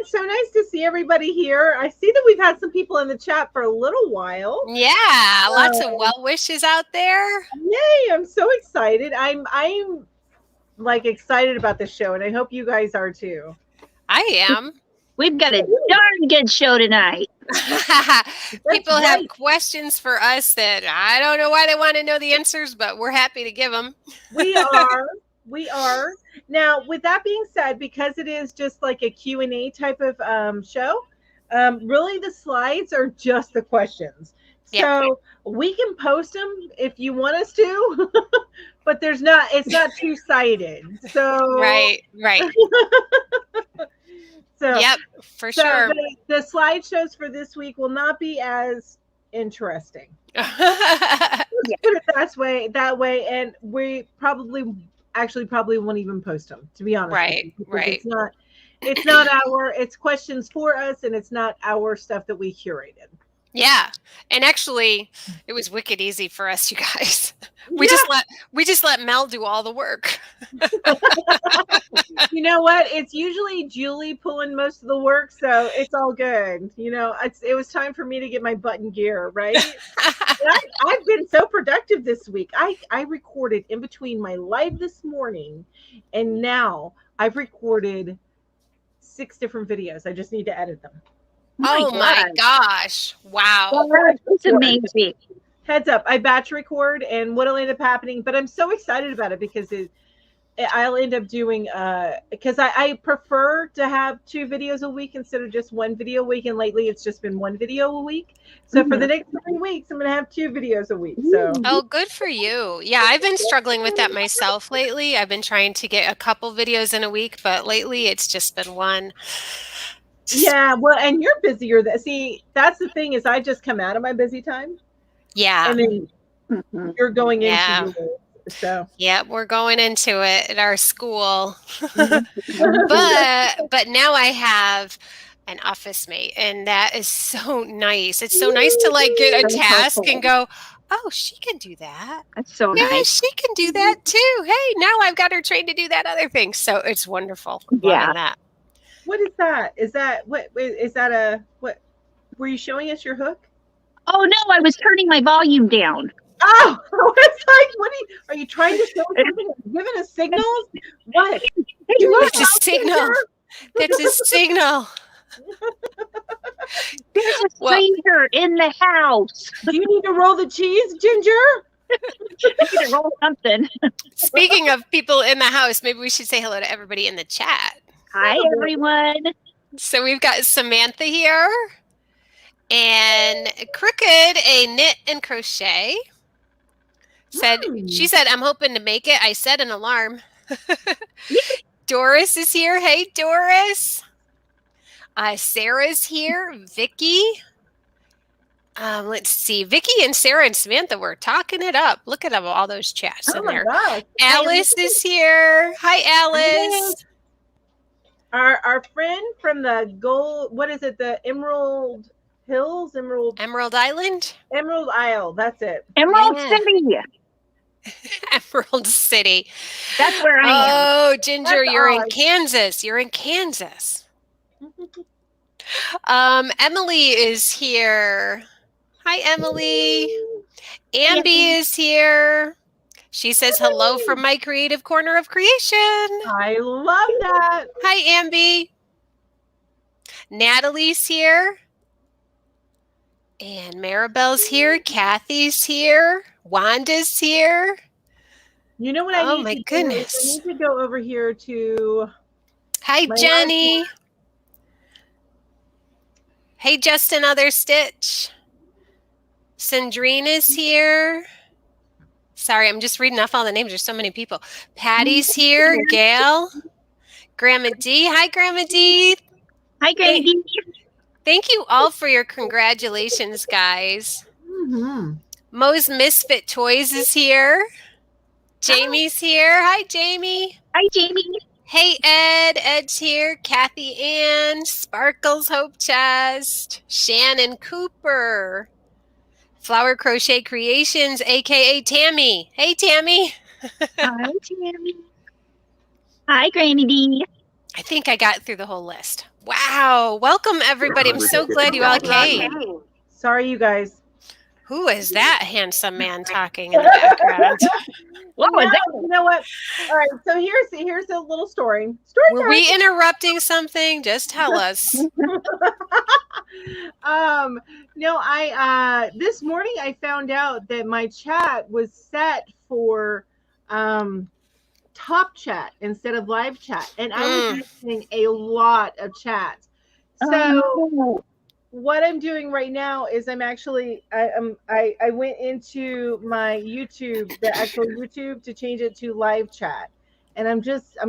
So nice to see everybody here. I see that we've had some people in the chat for a little while. Yeah, lots of well wishes out there. Yay, I'm so excited. I'm like excited about this show, and I hope you guys are too. I am. We've got a darn good show tonight. People have questions for us that I don't know why they want to know the answers, but we're happy to give them. We are. We are. Now, with that being said, because it is just like a Q&A type of show, really the slides are just the questions. So we can post them if you want us to, but it's not two-sided. So Right. So yep, for sure. The slideshows for this week will not be as interesting. Let's put it that way, and we probably won't even post them, to be honest. Right. It's not it's questions for us, and it's not our stuff that we curated. Yeah. And actually it was wicked easy for us, you guys. We just let Mel do all the work. You know what? It's usually Julie pulling most of the work, so it's all good. You know, it was time for me to get my butt in gear, right? I've been so productive this week. I recorded in between my live this morning, and now I've recorded 6 different videos. I just need to edit them. My gosh. Wow. It's amazing. Heads up, I batch record, and what'll end up happening, but I'm so excited about it because I'll end up doing because I prefer to have 2 videos a week instead of just 1 video a week, and lately it's just been 1 video a week. So for the next 3 weeks, I'm gonna have 2 videos a week. So good for you. Yeah, I've been struggling with that myself lately. I've been trying to get a couple videos in a week, but lately it's just been 1. Yeah, well, and you're busier. See, that's the thing, is I just come out of my busy time. Yeah. And then you're going into yours. So yeah, we're going into it at our school. but now I have an office mate, and that is so nice. It's so nice to like get a task and go, oh, she can do that. That's so nice. Yeah, she can do that too. Hey, now I've got her trained to do that other thing. So it's wonderful. Yeah. That. What is that? Is that what were you showing us your hook? Oh no, I was turning my volume down. Oh, it's like, are you trying to show something? Giving us signals? What? You want It's a signal. That's a signal. There's a Well, stranger in the house. Do you need to roll the cheese, Ginger? I need to roll something. speaking of people in the house, maybe we should say hello to everybody in the chat. Hi, everyone. So we've got Samantha here and Crooked, a knit and crochet. She said, I'm hoping to make it. I set an alarm. Doris is here. Hey, Doris. Sarah's here. Vicky. Let's see. Vicky and Sarah and Samantha were talking it up. Look at all those chats in there. Gosh. Alice is here. Hi, Alice. Our friend from the what is it? The Emerald Hills? Emerald Island? Emerald Isle. That's it. Emerald City. Emerald City. That's where I am. Oh, Ginger, you're in Kansas. You're in Kansas. Emily is here. Hi, Emily. Ambi is here. She says hello from my creative corner of creation. I love that. Hi, Ambi. Natalie's here. And Maribel's here. Kathy's here. Wanda's here. You know what I need Oh, my to goodness. do? I need to go over here to... Hi, Jenny. Hey, Justin Other Stitch. Sandrine is here. Sorry, I'm just reading off all the names. There's so many people. Patty's here. Gail. Grandma D. Hi, Grandma D. Hi, Grandma D. Thank you all for your congratulations, guys. Mm-hmm. Mo's Misfit Toys is here. Jamie's here. Hi, Jamie. Hi, Jamie. Hey, Ed. Ed's here. Kathy Ann. Sparkles Hope Chest. Shannon Cooper. Flower Crochet Creations, a.k.a. Tammy. Hey, Tammy. Hi, Tammy. Hi, Granny D. I think I got through the whole list. Wow. Welcome, everybody. I'm so glad you all came. Sorry, you guys. Who is that handsome man talking in the background? What was that? You know what? All right, so here's a little story. Were we interrupting something? Just tell us. No, I this morning I found out that my chat was set for top chat instead of live chat, and I was using a lot of chats. So what I'm doing right now is I'm actually I went into my YouTube, the actual YouTube, to change it to live chat, and I'm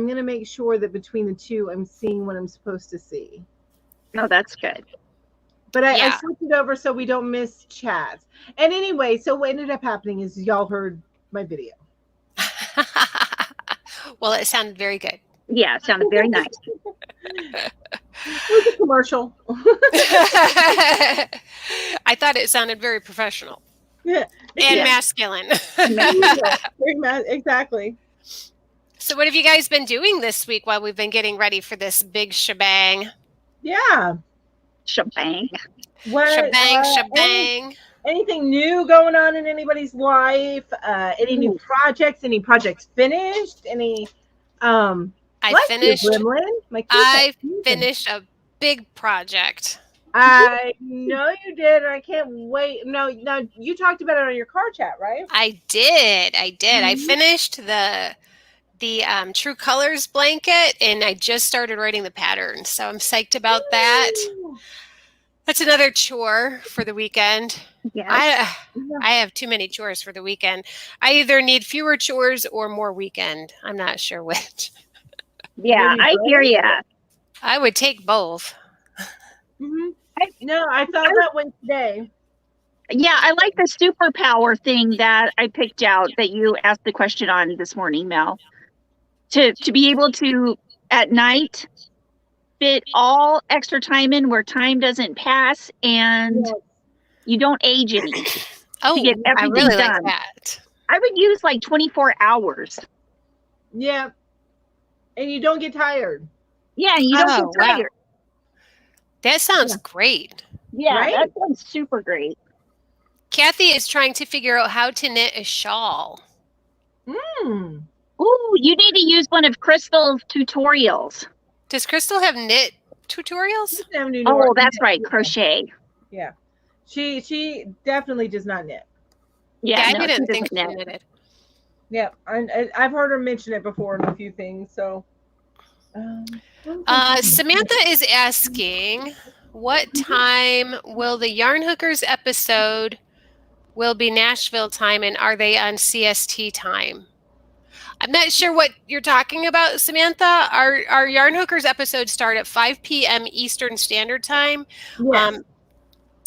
gonna make sure that between the two I'm seeing what I'm supposed to see. Oh, that's good. But I switched it over so we don't miss chats. And anyway, so what ended up happening is y'all heard my video. Well, it sounded very good. Yeah, it sounded very nice. It was a commercial. I thought it sounded very professional. Yeah. And masculine. Exactly. So what have you guys been doing this week while we've been getting ready for this big shebang? Yeah. Shebang. Shebang. Anything new going on in anybody's life? Any new projects? Any projects finished? Any I finished a big project. I know you did. I can't wait. No, you talked about it on your car chat, right? I did. Mm-hmm. I finished the True Colors blanket, and I just started writing the pattern. So I'm psyched about that. That's another chore for the weekend. Yes. I have too many chores for the weekend. I either need fewer chores or more weekend. I'm not sure which. Yeah, I hear you. I would take both. Mm-hmm. I thought that one today. Yeah, I like the superpower thing that I picked out that you asked the question on this morning, Mel. To be able to, at night, fit all extra time in where time doesn't pass and you don't age any. Oh, to get everything I really done. like that. I would use like 24 hours. Yeah. And you don't get tired. Yeah, you don't get tired. That sounds great. Yeah, right? that sounds super great. Kathy is trying to figure out how to knit a shawl. Mm. Ooh, you need to use one of Crystal's tutorials. Does Crystal have knit tutorials? Oh, that's right, crochet. Yeah, she definitely does not knit. Yeah, I no, didn't she think doesn't she knit. knitted. Yeah, I've heard her mention it before in a few things. So, Samantha is asking, what time will the Yarn Hookers episode will be Nashville time, and are they on CST time? I'm not sure what you're talking about, Samantha. Our Yarn Hookers episodes start at 5 p.m. Eastern Standard Time. yes.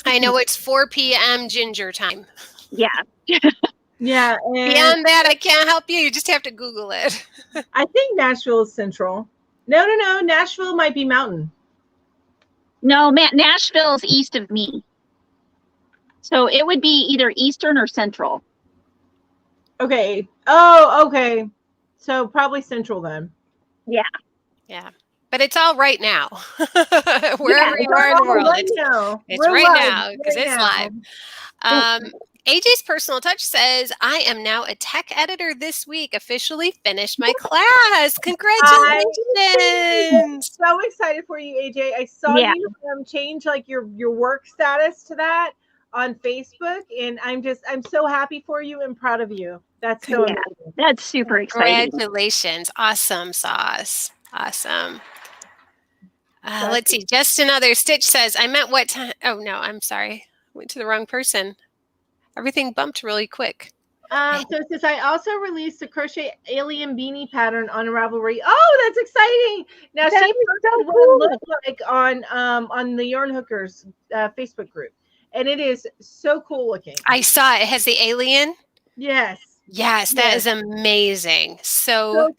I know it's 4 p.m. Ginger time. Yeah. Yeah, and Beyond that, I can't help you. You just have to Google it. I think Nashville is central. No. Nashville might be mountain. No, Nashville's east of me. So it would be either Eastern or Central. Okay. Oh, okay. So probably central then. Yeah. Yeah. But it's all right now. Wherever you are in the world. Right now. It's We're right live now because right it's now. live. AJ's Personal Touch says, I am now a tech editor this week. Officially finished my class. Congratulations. I'm so excited for you, AJ. I saw Yeah. you change like your work status to that on Facebook, and I'm so happy for you and proud of you. That's so Yeah. amazing. That's super exciting. Congratulations. Awesome sauce. Awesome. Let's see. Just Another Stitch says, I meant what time? Oh, no, I'm sorry. Went to the wrong person. Everything bumped really quick. So it says, I also released a crochet alien beanie pattern on Ravelry. Oh, that's exciting! Now That she is posted so what cool. it looked like on the Yarn Hookers Facebook group, and it is so cool looking. I saw it. It has the alien. Yes. Yes, that is amazing. So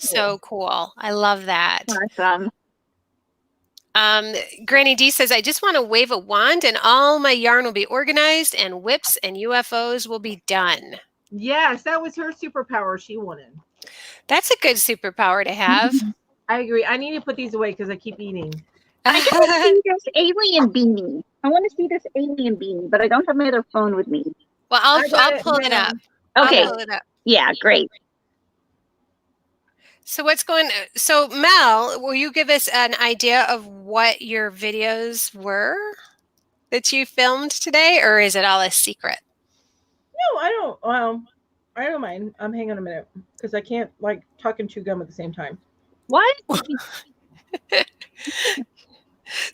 cool. I love that. Awesome. Granny D says, I just want to wave a wand and all my yarn will be organized and whips and UFOs will be done. Yes, that was her superpower she wanted. That's a good superpower to have. I agree. I need to put these away because I keep eating. I gotta see this alien beanie. I want to see this alien beanie, but I don't have my other phone with me. Well, I'll pull it up. Okay. I'll pull it up. Yeah, great. So so Mel, will you give us an idea of what your videos were that you filmed today, or is it all a secret? No, I don't. I don't mind. Hang on a minute because I can't like talk and chew gum at the same time. What?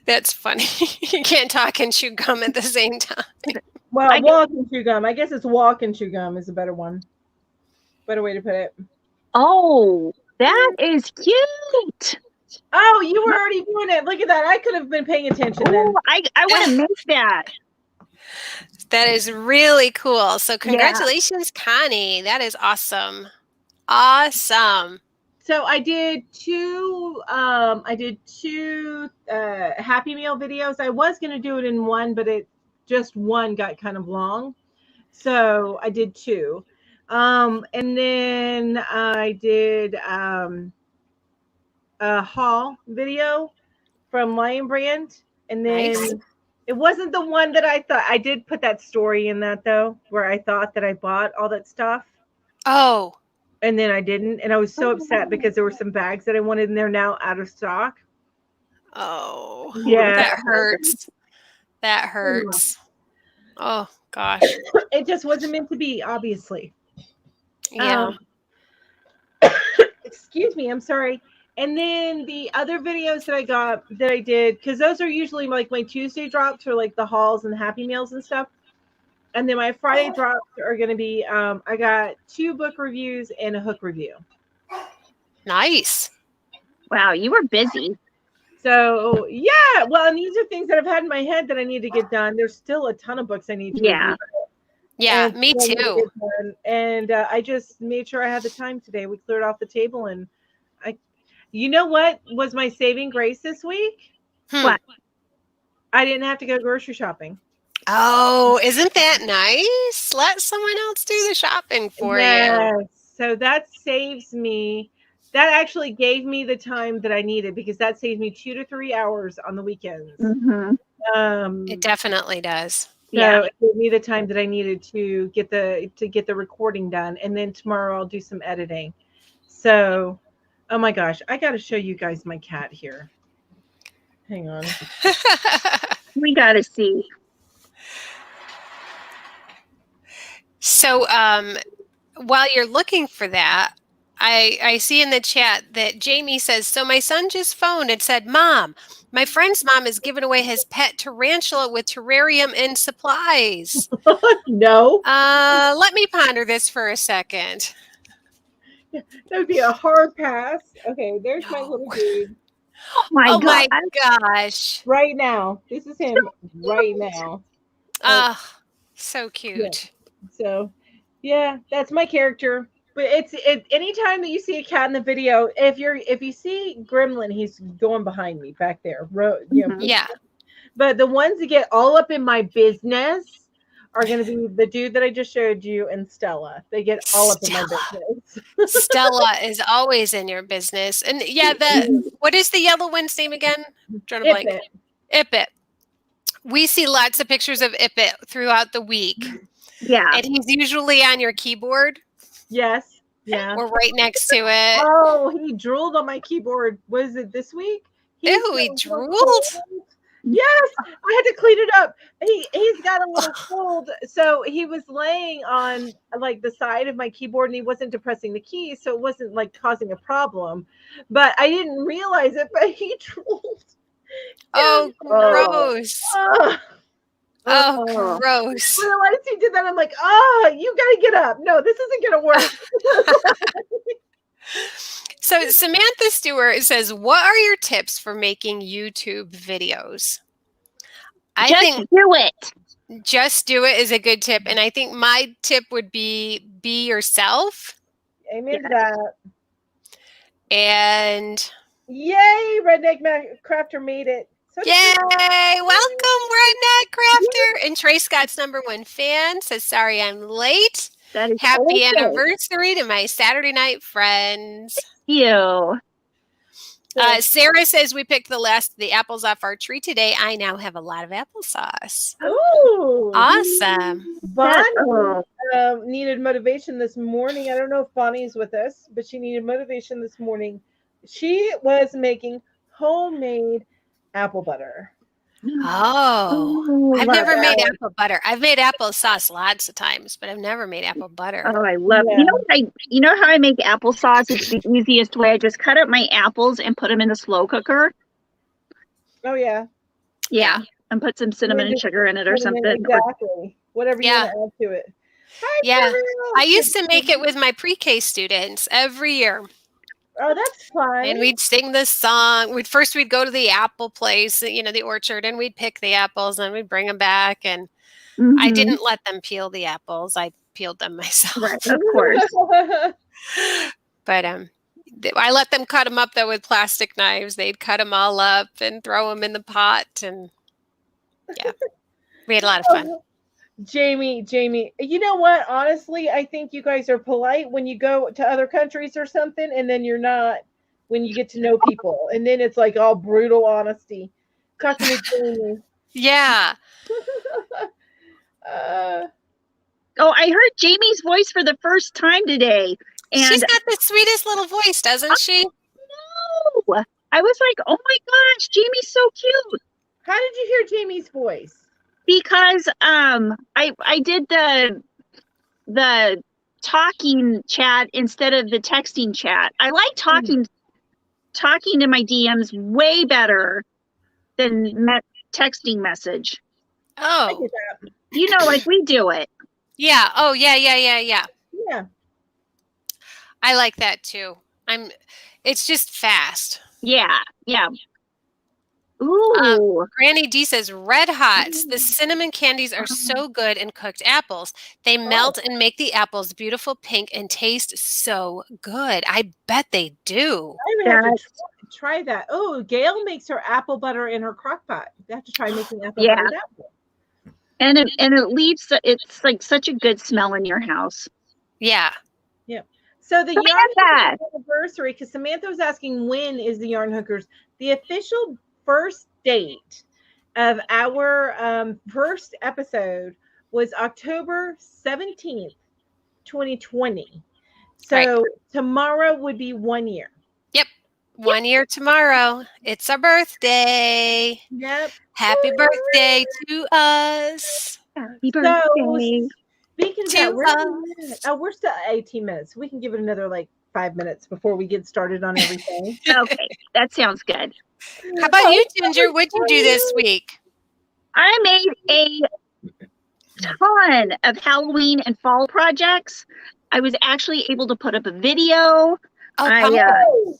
That's funny. You can't talk and chew gum at the same time. Well, walk and chew gum. I guess it's walk and chew gum is a better one. Better way to put it. Oh, that is cute. Oh, you were already doing it. Look at that. I could have been paying attention then. I want to make that. That is really cool. So congratulations, Connie. That is awesome. Awesome. So I did two Happy Meal videos. I was going to do it in one, but one got kind of long. So I did two. And then I did a haul video from Lion Brand. And then it wasn't the one that I thought. I did put that story in that though, where I thought that I bought all that stuff. Oh. And then I didn't. And I was so upset because there were some bags that I wanted and they're now out of stock. Oh. Yeah. That hurts. That hurts. Oh, gosh. It just wasn't meant to be, obviously. Yeah. Excuse me. I'm sorry. And then the other videos that I did, because those are usually like my Tuesday drops or like the hauls and the Happy Meals and stuff. And then my Friday drops are going to be, I got 2 book reviews and a hook review. Nice. Wow, you were busy. So, yeah. Well, and these are things that I've had in my head that I need to get done. There's still a ton of books I need to review. Yeah, me too. And I just made sure I had the time today. We cleared off the table and you know what was my saving grace this week? What? I didn't have to go grocery shopping. Oh, isn't that nice? Let someone else do the shopping for you. So that saves me. That actually gave me the time that I needed because that saves me 2 to 3 hours on the weekends. Mm-hmm. It definitely does. Yeah. it gave me the time that I needed to get the recording done, and then tomorrow I'll do some editing. So, oh my gosh, I got to show you guys my cat here. Hang on. We got to see. So, while you're looking for that, I see in the chat that Jamie says, so my son just phoned and said, Mom, my friend's mom is giving away his pet tarantula with terrarium and supplies. No, Let me ponder this for a second. that would be a hard pass. Okay, there's my No. little dude Oh my Oh God. my gosh. right now. This is him right now. So cute. So, yeah, that's my character. But it anytime that you see a cat in the video, if you see Gremlin, he's going behind me back there. Yeah. But the ones that get all up in my business are going to be the dude that I just showed you and Stella. They get all up in my business. Stella is always in your business. And yeah, what is the yellow one's name again? I'm trying to blank. Ippet. We see lots of pictures of Ippet throughout the week. Yeah. And he's usually on your keyboard. Yes. Yeah. Or right next to it. Oh, he drooled on my keyboard. Was it this week? Ew, he drooled? Yes, I had to clean it up. He's got a little cold, so he was laying on like the side of my keyboard, and he wasn't depressing the keys, so it wasn't like causing a problem. But I didn't realize it. But he drooled. Oh, gross! Oh, gross! I realized he did that. I'm like, you gotta get up. No, this isn't gonna work. So Samantha Stewart says, what are your tips for making YouTube videos? I think do it. Just do it is a good tip. And I think my tip would be yourself. Amen to that. And yay, Redneck Crafter made it. Yay! Welcome, Redneck Crafter. And Trey Scott's #1 fan says, sorry I'm late. That is happy anniversary to my Saturday night friends. Thank you. Sarah says we picked the apples off our tree today. I now have a lot of applesauce. Ooh, awesome. Bonnie needed motivation this morning. I don't know if Bonnie's with us, but she needed motivation this morning. She was making homemade apple butter. Oh, I've never made apple butter. I've made applesauce lots of times, but I've never made apple butter. Oh, I love it. You know how I make applesauce? It's the easiest way. I just cut up my apples and put them in the slow cooker. Oh, yeah. Yeah, and put some cinnamon and sugar in it or something. Exactly. Whatever you want to add to it. Hi, yeah. I used to make it with my pre-K students every year. Oh, that's fun. And we'd sing this song. We'd go to the apple place, the orchard, and we'd pick the apples and we'd bring them back. And I didn't let them peel the apples. I peeled them myself. Right, of course. But I let them cut them up, though, with plastic knives. They'd cut them all up and throw them in the pot. And yeah, we had a lot of fun. Jamie, you know what? Honestly, I think you guys are polite when you go to other countries or something, and then you're not when you get to know people. And then it's like all brutal honesty. Talk to me, Jamie. Yeah. I heard Jamie's voice for the first time today. And she's got the sweetest little voice, doesn't she? No. I was like, oh my gosh, Jamie's so cute. How did you hear Jamie's voice? Because I did the talking chat instead of the texting chat. I like talking to my DMs way better than texting message. Oh, like we do it. Yeah. Oh, yeah. Yeah. I like that too. It's just fast. Yeah. Ooh. Granny D says red hots. The cinnamon candies are so good in cooked apples. They melt and make the apples beautiful pink and taste so good. I bet they do. I have to try that. Oh, Gail makes her apple butter in her crock pot. You have to try making apple butter that way. And it leaves it's like such a good smell in your house. Yeah. Yeah. So the yarn anniversary, because Samantha was asking when is the Yarn Hookers, the official first date of our first episode was October 17th, 2020. So tomorrow would be 1 year. Yep. 1 year tomorrow. It's our birthday. Yep. Happy birthday to us. Happy birthday. Speaking of that, we're still at 18 minutes. We can give it another like 5 minutes before we get started on everything. Okay, that sounds good. How about you, Ginger? What'd you do this week? I made a ton of Halloween and fall projects. I was actually able to put up a video. Oh,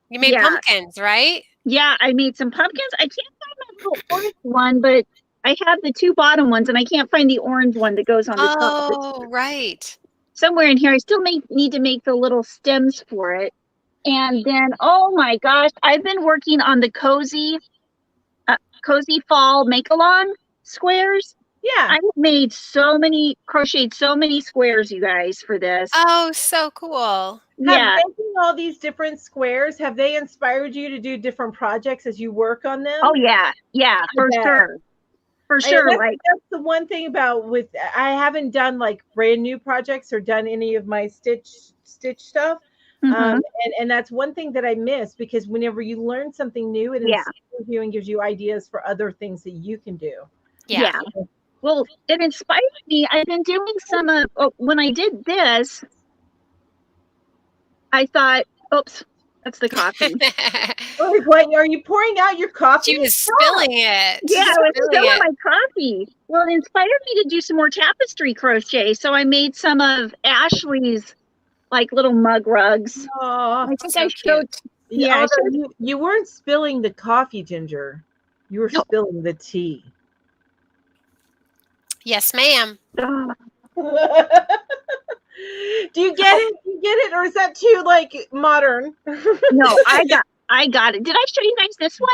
you made pumpkins, right? Yeah, I made some pumpkins. I can't find my little orange one, but I have the two bottom ones, and I can't find the orange one that goes on the top. Oh, right. Somewhere in here. I still need to make the little stems for it. And then, oh my gosh, I've been working on the cozy fall make-along squares. Yeah. I crocheted so many squares, you guys, for this. Oh, so cool. Yeah. Making all these different squares, have they inspired you to do different projects as you work on them? Oh, yeah. Yeah, for sure. For sure. That's the one thing about I haven't done like brand new projects or done any of my stitch stuff. Mm-hmm. And that's one thing that I miss, because whenever you learn something new, it inspires you and gives you ideas for other things that you can do. Yeah. Well, it inspired me. I've been doing some when I did this, I thought, oops, that's the coffee. What, are you pouring out your coffee? She was spilling it. Yeah, I was spilling my coffee. Well, it inspired me to do some more tapestry crochet. So I made some of Ashley's like little mug rugs. Oh, I think I showed. Yeah, you weren't spilling the coffee, Ginger. You were spilling the tea. Yes, ma'am. Do you get it? Do you get it, or is that too like modern? No, I got it. Did I show you guys this one?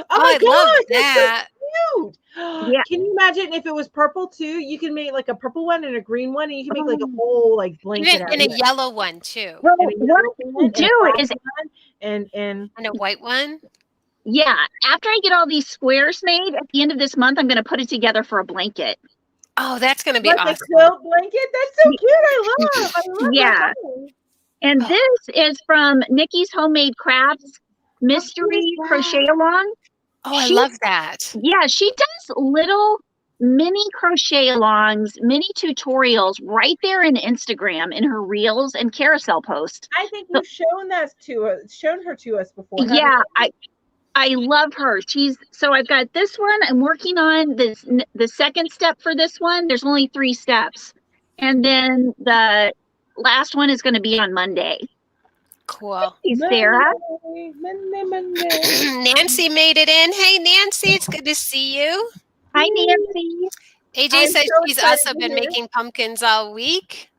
Oh my I love gosh, that. So cute. Yeah. Can you imagine if it was purple too? You can make like a purple one and a green one, and you can make like a whole like blanket and a yellow one too. Well, what I do is and a white one. Yeah, after I get all these squares made at the end of this month, I'm going to put it together for a blanket. Oh, that's going to be awesome. A quilt blanket? That's so cute. I love yeah. And this is from Nikki's Homemade Crafts Mystery Crochet Along. Oh, I love that. Yeah, she does little mini crochet alongs, mini tutorials right there in Instagram in her reels and carousel posts. I think you've shown her to us before. Yeah, I love her. So I've got this one. I'm working on the second step for this one. There's only 3 steps. And then the last one is going to be on Monday. Cool. Hey, Sarah. Monday. Nancy made it in. Hey, Nancy, it's good to see you. Hi, Nancy. AJ says she's also been making pumpkins all week.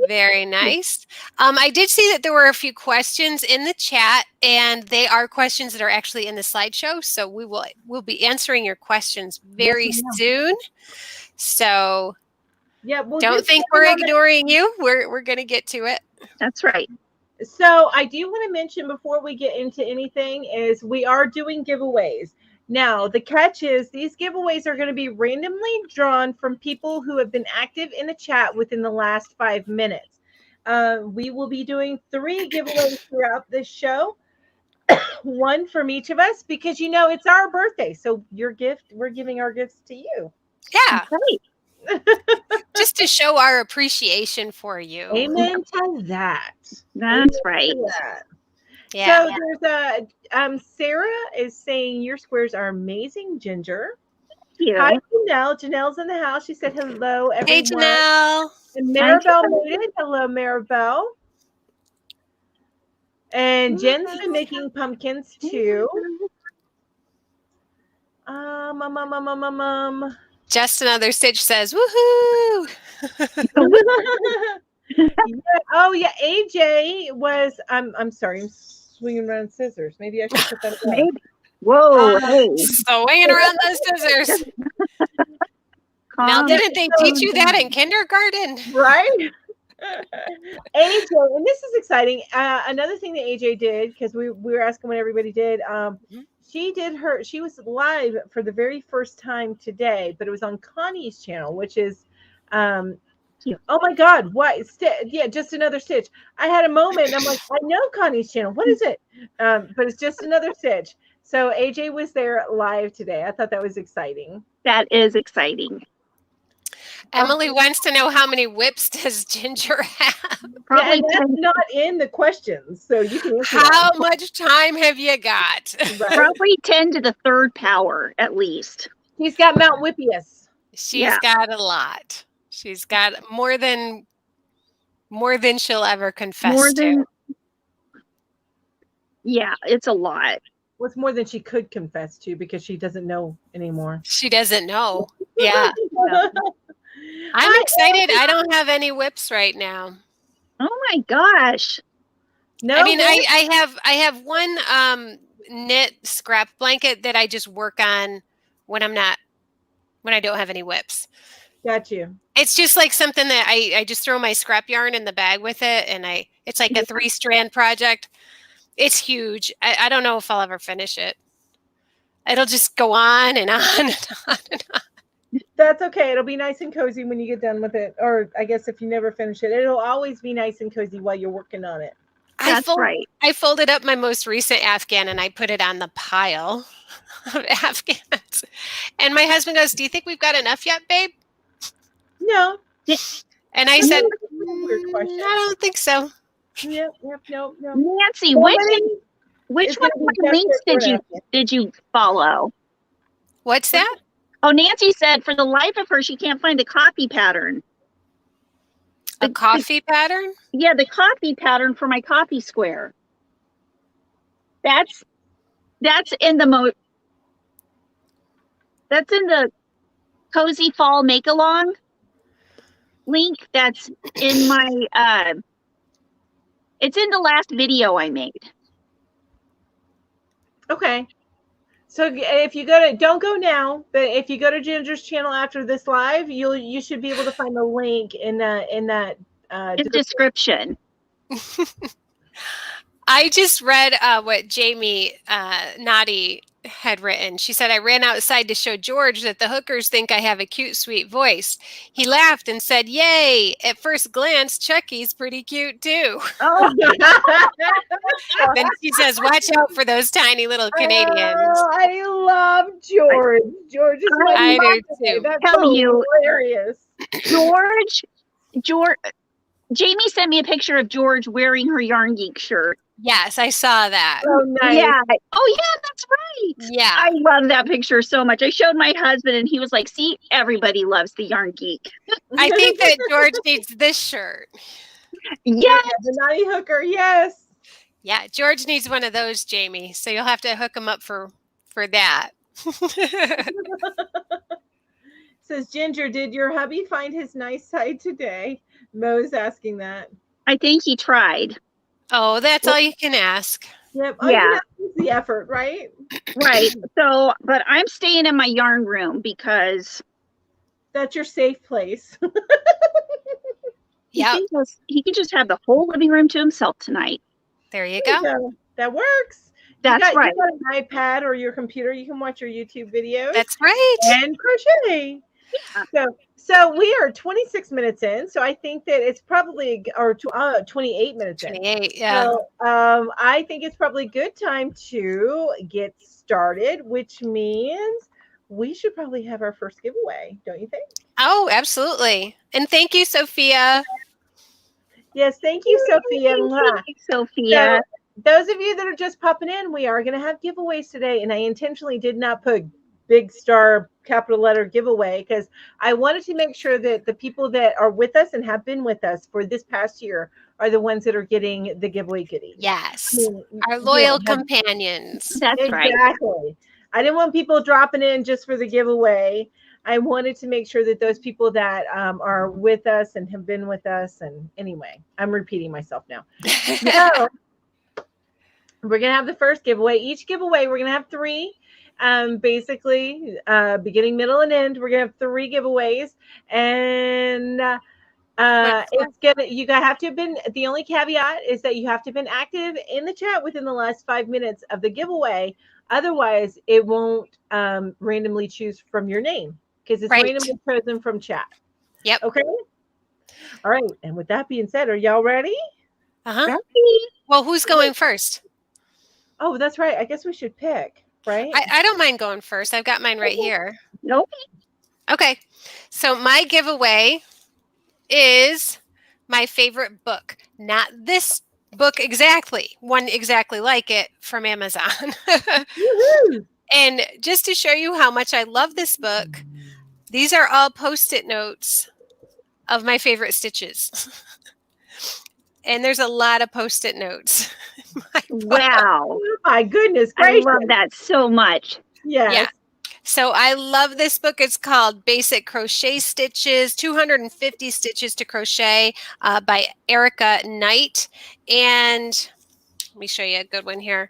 Very nice. I did see that there were a few questions in the chat, and they are questions that are actually in the slideshow. So we'll be answering your questions very soon. So don't think we're ignoring you. We're going to get to it. That's right. So I do want to mention before we get into anything is we are doing giveaways. Now, the catch is these giveaways are going to be randomly drawn from people who have been active in the chat within the last 5 minutes. We will be doing 3 giveaways throughout this show, 1 from each of us, because, it's our birthday. So your gift, we're giving our gifts to you. Yeah. Great. Just to show our appreciation for you. Amen to that. That's right. Yeah. So there's Sarah is saying your squares are amazing, Ginger. Thank you. Hi, Janelle. Janelle's in the house. She said hello, everyone. Hey, Janelle. And Maribel made it. Hello, Maribel. And Jen's been making pumpkins too. Just Another Stitch says, woohoo! Oh yeah, AJ was. I'm sorry, I'm swinging around scissors. Maybe I should put that away. Maybe. Whoa! Hey. Swinging around those scissors. Mel, didn't they teach you that in kindergarten? Right. AJ, and this is exciting. Another thing that AJ did, because we were asking what everybody did. She was live for the very first time today, but it was on Connie's channel, which is, oh my God, what? Yeah, just another stitch. I had a moment. I'm like, I know Connie's channel. What is it? But it's just another stitch. So AJ was there live today. I thought that was exciting. That is exciting. Emily wants to know how many whips does Ginger have? Probably and that's not in the questions, so you can answer How that. much time have you got? Right. probably 10 to the third power at least. He's got Mount Whippius. She's got a lot. She's got more than she'll ever confess to. Yeah, it's a lot. What's more than she could confess to because she doesn't know anymore. She doesn't know. Yeah. I'm excited. I don't have any whips right now. Oh my gosh. No, I mean, I have one knit scrap blanket that I just work on when I don't have any whips. Got you. It's just like something that I just throw my scrap yarn in the bag with it, and it's like a 3-strand project. It's huge. I don't know if I'll ever finish it. It'll just go on and on and on and on. That's okay. It'll be nice and cozy when you get done with it. Or I guess if you never finish it, it'll always be nice and cozy while you're working on it. That's right. I folded up my most recent Afghan and I put it on the pile of Afghans. And my husband goes, "Do you think we've got enough yet, babe?" No. And I said, I don't think so. Yep, no. Nancy, which one of my links did you follow? What's that? Oh, Nancy said for the life of her, she can't find the copy pattern. The coffee pattern? Yeah, the copy pattern for my copy square. That's in the Cozy Fall Make Along link. That's in my it's in the last video I made. Okay. So if you go to, don't go now, but if you go to Ginger's channel after this live, you should be able to find the link in that description. I just read what Jamie Naughty had written. She said, "I ran outside to show George that the hookers think I have a cute, sweet voice. He laughed and said, 'Yay! At first glance, Chucky's pretty cute too.'" Oh. Then she says, "Watch out for those tiny little Canadians." Oh, I love George. George is my I do too. That's hilarious. George. Jamie sent me a picture of George wearing her Yarn Geek shirt. Yes, I saw that. Oh, nice. Yeah. Oh, yeah, that's right. Yeah. I love that picture so much. I showed my husband and he was like, "See, everybody loves the Yarn Geek." I think that George needs this shirt. Yes. The naughty hooker, yes. Yeah, George needs one of those, Jamie. So you'll have to hook him up for that. Says Ginger, did your hubby find his nice side today? Mo's asking that. I think he tried. Oh, that's all you can ask. Yep. Yeah. The effort, right? Right. So, but I'm staying in my yarn room because that's your safe place. Yeah. He can just have the whole living room to himself tonight. There you go. That works. That's right. You got an iPad or your computer. You can watch your YouTube videos. That's right. And crochet. Yeah. So we are 26 minutes in. So I think that it's probably 28 minutes 28, in. yeah. So I think it's probably a good time to get started, which means we should probably have our first giveaway, don't you think? Oh, absolutely. And thank you, Sophia. Yes, thank you, Sophia. Thank you, Sophia. So, those of you that are just popping in, we are going to have giveaways today. And I intentionally did not put big star capital letter giveaway because I wanted to make sure that the people that are with us and have been with us for this past year are the ones that are getting the giveaway goodies. Yes. Our loyal companions. That's right. Exactly. I didn't want people dropping in just for the giveaway. I wanted to make sure that those people that are with us and have been with us. And anyway, I'm repeating myself now. So we're going to have the first giveaway. Each giveaway, we're going to have 3. Basically, beginning, middle, and end. We're going to have 3 giveaways. And it's gonna. You have to have been. The only caveat is that you have to have been active in the chat within the last 5 minutes of the giveaway. Otherwise, it won't randomly choose from your name because it's Right. randomly chosen from chat. Yep. Okay. All right. And with that being said, are y'all ready? Uh-huh. Ready? Well, who's going first? Oh, that's right. I guess we should pick, right? I don't mind going first. I've got mine right here. Nope. Okay. So my giveaway is my favorite book. Not this book exactly, one exactly like it from Amazon. Woohoo! And just to show you how much I love this book, these are all Post-it notes of my favorite stitches. And there's a lot of Post-it notes. Wow. Oh my goodness I gracious. love that so much. Yes. Yeah. So I love this book. It's called Basic Crochet Stitches, 250 Stitches to Crochet by Erica Knight. And let me show you a good one here.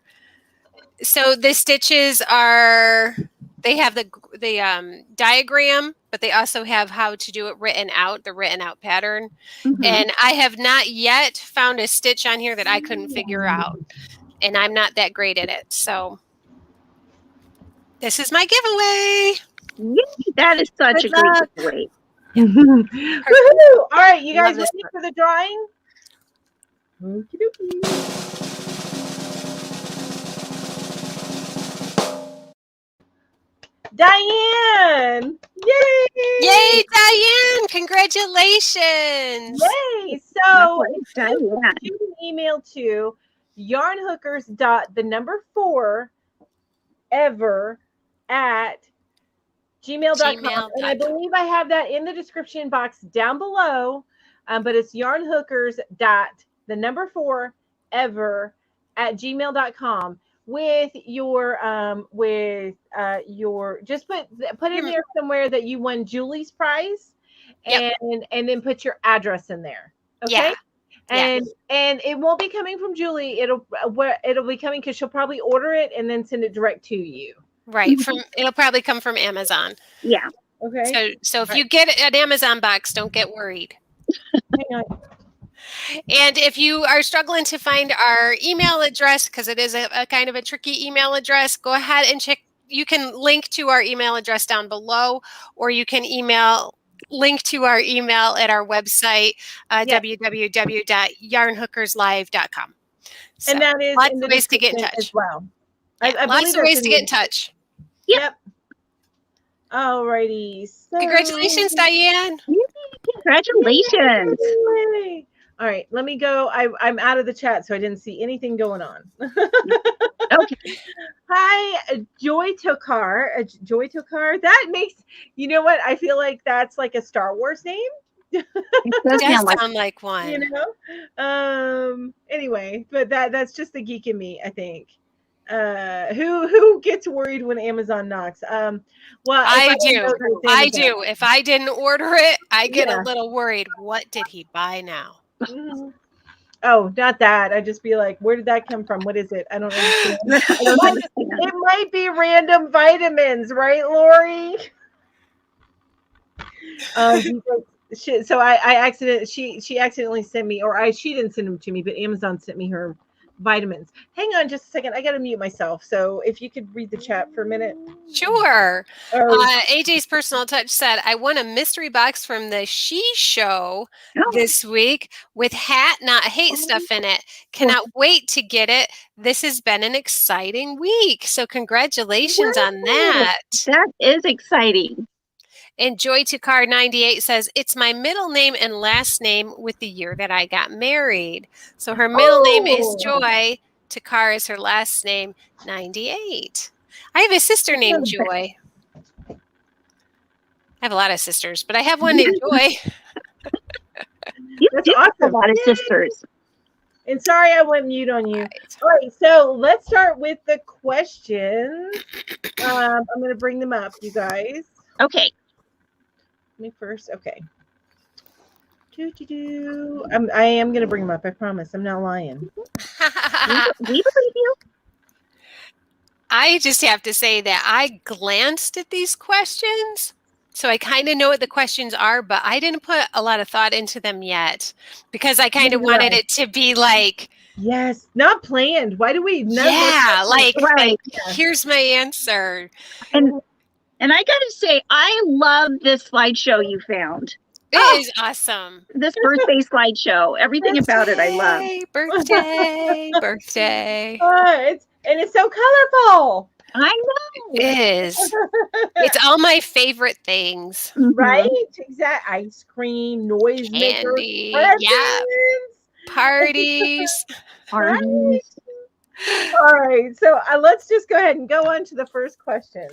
So the stitches are, they have the diagram, but they also have how to do it written out, the written out pattern. Mhm. And I have not yet found a stitch on here that I couldn't figure out. And I'm not that great at it. So this is my giveaway. Yay, that is such Good a great luck. giveaway. Woohoo! All right, you Love guys this ready book. for the drawing? Okie dokie. Diane! Yay! Yay, Diane! Congratulations! Yay! So Nice, Diane. you can email to yarnhookers.4 ever at gmail.com. And I Gmail.com. believe I have that in the description box down below. But it's yarnhookers.4 ever at gmail.com with your just put in there somewhere that you won Julie's prize Yep. and then put your address in there. Okay. Yeah. And it won't be coming from Julie. It'll be coming because she'll probably order it and then send it direct to you. Right. It'll probably come from Amazon. Yeah. Okay. So if you get an Amazon box, don't get worried. Hang on. And if you are struggling to find our email address, because it is a kind of a tricky email address, go ahead and check. You can link to our email address down below, or you can link to our email at our website, www.yarnhookerslive.com. So And that is lots in the of ways to get in description touch. as well. Yeah, I lots believe of ways that's to get in touch. Yep. Alrighty. So Congratulations, Diane. Congratulations. Yay. All right, let me go. I'm out of the chat, so I didn't see anything going on. Okay. Hi, Joy Tokar. Joy Tokar. That makes, you know what? I feel like that's like a Star Wars name. It It does does sound like sound like one. You know. Anyway, but that's just the geek in me, I think. Who gets worried when Amazon knocks? Well, I do. I Amazon. do. If I didn't order it, I get Yeah. a little worried. What did he buy now? Mhm. Oh, not that. I'd just be like, where did that come from? What is it? I don't understand. I don't understand. It might be random vitamins, right, Lori? So she accidentally sent me, she didn't send them to me, but Amazon sent me her vitamins. Hang on just a second. I got to mute myself. So if you could read the chat for a minute. Sure. Oh, AJ's Personal Touch said, I won a mystery box from the She Show Oh. this week with hat, not hate stuff in it. Cannot wait to get it. This has been an exciting week. So congratulations on that. That is exciting. And Joy to Car 98 says, it's my middle name and last name with the year that I got married. So her middle name is Joy. Takar is her last name, 98. I have a sister named Joy. I have a lot of sisters, but I have one named Joy. You That's do have a awesome. lot of sisters. And sorry I went mute on you. Right. All right, so let's start with the questions. I'm going to bring them up, you guys. Okay. Me first. Okay. I am going to bring them up. I promise. I'm not lying. We believe you. I just have to say that I glanced at these questions, so I kind of know what the questions are, but I didn't put a lot of thought into them yet because I kind of wanted it to be like Yes, not planned. Why do we know? Yeah, like Right. here's my answer. And I gotta say, I love this slideshow you found. It is awesome. This birthday slideshow. Everything about it I love. Birthday, birthday. It's so colorful. I know. It is. It's all my favorite things. Right? Exact ice cream, noisemaker, Candy, yeah. Parties. Parties. All right, so let's just go ahead and go on to the first question.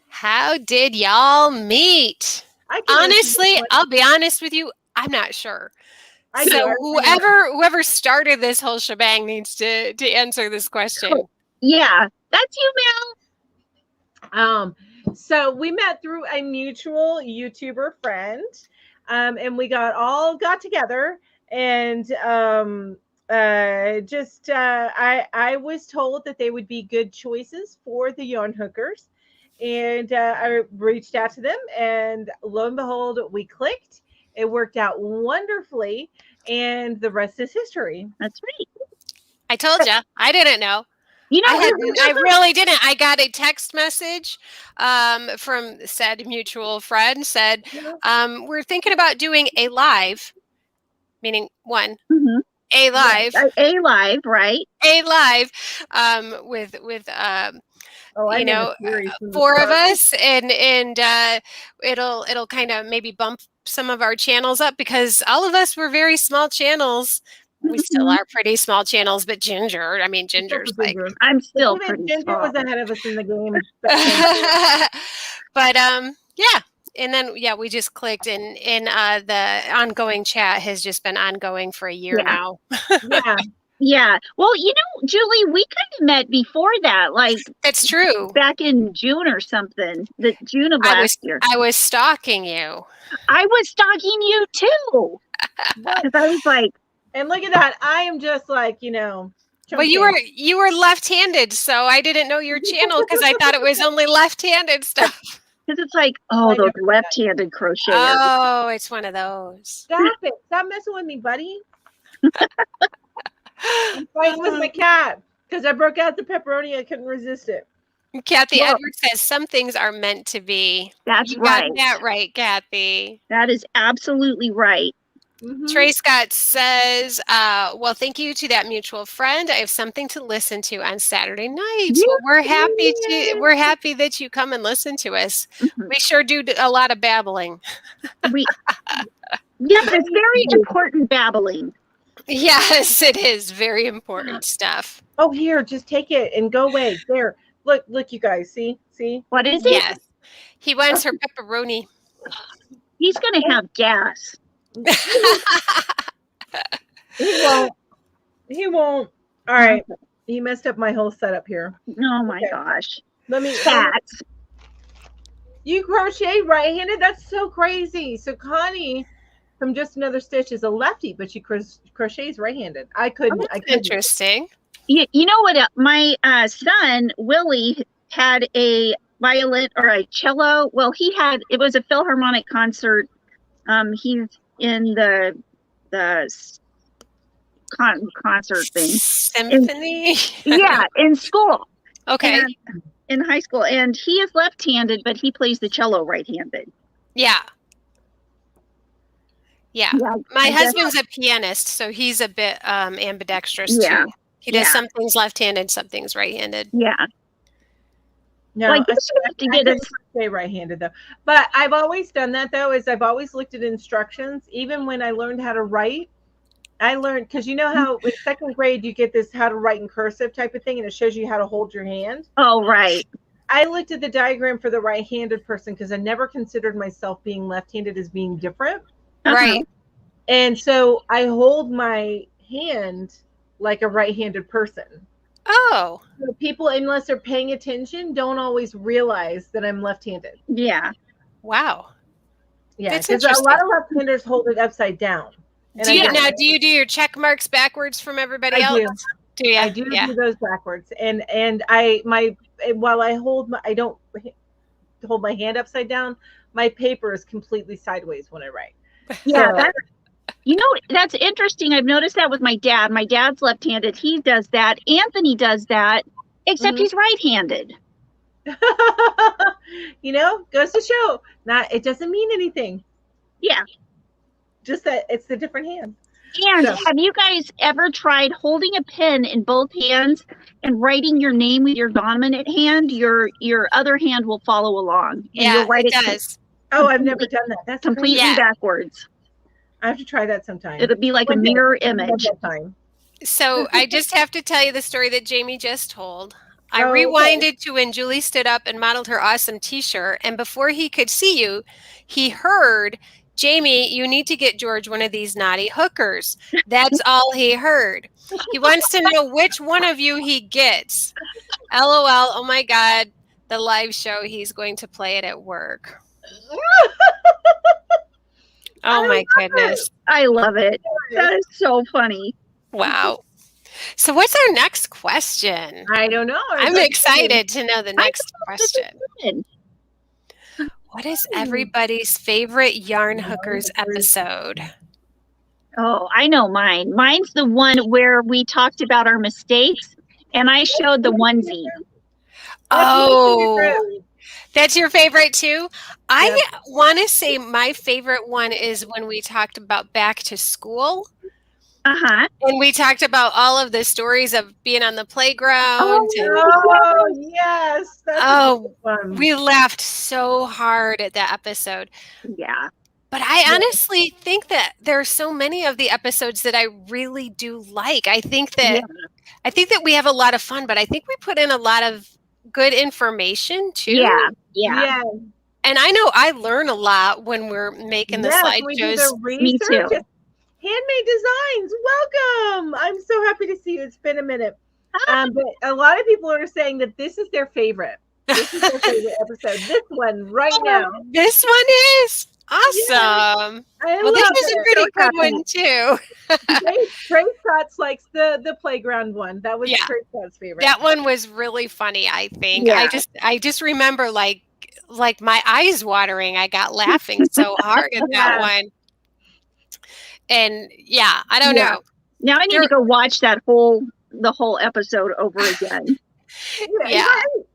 How did y'all meet? Honestly, I'll be honest with you, I'm not sure. So whoever started this whole shebang needs to answer this question. Yeah, that's you, Mel. So we met through a mutual YouTuber friend, and we got together, and I was told that they would be good choices for the yarn hookers, and I reached out to them, and lo and behold, we clicked. It worked out wonderfully, and the rest is history. That's right. I told you. I didn't know. You know, I really didn't. I got a text message from said mutual friend said, we're thinking about doing a live, meaning one, a live. A live, right? A live with you know, 4 of us, and it'll kind of maybe bump some of our channels up, because all of us were very small channels. We still are pretty small channels, but Ginger's like, I'm still pretty Ginger small. was ahead of us in the game. But yeah. And then we just clicked, and the ongoing chat has just been ongoing for a year now. Yeah. Well, you know, Julie, we kind of met before that, like it's true. Back in June or something. The June of last year. I was stalking you. I was stalking you too. Because I was like, and look at that. I am just like, you know. Well, you were left-handed, so I didn't know your channel because I thought it was only left-handed stuff. Because it's like, those left-handed crocheters. Oh, it's one of those. Stop it. Stop messing with me, buddy. I'm fighting with my cat because I broke out the pepperoni. I couldn't resist it. Kathy Edwards says some things are meant to be. That's you right. Got that right, Kathy. That is absolutely right. Trey Scott says, well, thank you to that mutual friend. I have something to listen to on Saturday nights. Well, we're happy that you come and listen to us. We sure do a lot of babbling. Yes, it's very important babbling. Yes, it is very important stuff. Oh, here, just take it and go away. There. Look, you guys. See? What is it? Yes. He wants her pepperoni. He's going to have gas. He won't. All right. He messed up my whole setup here. Oh my gosh. Let me. Cats. You crochet right-handed? That's so crazy. So Connie from Just Another Stitch is a lefty, but she crochets right-handed. I couldn't. Interesting. You know what? My son Willie had a violin or a cello. Well, it was a Philharmonic concert. He's in the concert thing. Symphony? In school. Okay. In high school. And he is left-handed, but he plays the cello right-handed. Yeah. My husband's a pianist, so he's a bit ambidextrous too. He does some things left-handed, some things right-handed. Yeah. No, I have to get it right-handed though. But I've always done that though, is I've always looked at instructions. Even when I learned how to write, I learned, because you know how in 2nd grade you get this how to write in cursive type of thing, and it shows you how to hold your hand. Oh, right. I looked at the diagram for the right-handed person because I never considered myself being left-handed as being different. Right. And so I hold my hand like a right-handed person. Oh. So people, unless they're paying attention, don't always realize that I'm left-handed. Yeah. Wow. Yeah, because a lot of left-handers hold it upside down. Do you do your check marks backwards from everybody else? Do you? I do those backwards. And while I don't hold my hand upside down, my paper is completely sideways when I write. Yeah, You know, that's interesting. I've noticed that with my dad. My dad's left-handed. He does that. Anthony does that, except he's right-handed. You know, goes to show. It doesn't mean anything. Yeah. Just that it's the different hand. And have you guys ever tried holding a pen in both hands and writing your name with your dominant hand? Your other hand will follow along. And Yeah, you'll write it does. Oh, I've never done that. That's completely crazy. backwards. I have to try that sometime. It'll be like a mirror image. So I just have to tell you the story that Jamie just told. I Oh, okay. rewinded to when Julie stood up and modeled her awesome t-shirt. And before he could see you, he heard, Jamie, you need to get George one of these naughty hookers. That's all he heard. He wants to know which one of you he gets. LOL. Oh my God. The live show, he's going to play it at work. Oh my goodness. I love it. That is so funny. Wow. So what's our next question? I don't know. I'm excited to know the next question. What is everybody's favorite Yarn Hookers episode? Oh, I know mine. Mine's the one where we talked about our mistakes and I showed the onesie. Oh, that's your favorite too? I want to say my favorite one is when we talked about back to school. Uh-huh. And we talked about all of the stories of being on the playground. Oh, yes. That's fun. We laughed so hard at that episode. Yeah. But I honestly think that there are so many of the episodes that I really do like. I think that we have a lot of fun, but I think we put in a lot of good information too. Yeah. And I know I learn a lot when we're making the slideshows. Me too. Handmade designs, welcome. I'm so happy to see you. It's been a minute. But a lot of people are saying that this is their favorite. This is their favorite episode. This one right now. This one is awesome. Yeah, well, this is a pretty good one too. Trey Scott's likes the playground one. That was Trey Scott's favorite. That one was really funny, I think. Yeah. I just remember like my eyes watering. I got laughing so hard at that one. And I don't know. Now I need to go watch the whole episode over again.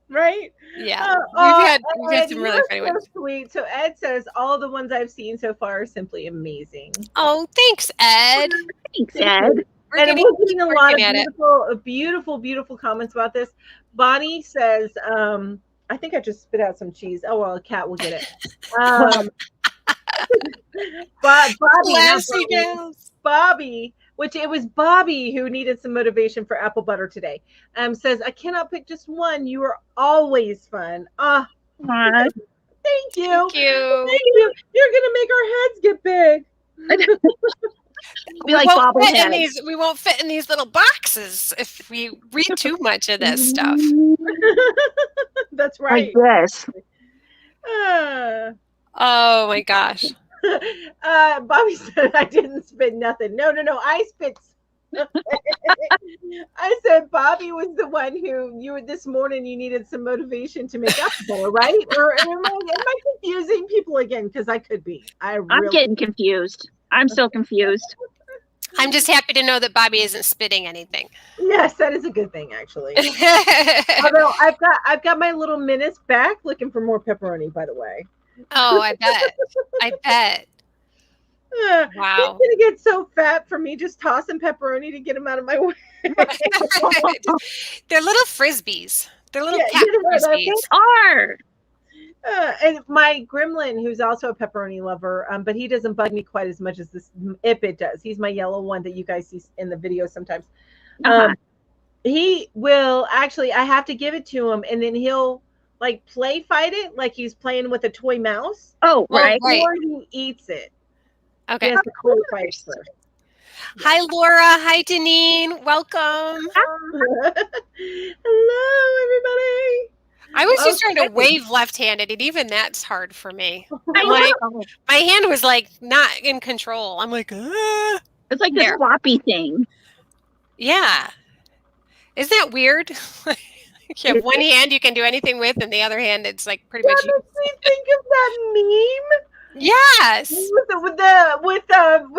Right. Yeah. We've had some really funny ones. Sweet. So Ed says all the ones I've seen so far are simply amazing. Oh, thanks, Ed. Thanks, Ed. We're getting a lot of beautiful comments about this. Bonnie says, I think I just spit out some cheese. Oh well, a cat will get it. Bobby, which it was Bobby who needed some motivation for apple butter today. Says, I cannot pick just one. You are always fun. Thank you. Thank you. Thank you. You're gonna make our heads get big. We won't fit in these little boxes if we read too much of this stuff. That's right. Yes. Oh my gosh. Bobby said I didn't spit nothing. No, I spit. I said Bobby was the one who this morning you needed some motivation to make up for, right? Or am I confusing people again? Because I could be. I'm getting confused. I'm so confused. I'm just happy to know that Bobby isn't spitting anything. Yes, that is a good thing, actually. Although I've got my little menace back looking for more pepperoni, by the way. Oh, I bet. Wow. He's gonna get so fat from me just tossing pepperoni to get him out of my way. They're little frisbees. They're little cat frisbees. They are. And my gremlin, who's also a pepperoni lover, but he doesn't bug me quite as much as this Ipit does. He's my yellow one that you guys see in the video sometimes. He will actually, I have to give it to him, and then he'll like play fight it like he's playing with a toy mouse. Oh, right. Before he eats it. Okay. He has to play fight first. Hi, Laura. Hi, Deneen. Welcome. Hello, everybody. I was just trying to wave left-handed, and even that's hard for me. My hand was like not in control. I'm like, it's like this floppy thing. Yeah. Isn't that weird? You have one hand you can do anything with, and the other hand it's like pretty much. That makes me think of that meme Yes. With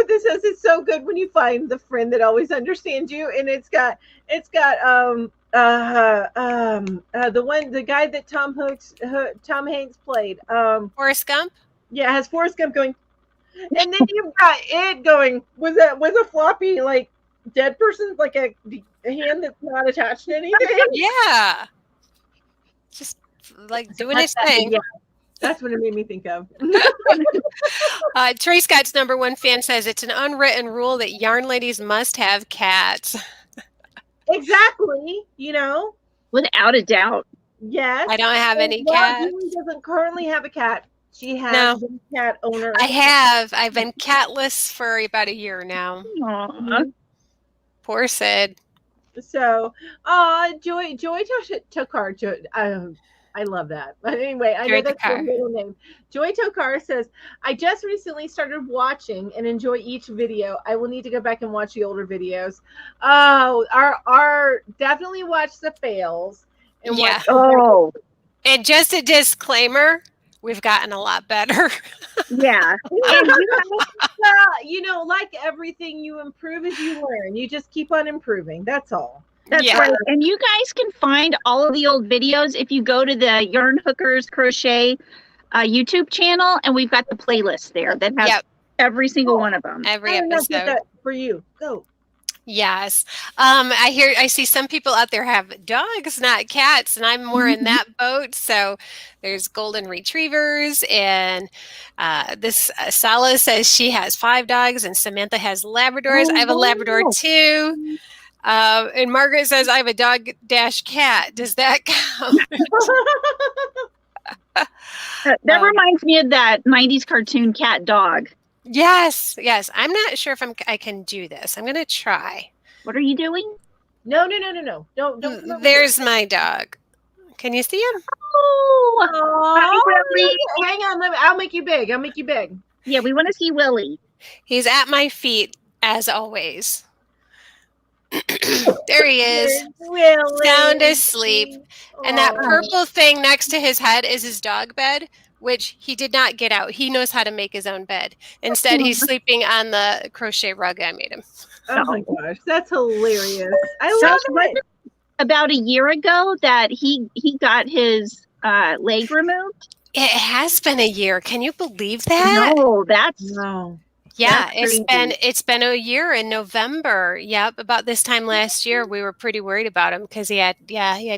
this says it's so good when you find the friend that always understands you, and it's got the guy that Tom Hanks played. Forrest Gump. Yeah, it has Forrest Gump going, and then you've got it going with a floppy like dead person, like a hand that's not attached to anything. Yeah. Just like doing his thing. Yeah, that's what it made me think of. Trey Scott's #1 fan says it's an unwritten rule that yarn ladies must have cats. Exactly. You know, Without a doubt. yes. I don't have any Well, cats. Julie doesn't currently have a cat. She has been a cat owner. I have. I've been catless for about a year now. Aww. Poor Sid. So, Joy Tokar. I love that. But anyway, I know that's her middle name. Joy Tokar says, I just recently started watching and enjoy each video. I will need to go back and watch the older videos. Oh, our definitely watch the fails. And Yeah. And just a disclaimer, we've gotten a lot better. Yeah. And you know, like everything, you improve as you learn. You just keep on improving. That's all. That's right. And you guys can find all of the old videos if you go to the Yarn Hookers Crochet YouTube channel, and we've got the playlist there that has every single one of them. Every episode. For you. Go. Yes. I see some people out there have dogs, not cats, and I'm more in that boat. So there's golden retrievers, and this Sala says she has 5 dogs, and Samantha has Labradors. I have a Labrador too. And Margaret says I have a dog - cat. Does that count? That reminds me of that 90s cartoon Cat Dog. Yes. I'm not sure if I can do this. I'm going to try. What are you doing? No. Don't. There's my dog. Can you see him? Oh, hang on. I'll make you big. Yeah, we want to see Willie. He's at my feet as always. There he is. Willie. Sound asleep. And that purple thing next to his head is his dog bed, which he did not get out. He knows how to make his own bed. Instead, he's sleeping on the crochet rug I made him. Oh my gosh, that's hilarious. I love it. About a year ago that he got his leg removed. It has been a year. Can you believe that? No. Yeah, it's been a year in November. Yep, about this time last year, we were pretty worried about him because he had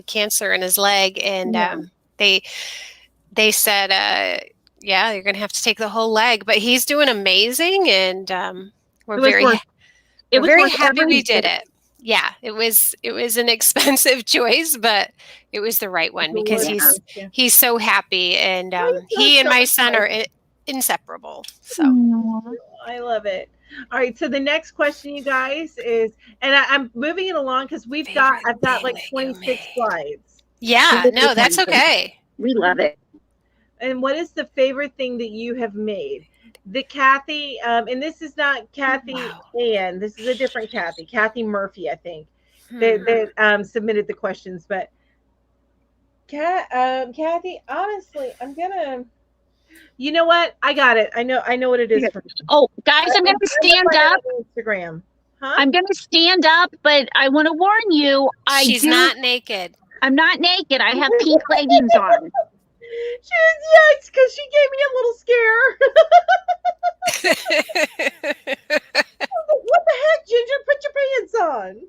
cancer in his leg, and they said, you're going to have to take the whole leg. But he's doing amazing, and we're very happy we did it. Yeah, it was an expensive choice, but it was the right one because he's so happy, and he and my son are inseparable. So I love it. All right, so the next question, you guys, is, and I'm moving it along because I've got like 26 slides. Yeah, no, that's okay. We love it. And what is the favorite thing that you have made? The Kathy, and this is not Kathy Ann. This is a different Kathy Murphy, I think, that submitted the questions. But Kathy, honestly, I'm gonna. You know what? I got it. I know what it is. Oh, guys, I'm going to stand up. Instagram. Huh? I'm going to stand up, but I want to warn you. She's not naked. I'm not naked. I have pink leggings on. Yes, because she gave me a little scare. What the heck, Ginger? Put your pants on.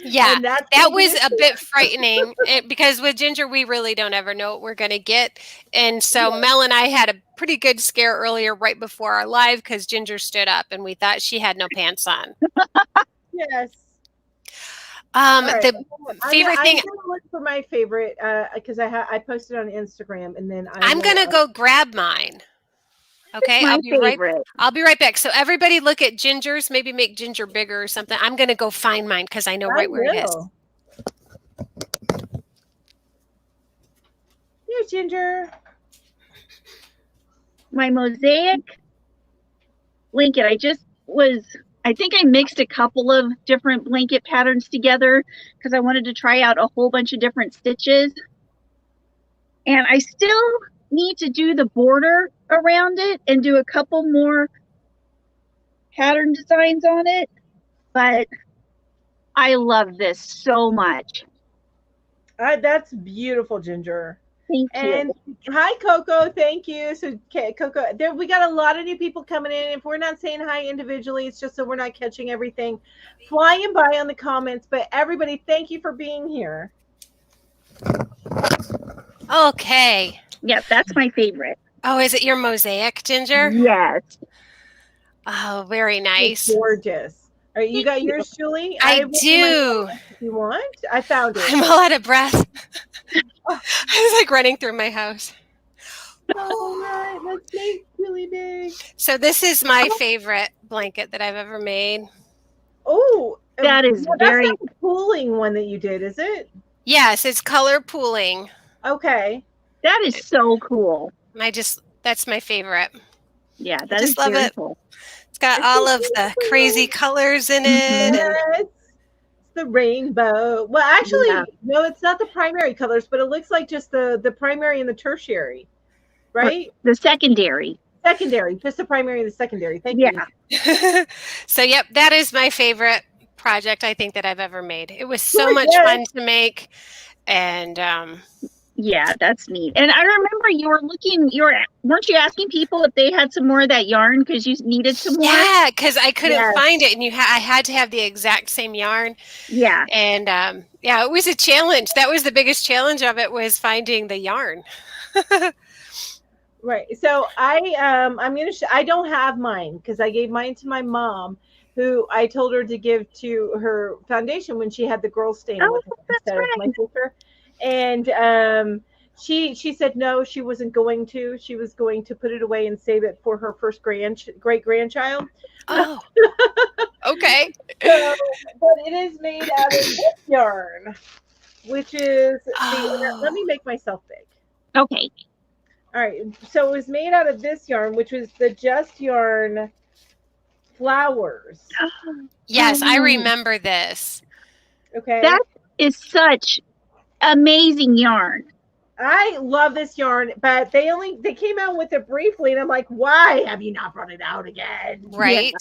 Yeah, that was a bit frightening because with Ginger, we really don't ever know what we're going to get. And so Mel and I had a pretty good scare earlier right before our live because Ginger stood up and we thought she had no pants on. Yes. The favorite thing. I'm going to look for my favorite because I posted on Instagram, and then I'm going to go grab mine. Okay, I'll be right back. So everybody look at Ginger's, maybe make Ginger bigger or something. I'm going to go find mine because I know right where it is. Here, Ginger. My mosaic blanket. I think I mixed a couple of different blanket patterns together because I wanted to try out a whole bunch of different stitches. And I still need to do the border around it and do a couple more pattern designs on it, but I love this so much. That's beautiful, Ginger. Thank And you. hi, Coco. Thank you. So, Coco, there we got a lot of new people coming in. If we're not saying hi individually, it's just so we're not catching everything flying by on the comments. But everybody, thank you for being here. Okay. Yeah, that's my favorite. Oh, is it your mosaic, Ginger? Yes. Oh, very It's nice. gorgeous. All right, you got yours, Julie? I will do. If you want, I found it. I'm all out of breath. I was like running through my house. All right, let's make Julie big. So this is my favorite blanket that I've ever made. Oh, That is very. That's not the pooling one that you did, is it? Yes, it's color pooling. Okay. That is so cool. That's my favorite. Yeah, I that is just love very it. cool. It's got all of the crazy colors in it. Yes, it's the rainbow. Well, actually, no, it's not the primary colors, but it looks like just the primary and the tertiary, right? The secondary. Secondary, just the primary and the secondary. Thank you. So, yep, that is my favorite project I think that I've ever made. It was so much fun to make, and yeah, that's neat. And I remember weren't you asking people if they had some more of that yarn because you needed some more? Yeah, because I couldn't find it, and I had to have the exact same yarn. Yeah, and yeah, it was a challenge. That was the biggest challenge of it, was finding the yarn. Right. So I'm gonna. I don't have mine because I gave mine to my mom, who I told her to give to her foundation when she had the girl staying with her instead of my sister. And she said no, she wasn't going to. She was going to put it away and save it for her first great grandchild. Oh, okay. So, but it is made out of this yarn, which is let me make myself big. Okay. All right. So it was made out of this yarn, which was the Just Yarn flowers. Yes, I remember this. Okay. That is such amazing yarn. I love this yarn, but they came out with it briefly, and I'm like, why have you not brought it out again? Right.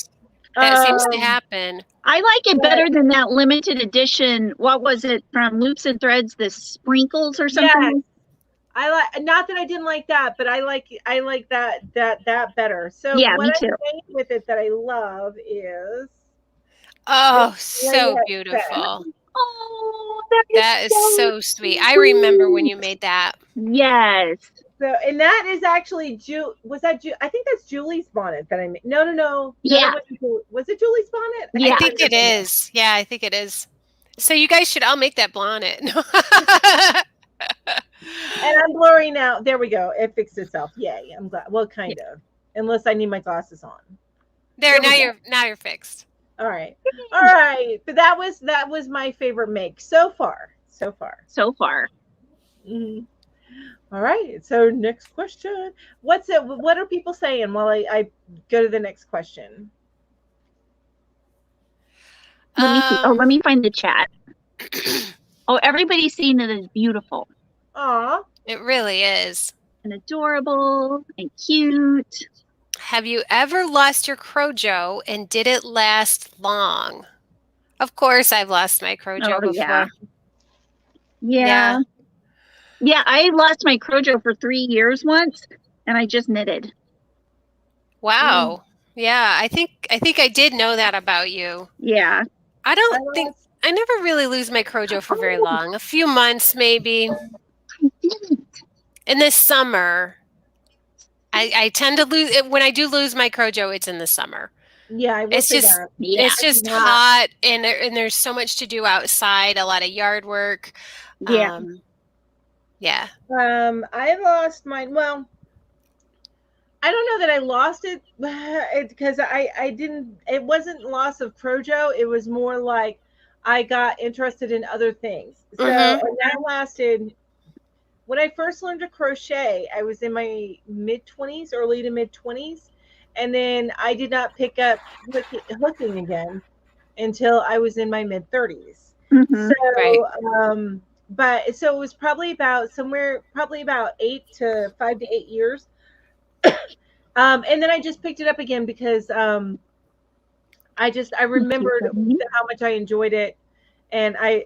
Yeah. That seems to happen. I like it better than that limited edition. What was it from Loops and Threads? The sprinkles or something? Yes. I like, not that I didn't like that, but I like that better. So yeah, what me too. I made with it that I love is so beautiful. Oh, that is so sweet. I remember when you made that. Yes. So, and that is actually I think that's Julie's bonnet that I made. No. Yeah. Was it Julie's bonnet? Yeah. I think it is. Yeah, I think it is. So you guys should all make that bonnet. And I'm blurring out. There we go. It fixed itself. Yay. I'm glad. Well, kind of. Unless I need my glasses on. There, now you're fixed. All right. But that was my favorite make so far. Mm-hmm. All right. So next question. What are people saying while I go to the next question? Let me see. Let me find the chat. Everybody's saying it is beautiful. Aw. It really is. And adorable and cute. Have you ever lost your krojo, and did it last long? Of course, I've lost my krojo before. Yeah, I lost my krojo for 3 years once, and I just knitted. Wow. Yeah, I think I did know that about you. Yeah. I never really lose my krojo for very long. A few months, maybe. I didn't. In the summer, I tend to lose it. When I do lose my krojo, it's in the summer. Yeah, it's just hot, and there's so much to do outside. A lot of yard work. Yeah. I lost mine. Well, I don't know that I lost it because I didn't. It wasn't loss of krojo. It was more like I got interested in other things. So and that lasted. When I first learned to crochet, I was in my mid-20s, early to mid-20s, and then I did not pick up hooking again until I was in my mid-30s. So but so it was probably about somewhere, probably about 5 to 8 years. And then I just picked it up again because I remembered how much I enjoyed it, and I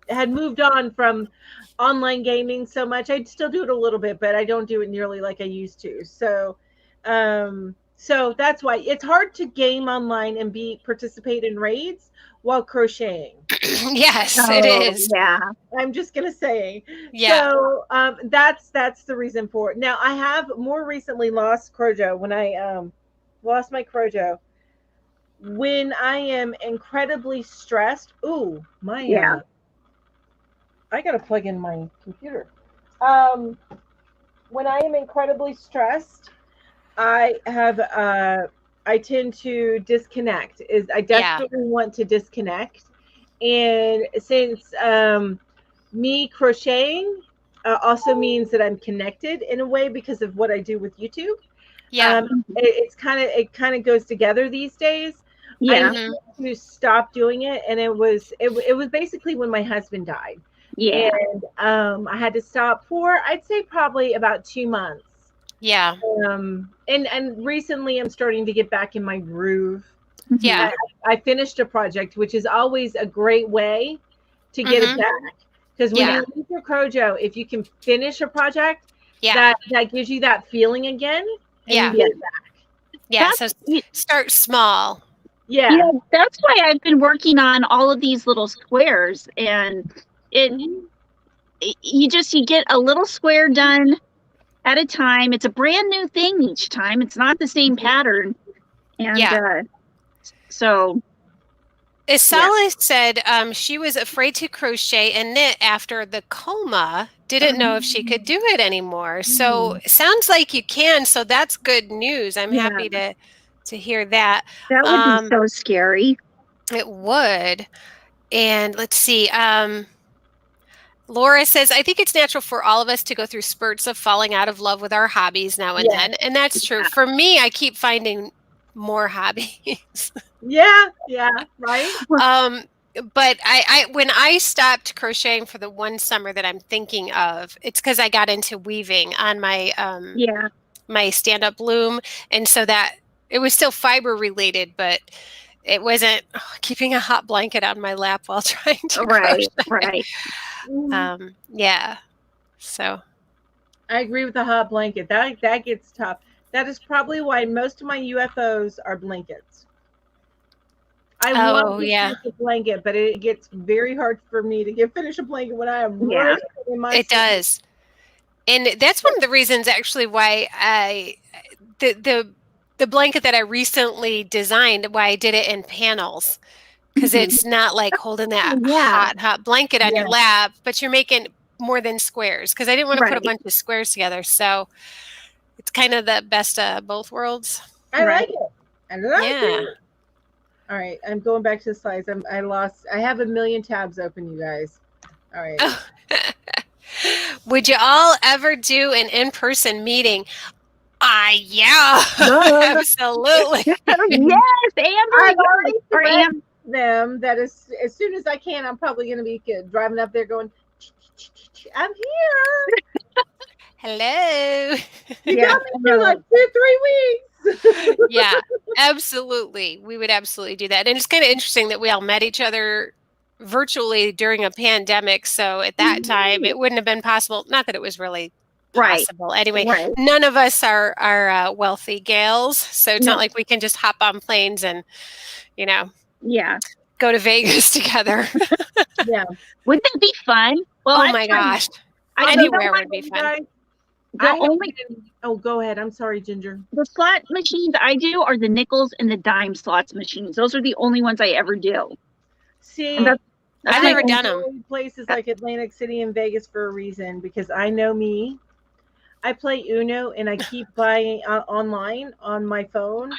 had moved on from online gaming so much. I'd still do it a little bit, but I don't do it nearly like I used to. So that's why it's hard to game online and participate in raids while crocheting. Yes, it is. Yeah. I'm just gonna say. Yeah. So that's the reason for it. Now I have more recently lost Krojo when I lost my Krojo when I am incredibly stressed. Ooh, my I gotta plug in my computer. Um, when I am incredibly stressed, I have I tend to disconnect. Is I desperately want to disconnect, and since me crocheting also means that I'm connected in a way because of what I do with YouTube. Yeah. It kind of goes together these days. Yeah. I need to stop doing it, and it was basically when my husband died. Yeah. And I had to stop for, I'd say, probably about 2 months. Yeah. And recently I'm starting to get back in my groove. Yeah. I finished a project, which is always a great way to get it back. Because when you leave your Krojo, if you can finish a project, that gives you that feeling again, and you get it back. Yeah. So start small. Yeah. You know, that's why I've been working on all of these little squares, and you get a little square done at a time. It's a brand new thing each time. It's not the same pattern. And so Isala said she was afraid to crochet and knit after the coma, didn't know if she could do it anymore. So it sounds like you can. So that's good news. I'm happy to hear that. That would be so scary. It would. And let's see. Laura says, I think it's natural for all of us to go through spurts of falling out of love with our hobbies now and then. And that's true. For me, I keep finding more hobbies. Yeah, right. But I when I stopped crocheting for the one summer that I'm thinking of, it's because I got into weaving on my my stand-up loom, and so that it was still fiber related, but it wasn't keeping a hot blanket on my lap while trying to crochet. Right. Yeah. So I agree with the hot blanket. That gets tough. That is probably why most of my UFOs are blankets. I love to finish a blanket, but it gets very hard for me to finish a blanket when I am right in my It does. And that's one of the reasons actually why the blanket that I recently designed, why I did it in panels. Because it's not like holding that hot blanket on your lap, but you're making more than squares. Because I didn't want to put a bunch of squares together. So it's kind of the best of both worlds. I like it. I like it. All right, I'm going back to the slides. I have a million tabs open, you guys. All right. Would you all ever do an in-person meeting? Absolutely. Yes, Amber. Them that as soon as I can, I'm probably going to be driving up there going, I'm here. Hello. You got me for like 2-3 weeks. Yeah, absolutely. We would absolutely do that. And it's kind of interesting that we all met each other virtually during a pandemic. So at that time, it wouldn't have been possible. Not that it was really possible. Anyway, none of us are wealthy gals. So it's not like we can just hop on planes and, go to Vegas together. Wouldn't that be fun? Well, oh my gosh. Anywhere would be fun. Go ahead. I'm sorry, Ginger. The slot machines I do are the nickels and the dime slots machines. Those are the only ones I ever do. See, I've never done them. Places like Atlantic City and Vegas for a reason, because I know me. I play Uno and I keep buying online on my phone.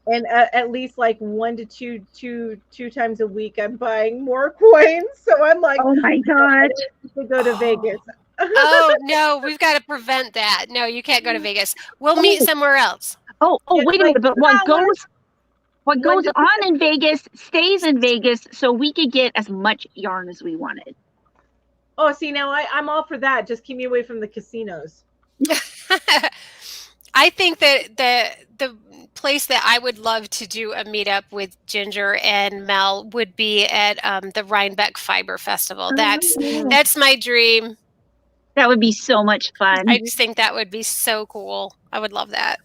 And at least like 1 to 2 times a week, I'm buying more coins. So I'm like, oh my God, to go to Vegas. Oh no, we've got to prevent that. No, you can't go to Vegas. We'll meet somewhere else. Wait a minute, but what goes? What goes on in Vegas stays in Vegas, so we could get as much yarn as we wanted. Oh, see, now I'm all for that. Just keep me away from the casinos. I think that the place that I would love to do a meetup with Ginger and Mel would be at the Rhinebeck Fiber Festival. That's my dream. That would be so much fun. I just think that would be so cool. I would love that.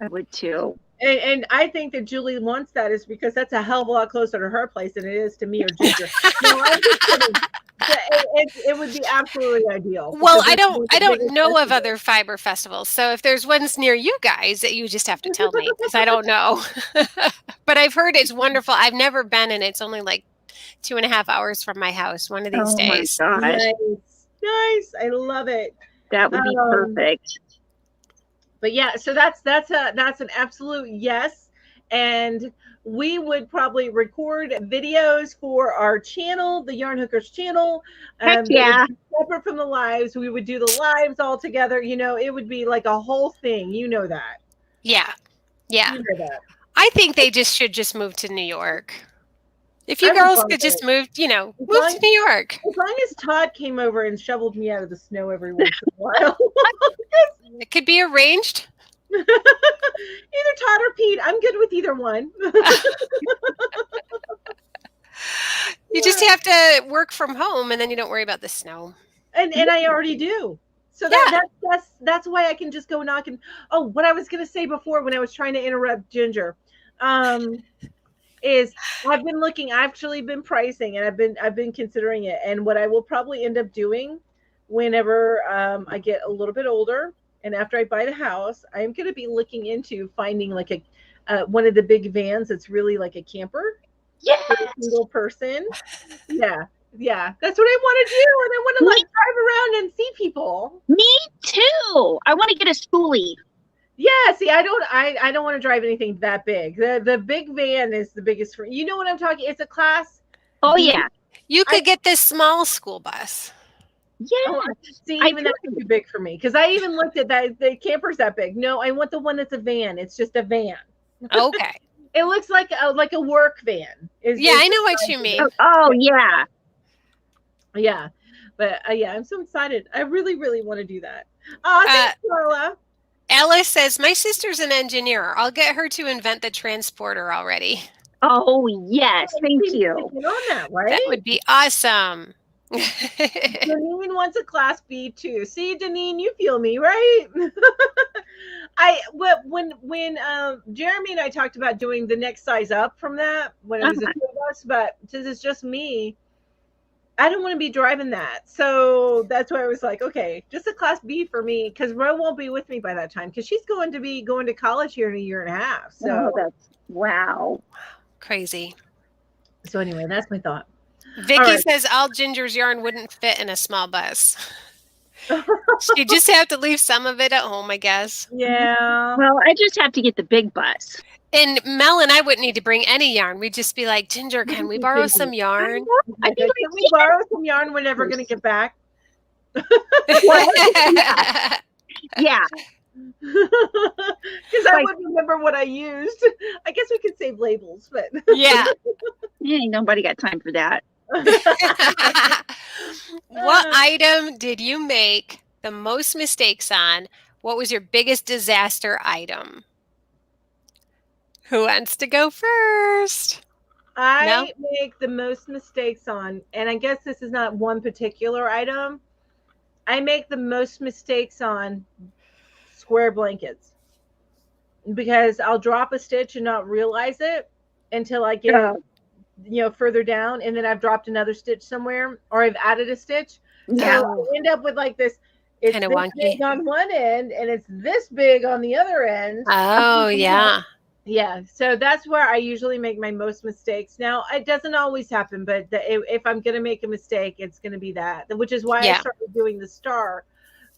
I would too. And I think that Julie wants that is because that's a hell of a lot closer to her place than it is to me or Ginger. No, I'm just kidding. It would be absolutely ideal. Well, I don't know of other fiber festivals. So if there's ones near you guys, you just have to tell me because I don't know. But I've heard it's wonderful. I've never been, and it's only like 2.5 hours from my house one of these days. My gosh. Nice. I love it. That would be perfect. But yeah, so that's an absolute yes. And we would probably record videos for our channel, the Yarn Hookers channel. Heck yeah. Separate from the lives. We would do the lives all together. You know, it would be like a whole thing. You know that. Yeah. You know that. I think they should move to New York. If you girls could just move to New York. As long as Todd came over and shoveled me out of the snow every once in a while. It could be arranged. Either Todd or Pete. I'm good with either one. You just have to work from home and then you don't worry about the snow. And I already do. So that's why I can just go knock and what I was gonna say before when I was trying to interrupt Ginger. Is I've actually been pricing and I've been considering it. And what I will probably end up doing whenever I get a little bit older and after I buy the house, I'm going to be looking into finding like one of the big vans that's really like a camper. Yeah. For a single person. Yeah. That's what I want to do. And I want to like drive around and see people. Me too. I want to get a schoolie. Yeah, see, I don't want to drive anything that big. The big van is the biggest for you know what I'm talking. It's a class. Oh yeah. You could get this small school bus. Yeah. See, even that's too big for me because I even looked at that. The camper's that big. No, I want the one that's a van. It's just a van. Okay. It looks like a work van. I know what you mean. Oh yeah. Yeah, but I'm so excited. I really, really want to do that. Thanks, Carla. Alice says, my sister's an engineer. I'll get her to invent the transporter already. Oh, yes. Thank you. On that, right? That would be awesome. Janine wants a class B too. See, Janine, you feel me, right? When Jeremy and I talked about doing the next size up from that when it was the two of us, but since it's just me, I don't want to be driving that. So that's why I was like, okay, just a class B for me because Ro won't be with me by that time because she's going to be going to college here in 1.5 years. So that's wow. Crazy. So anyway, that's my thought. Vicky says all Ginger's yarn wouldn't fit in a small bus. You just have to leave some of it at home, I guess. Yeah. Well, I just have to get the big bus. And Mel and I wouldn't need to bring any yarn. We'd just be like, Ginger, can we borrow some yarn? Can we borrow some yarn? We're never going to get back. Yeah. Because I wouldn't remember what I used. I guess we could save labels, but yeah. Ain't nobody got time for that. What item did you make the most mistakes on? What was your biggest disaster item? Who wants to go first? I make the most mistakes on, and I guess this is not one particular item. I make the most mistakes on square blankets because I'll drop a stitch and not realize it until I get further down, and then I've dropped another stitch somewhere or I've added a stitch. Yeah. So I end up with like this. It's kind of this wonky big on one end and it's this big on the other end. Oh yeah. Yeah, so that's where I usually make my most mistakes. Now, it doesn't always happen, but if I'm going to make a mistake, it's going to be that, which is why I started doing the star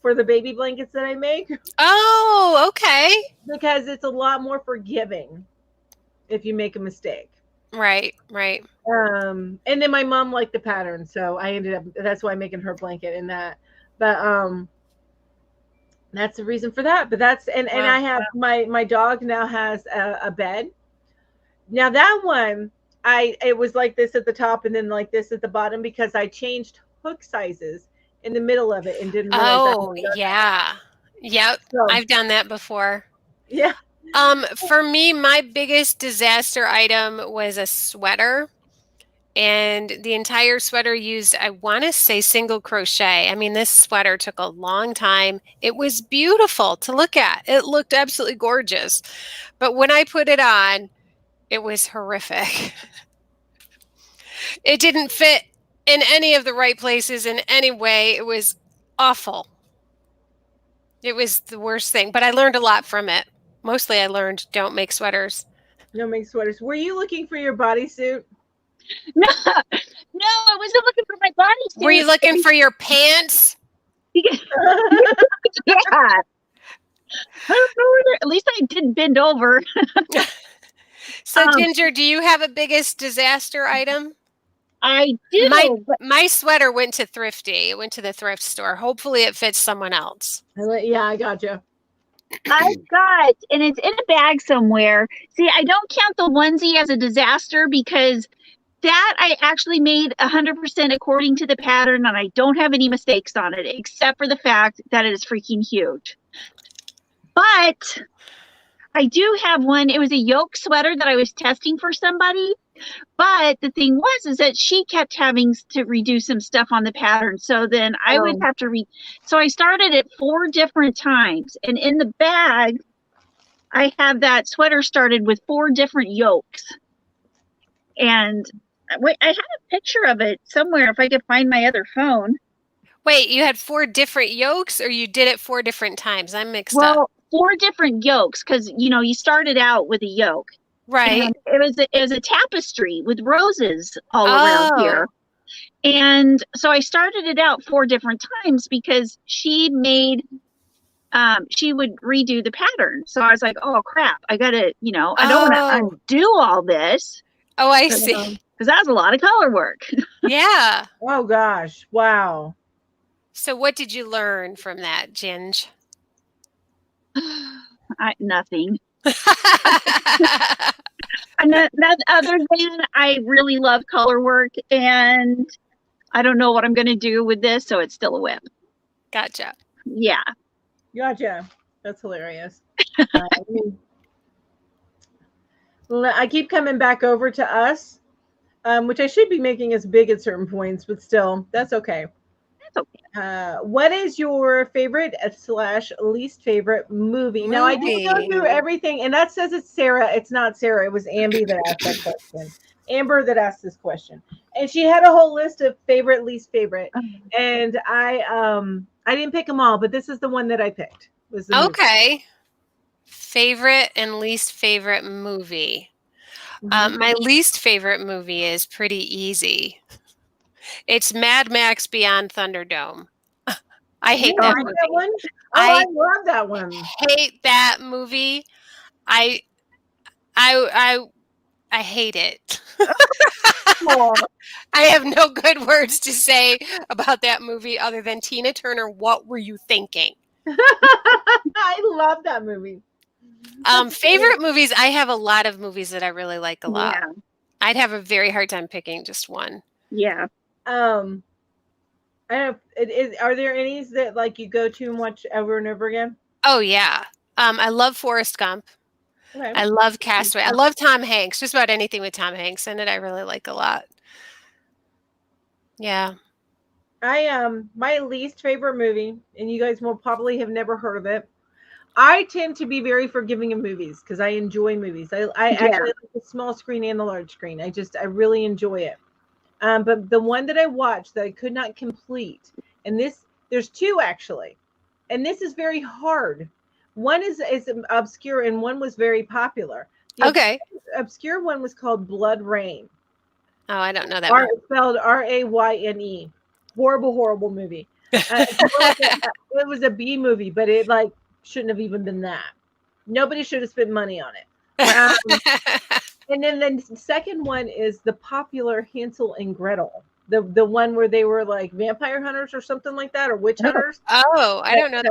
for the baby blankets that I make. Oh, okay. Because it's a lot more forgiving if you make a mistake. Right. And then my mom liked the pattern, so I ended up, that's why I'm making her blanket in that. But that's the reason for that. But that's and I have my dog now has a bed, Now that one, it was like this at the top and then like this at the bottom because I changed hook sizes in the middle of it and didn't realize I had Oh, done that. yeah. Yep. So I've done that before. yeah, For me, my biggest disaster item was a sweater. And the entire sweater used, I want to say, single crochet. I mean, this sweater took a long time. It was beautiful to look at. It looked absolutely gorgeous. But when I put it on, it was horrific. It didn't fit in any of the right places in any way. It was awful. It was the worst thing, but I learned a lot from it. Mostly I learned don't make sweaters. no make sweaters. Were you looking for your bodysuit? No, no, I wasn't looking for my bodysuit. Were you looking for your pants? Yeah. I don't know whether, at least I didn't bend over. So, Ginger, do you have a biggest disaster item? I do. My sweater went to Thrifty. It went to the thrift store. Hopefully it fits someone else. Yeah, I gotcha. I've got, and it's in a bag somewhere. See, I don't count the onesie as a disaster because that I actually made 100% according to the pattern, and I don't have any mistakes on it, except for the fact that it is freaking huge. But I do have one. It was a yoke sweater that I was testing for somebody. But the thing is that she kept having to redo some stuff on the pattern. So then I would have to so I started it 4 different times. And in the bag, I have that sweater started with 4 different yokes. And wait, I have a picture of it somewhere if I could find my other phone. Wait, you had 4 different yokes or you did it 4 different times? I'm mixed up. Well, 4 different yokes because, you started out with a yoke. Right. And it was a tapestry with roses all around here. And so I started it out 4 different times because she would redo the pattern. So I was like, oh crap, I gotta, I don't want to undo all this. Oh, I see. Because that was a lot of color work. Yeah. Oh gosh. Wow. So what did you learn from that, Ginge? Nothing. And that other than I really love color work and I don't know what I'm going to do with this, so it's still a whip. Gotcha. Yeah. Gotcha. That's hilarious. I keep coming back over to us, which I should be making as big at certain points, but still, that's okay. That's okay. What is your favorite / least favorite movie? Now, I didn't go through everything, and that says it's Sarah. It's not Sarah. It was Amber that asked that question. Amber that asked this question, and she had a whole list of favorite, least favorite, and I didn't pick them all, but this is the one that I picked. Was the movie. Favorite and least favorite movie. My least favorite movie is pretty easy. It's Mad Max Beyond Thunderdome. I hate that movie. That one? I love that one. Hate that movie. I hate it. I have no good words to say about that movie other than Tina Turner, what were you thinking? I love that movie. Favorite movies, I have a lot of movies that I really like a lot. Yeah. I'd have a very hard time picking just one. Yeah. I don't are there any that like you go to and watch over and over again? Oh yeah. I love Forrest Gump. Okay. I love Castaway. I love Tom Hanks. Just about anything with Tom Hanks in it, I really like a lot. Yeah. My least favorite movie, and you guys will probably have never heard of it. I tend to be very forgiving of movies because I enjoy movies. I actually like the small screen and the large screen. I really enjoy it. But the one that I watched that I could not complete, and there's 2 actually, and this is very hard. One is obscure and one was very popular. The obscure one was called Blood Rain. Oh, I don't know that one. Spelled Rayne. Horrible movie. It was a B movie, but it shouldn't have even been that. Nobody should have spent money on it. And then the second one is the popular Hansel and Gretel. The one where they were like vampire hunters or something like that, or witch hunters. Oh, I don't know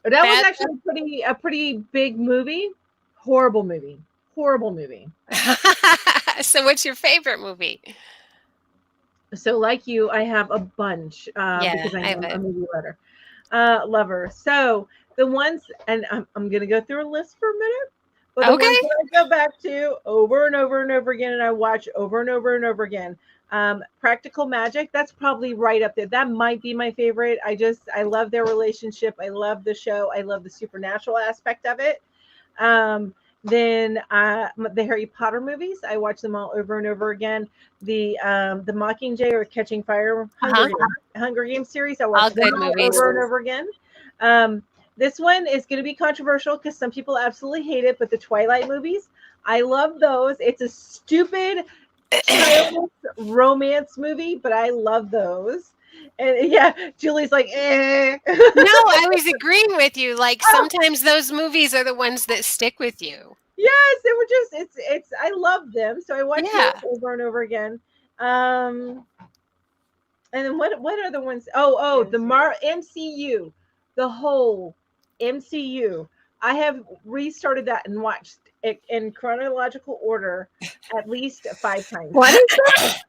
that was actually a pretty big movie. Horrible movie. horrible movie. So what's your favorite movie? So like you, I have a bunch because I I have am a it. movie lover. So the ones, and I'm going to go through a list for a minute, but the ones Okay. that I go back to over and over and over again, and I watch over and over and over again. Practical Magic, that's probably right up there. That might be my favorite. I love their relationship. I love the show. I love the supernatural aspect of it. Then the Harry Potter movies, I watch them all over and over again. The Mockingjay or Catching Fire Hunger Games series, I watch All them good all movies. over and over again. This one is going to be controversial because some people absolutely hate it, but the Twilight movies, I love those. It's a stupid childless romance movie, but I love those. And yeah, Julie's like, eh. No, I was agreeing with you. Like sometimes those movies are the ones that stick with you. Yes, they were just it's I love them, so I watch Yeah. those over and over again. And then what are the ones? Oh, the MCU, the whole MCU. I have restarted that and watched it in chronological order at least 5 times. What is that?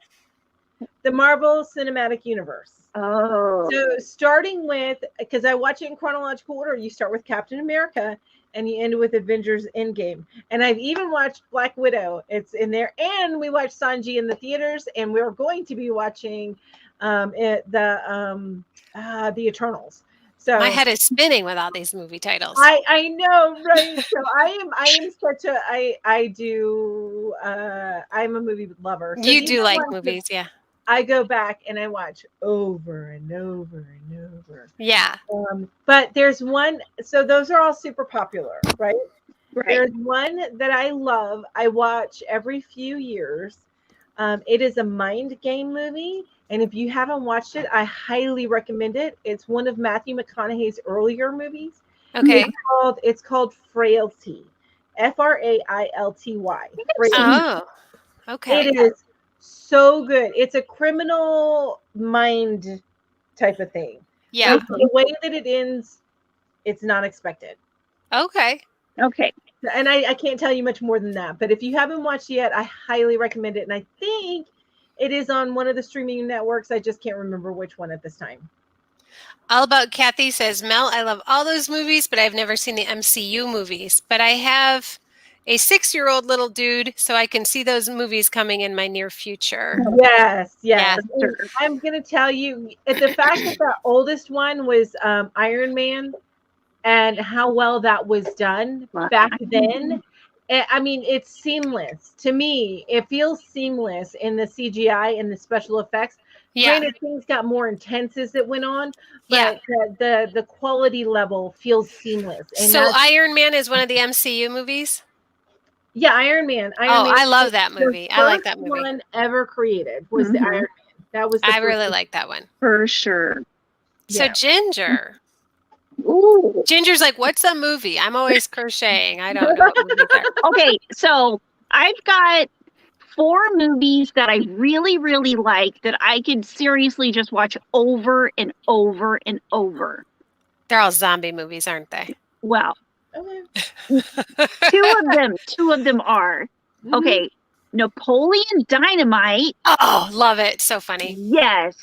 The Marvel Cinematic Universe. Oh, So starting with, because I watch it in chronological order, you start with Captain America and you end with Avengers Endgame. And I've even watched Black Widow. It's in there. And we watched Sanji in the theaters, and we're going to be watching the Eternals. So My head is spinning with all these movie titles. I know, right? So I am such a I do I'm a movie lover. So You these do are like ones that movies, yeah. I go back and I watch over and over and over. Yeah. But there's one, so those are all super popular, right? right. There's one that I love. I watch every few years. It is a mind game movie. And if you haven't watched it, I highly recommend it. It's one of Matthew McConaughey's earlier movies. Okay. It's called Frailty. Frailty. Frailty. Oh, okay. It is so good. It's a criminal mind type of thing. Yeah. Like, the way that it ends, it's not expected. Okay. Okay. And I can't tell you much more than that. But if you haven't watched yet, I highly recommend it. And I think it is on one of the streaming networks. I just can't remember which one at this time. All About Kathy says, Mel, I love all those movies, but I've never seen the MCU movies. But I have a 6-year-old little dude, so I can see those movies coming in my near future. Yes. Yeah. And I'm going to tell you, the fact that the oldest one was Iron Man and how well that was done back then. I mean, it's seamless. To me, it feels seamless in the CGI and the special effects. Yeah. Granted, things got more intense as it went on, Yeah. but the quality level feels seamless. And So Iron Man is one of the MCU movies? yeah, Iron Man. Oh, Man I love that movie. I like that movie. The first one ever created was the Iron Man. That was the I first really one. like that one. For sure. So Yeah. Ginger. Ooh. Ginger's like, what's a movie? I'm always crocheting. I don't know what movies are. Okay, so I've got 4 movies that I really, really like that I could seriously just watch over and over and over. They're all zombie movies, aren't they? Well, Okay. two of them are. Mhm. Okay, Napoleon Dynamite. Oh, love it. So funny. Yes.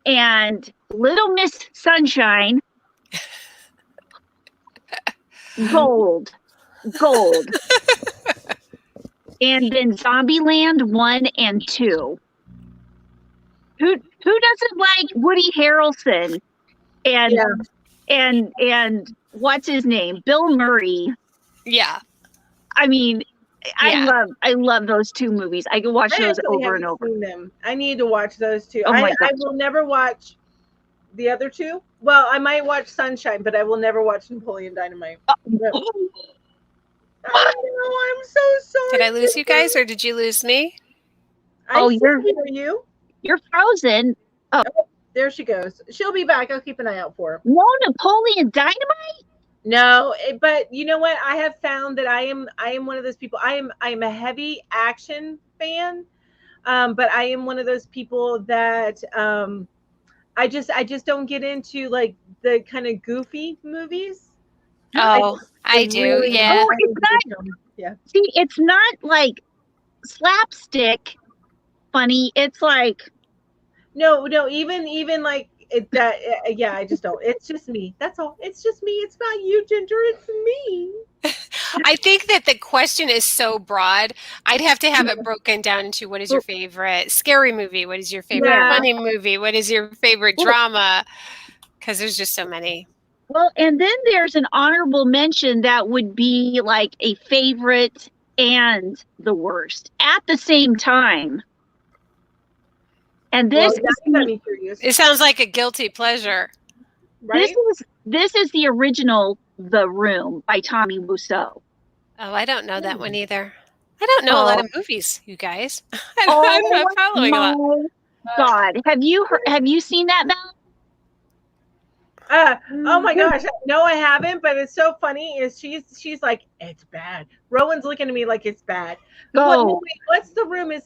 And Little Miss Sunshine. Gold. And then Zombieland 1 and 2. Who doesn't like Woody Harrelson and what's his name? Bill Murray. Yeah. I mean, Yeah. I love those 2 movies. I can watch those actually over and haven't over. seen them. I need to watch those too. Oh my I gosh. will never watch the other 2. Well, I might watch Sunshine, but I will never watch Napoleon Dynamite. But, I know, I'm so sorry. Did I lose you guys or did you lose me? I Oh, still hear you. You're frozen. There she goes. She'll be back. I'll keep an eye out for her. No Napoleon Dynamite? No, but you know what? I have found that I am one of those people. I am a heavy action fan, but I am one of those people that I just don't get into like the kind of goofy movies. Oh, I do. Really Yeah. Oh, Yeah. See, it's not like slapstick funny. It's like, No, even like it, that. Yeah, I just don't. It's just me. That's all. It's just me. It's not you, Ginger. It's me. I think that the question is so broad. I'd have to have it broken down into what is your favorite scary movie? What is your favorite Yeah. funny movie? What is your favorite drama? Because there's just so many. well, and then there's an honorable mention that would be like a favorite and the worst at the same time. And Well, this now is you got the, me curious, It sounds like a guilty pleasure. right? this is the original The Room by Tommy Wiseau. Oh, I don't know that one either. I don't know a lot of movies, you guys. I'm Oh not following a lot. my God. Have you seen that, Mel? Oh my gosh, no, I haven't. But it's so funny. Is she's like, it's bad. Rowan's looking at me like it's bad. Go. Wait, what's The Room? Is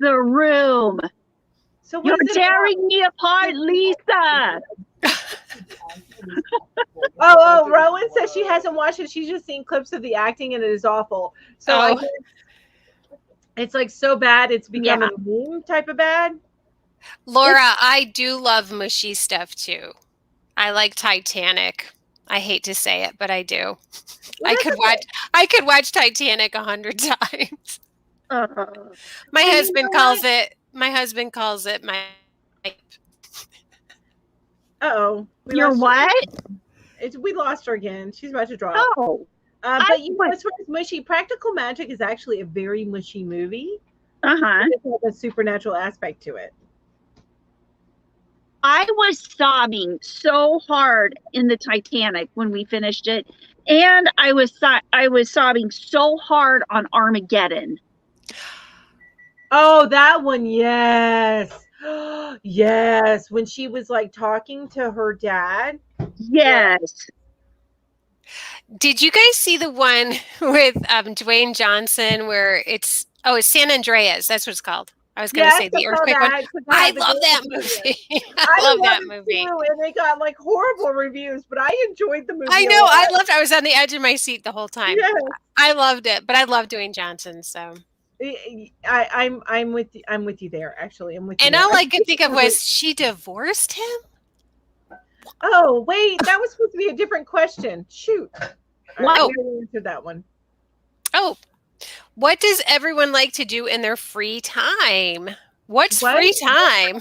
The Room. so what You're is it tearing me apart, Lisa. Oh, Rowan says she hasn't watched it. She's just seen clips of the acting, and it is awful. So I guess it's like so bad it's becoming a meme type of bad. Laura, I do love mushy stuff too. I like Titanic. I hate to say it, but I do. Well, I could watch Titanic 100 times. My husband calls it my. Uh-oh. You're what? We lost her again. She's about to drop. Oh. But you know, as far as mushy, Practical Magic is actually a very mushy movie. Uh-huh. It has a supernatural aspect to it. I was sobbing so hard in the Titanic when we finished it, and I was sobbing so hard on Armageddon. Oh, that one, yes. Yes, when she was like talking to her dad. Yes. Did you guys see the one with Dwayne Johnson where it's San Andreas? That's what it's called. I was going to say the earthquake one. I love that movie. I love that movie. Too, and they got like horrible reviews, but I enjoyed the movie. I know. I was on the edge of my seat the whole time. Yes. I loved it, but I love Dwayne Johnson. So I'm with you. I'm with you there. Actually, I'm with you. And all I could think of was she divorced him. Oh wait, that was supposed to be a different question. Shoot. Wow. We answered that one. Oh, what does everyone like to do in their free time? What's free time?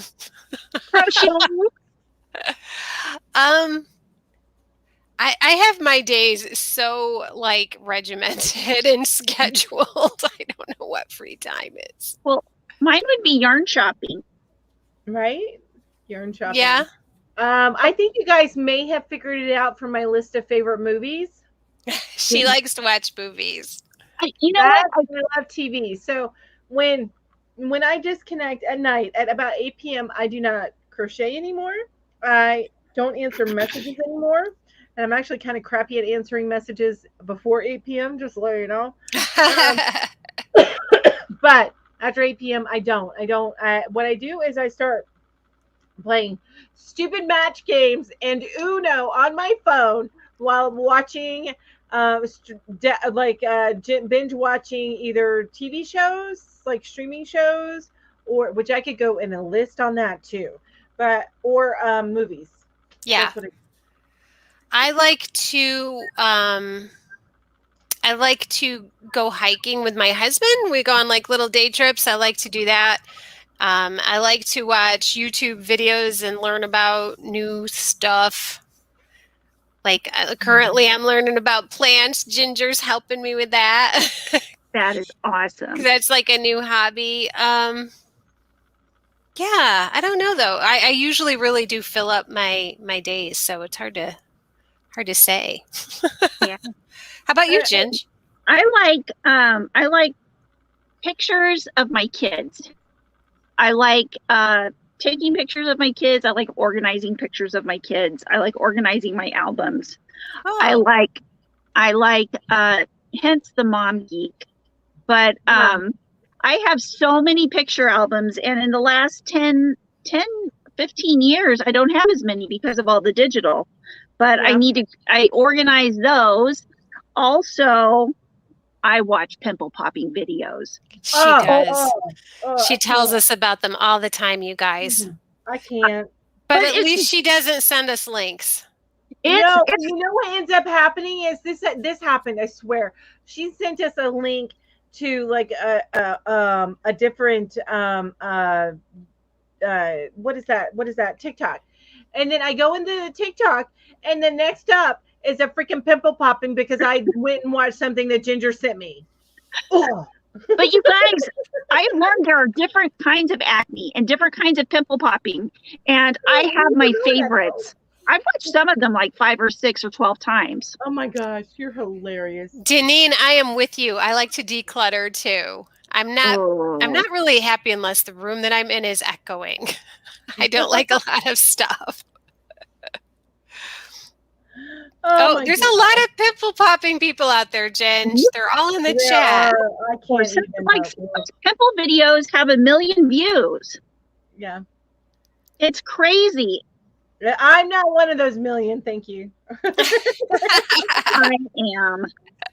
I have my days so like regimented and scheduled. I don't know what free time is. Well, mine would be yarn shopping. Right? Yarn shopping. Yeah. I think you guys may have figured it out from my list of favorite movies. She likes to watch movies. You know what? I love TV. So when I disconnect at night at about 8 p.m., I do not crochet anymore. I don't answer messages anymore. And I'm actually kind of crappy at answering messages before 8 p.m., just to let you know. But after 8 p.m., I don't. What I do is I start playing stupid match games and Uno on my phone while watching binge watching either TV shows, like streaming shows, or which I could go in a list on that too, or movies. Yeah. I like to go hiking with my husband. We go on like little day trips. I like to do that. I like to watch YouTube videos and learn about new stuff. Like currently I'm learning about plants. Ginger's helping me with that. That is awesome. That's like a new hobby. Yeah, I don't know though. I usually really do fill up my days, so it's hard to say. Yeah. How about you, Ginge? I like pictures of my kids. I like taking pictures of my kids. I like organizing pictures of my kids. I like organizing my albums. Oh. I like hence the mom geek. But I have so many picture albums, and in the last 10, 15 years, I don't have as many because of all the digital. But I organize those. Also, I watch pimple popping videos. She does. She I tells can't. us about them all the time, you guys. I can't. But But at least she doesn't send us links. No, you know what ends up happening is this happened, I swear. She sent us a link to like a different what is that TikTok, and then I go into the TikTok, and the next up is a freaking pimple popping because I went and watched something that Ginger sent me. Ugh. But you guys, I learned there are different kinds of acne and different kinds of pimple popping, and I have my favorites. I've watched some of them like 5 or 6 or 12 times. Oh my gosh, you're hilarious. Deneen, I am with you. I like to declutter too. I'm not really happy unless the room that I'm in is echoing. I don't like a lot of stuff. Oh, there's a lot of pimple popping people out there, Jen. They're all in the chat. I can't even like pimple videos have 1 million views. Yeah. It's crazy. I'm not one of those million, thank you. I am.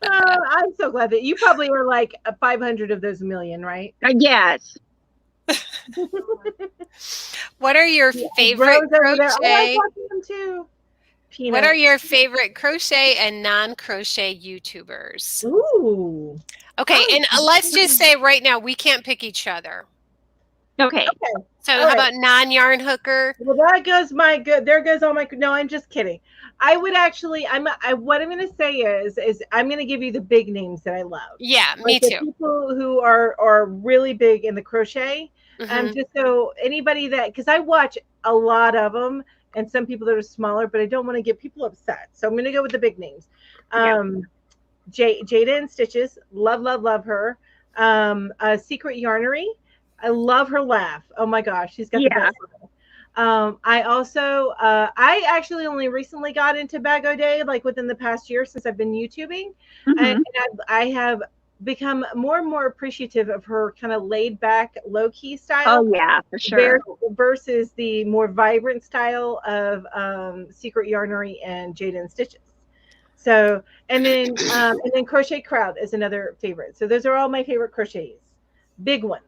I'm so glad that you probably are like 500 of those million, right? Yes. What are your favorite crochet? Oh, I'm watching them too. Peanut. What are your favorite crochet and non-crochet YouTubers? Ooh. Okay, and let's just say right now we can't pick each other. Okay. So how about non-yarn hooker? Well, there goes all my. No, I'm just kidding. I would actually. What I'm going to say is I'm going to give you the big names that I love. Yeah, me too. People who are really big in the crochet. Just so anybody because I watch a lot of them, and some people that are smaller, but I don't want to get people upset. So I'm going to go with the big names. Jada and Stitches, love her. Secret Yarnery. I love her laugh. Oh my gosh, she's got the best laugh. I also, I actually only recently got into Bag O Day, like within the past year since I've been YouTubing, and I have become more and more appreciative of her kind of laid back, low key style. Oh yeah, for sure. Versus the more vibrant style of Secret Yarnery and Jada and Stitches. So, and then Crochet Crowd is another favorite. So those are all my favorite crochets, big ones.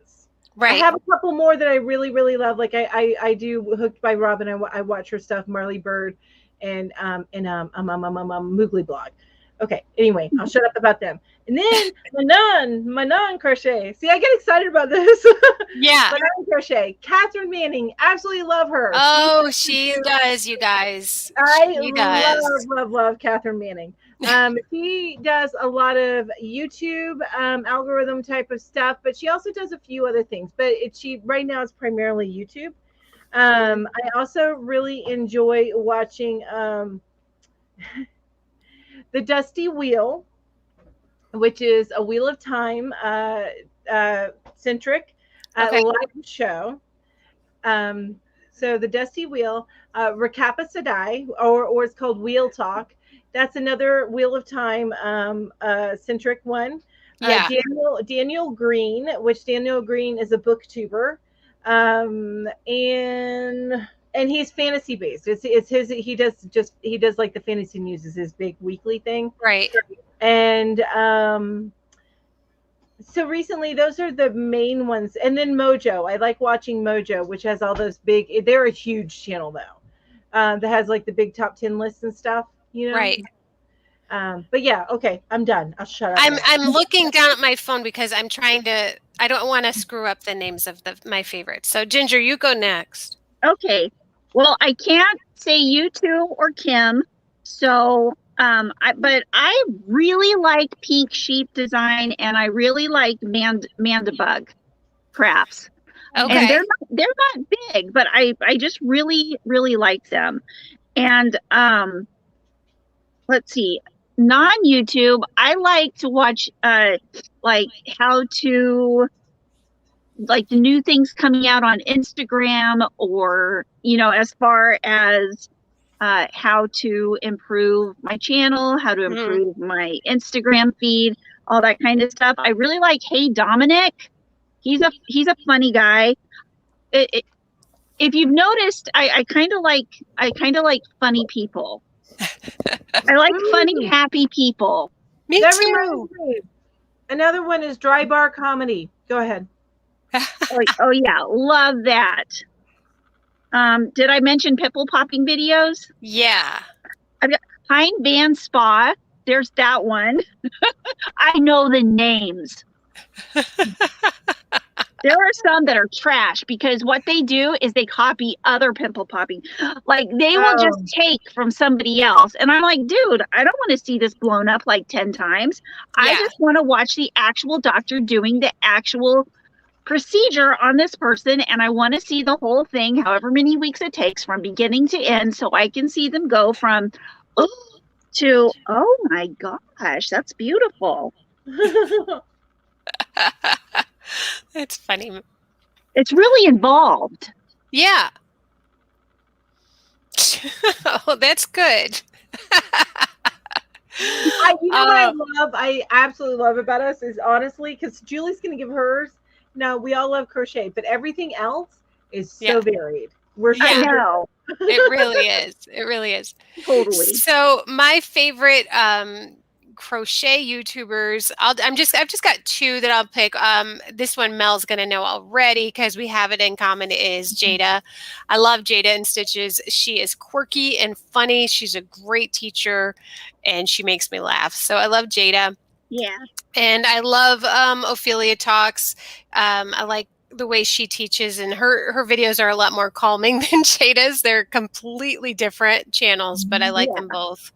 Right. I have a couple more that I really, really love. Like I do Hooked by Robin. I watch her stuff, Marley Bird, and Moogly Blog. Okay. Anyway, I'll shut up about them. And then my non crochet. See, I get excited about this. Yeah. My non crochet. Catherine Manning. Absolutely love her. Oh, she does, you guys. Love Catherine Manning. She does a lot of YouTube algorithm type of stuff, but she also does a few other things. But she right now is primarily YouTube. I also really enjoy watching the Dusty Wheel, which is a Wheel of Time centric live show. So the Dusty Wheel, Rakapa Sadai, or it's called Wheel Talk. That's another Wheel of Time centric one. Daniel Green, which Daniel Green is a booktuber, and he's fantasy based. It's his. He does like the fantasy news is his big weekly thing. Right. And so recently, those are the main ones. And then Mojo. I like watching Mojo, which has all those big. They're a huge channel though, that has like the big top 10 lists and stuff. You know. Right. But yeah, okay, I'm done. I'll shut up. I'm looking down at my phone because I'm trying to. I don't want to screw up the names of my favorites. So Ginger, you go next. Okay. Well, I can't say you two or Kim. So, but I really like Pink Sheep Design, and I really like Mandabug Crafts. Okay. And they're not big, but I just really like them. And let's see, non-YouTube, I like to watch like how to, like the new things coming out on Instagram, or as far as how to improve my channel, how to improve my Instagram feed, all that kind of stuff. I really like Hey Dominic. He's a funny guy. If you've noticed, I kind of like funny people. I like funny, happy people. Me too. Another one is dry bar comedy. Go ahead. Oh yeah, love that. Did I mention pimple popping videos? Yeah. I've got Pine Van Spa. There's that one. I know the names. There are some that are trash because what they do is they copy other pimple popping. Like they will just take from somebody else. And I'm like, dude, I don't want to see this blown up like 10 times. I Yeah. just want to watch the actual doctor doing the actual procedure on this person. And I want to see the whole thing, however many weeks it takes from beginning to end, so I can see them go from, oh, to, oh my gosh, that's beautiful. That's funny. It's really involved. Yeah. Oh, that's good. You know what I love? I absolutely love about us is honestly, because Julie's going to give hers. No, we all love crochet, but everything else is so varied. We're I know. It really is. It really is. Totally. So my favorite crochet YouTubers, I've just got two that I'll pick. This one Mel's gonna know already because we have it in common, is Jada. I love Jada in Stitches. She is quirky and funny. She's a great teacher and she makes me laugh. So I love Jada. Yeah. And I love Ophelia Talks. I like the way she teaches, and her videos are a lot more calming than Jada's. They're completely different channels, but I like them both.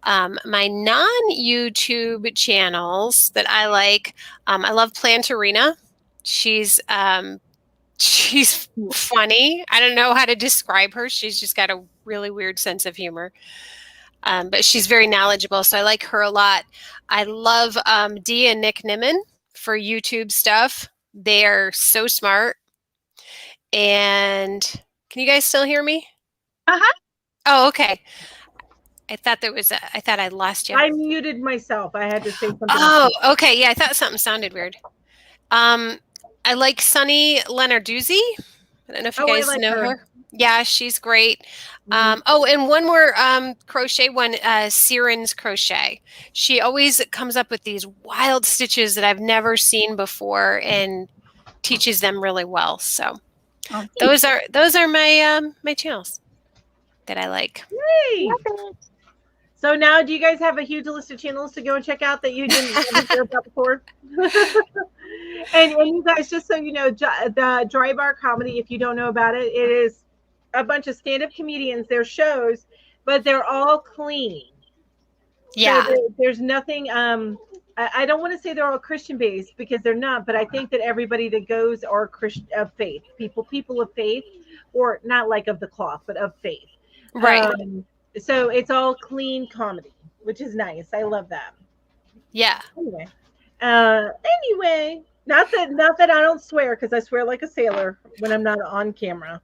My non-YouTube channels that I like, I love Plantarina. She's funny. I don't know how to describe her. She's just got a really weird sense of humor. But she's very knowledgeable, so I like her a lot. I love Dee and Nick Nimmin for YouTube stuff. They are so smart. And can you guys still hear me? Uh-huh. Oh, okay. I thought I lost you. I muted myself. I had to say something. Oh, okay. Yeah, I thought something sounded weird. I like Sunny Lenarduzzi. I don't know if you guys know her. Yeah, she's great. Oh, and one more crochet one, Siren's Crochet. She always comes up with these wild stitches that I've never seen before and teaches them really well. So those are my my channels that I like. Yay! So now, do you guys have a huge list of channels to go and check out that you didn't hear about before? and you guys, just so you know, the Dry Bar Comedy, if you don't know about it, it is a bunch of stand-up comedians, their shows, but they're all clean. Yeah. So there's nothing, I don't want to say they're all Christian-based because they're not, but I think that everybody that goes are Christian of faith, people of faith, or not like of the cloth, but of faith. Right. So it's all clean comedy, which is nice. I love that. Yeah. Anyway, not that I don't swear, because I swear like a sailor when I'm not on camera.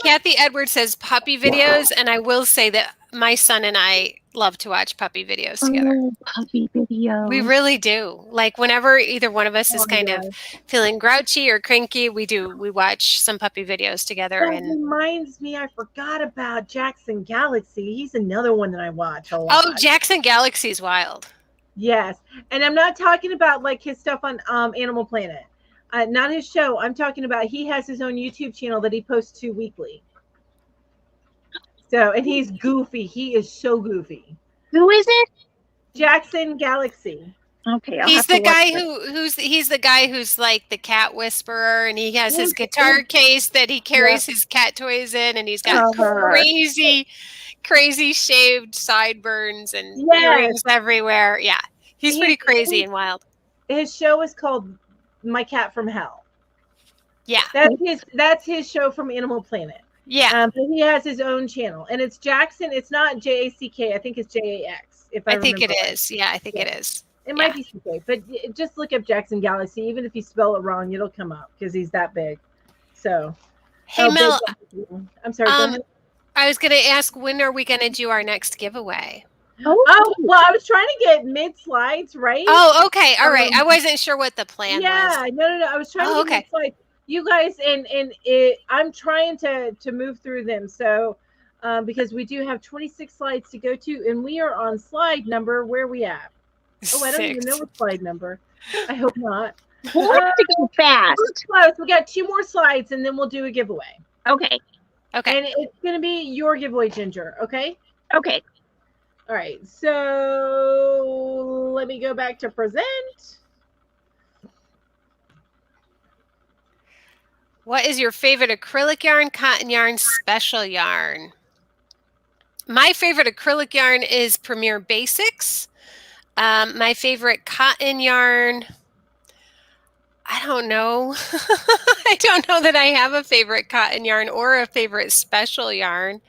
Kathy Edwards says puppy videos, and I will say that my son and I love to watch puppy videos together. Oh, puppy videos. We really do. Like whenever either one of us is kind of feeling grouchy or cranky, we watch some puppy videos together. That reminds me, I forgot about Jackson Galaxy. He's another one that I watch a lot. Oh, Jackson Galaxy's wild. Yes. And I'm not talking about like his stuff on Animal Planet. Not his show. I'm talking about he has his own YouTube channel that he posts to weekly. So, and he's goofy. He is so goofy. Who is it? Jackson Galaxy. Okay, he's the guy who's like the cat whisperer, and he has his guitar case that he carries his cat toys in, and he's got crazy shaved sideburns and earrings everywhere. Yeah, he's pretty crazy and wild. His show is called My Cat from Hell. Yeah, that's his show from Animal Planet. Yeah, but he has his own channel, and it's Jackson. It's not JACK. I think it's JAX. If I think it is. Yeah, I think it is. It might be CK, but just look up Jackson Galaxy. Even if you spell it wrong, it'll come up because he's that big. So, hey Mel, I'm sorry. Go ahead. I was going to ask, when are we going to do our next giveaway? Oh, well, I was trying to get mid slides, right? Oh, okay. All right. I wasn't sure what the plan was. Yeah, no. I was trying to get mid slides. You guys, I'm trying to move through them. So, because we do have 26 slides to go to, and we are on slide number, where are we at? Oh, I don't even know 6. what slide number. I hope not. We'll have to go fast. Close. We got 2 more slides, and then we'll do a giveaway. Okay. Okay. And it's going to be your giveaway, Ginger. Okay. Okay. All right. So let me go back to present. What is your favorite acrylic yarn, cotton yarn, special yarn? My favorite acrylic yarn is Premier Basics. My favorite cotton yarn, I don't know. I don't know that I have a favorite cotton yarn or a favorite special yarn.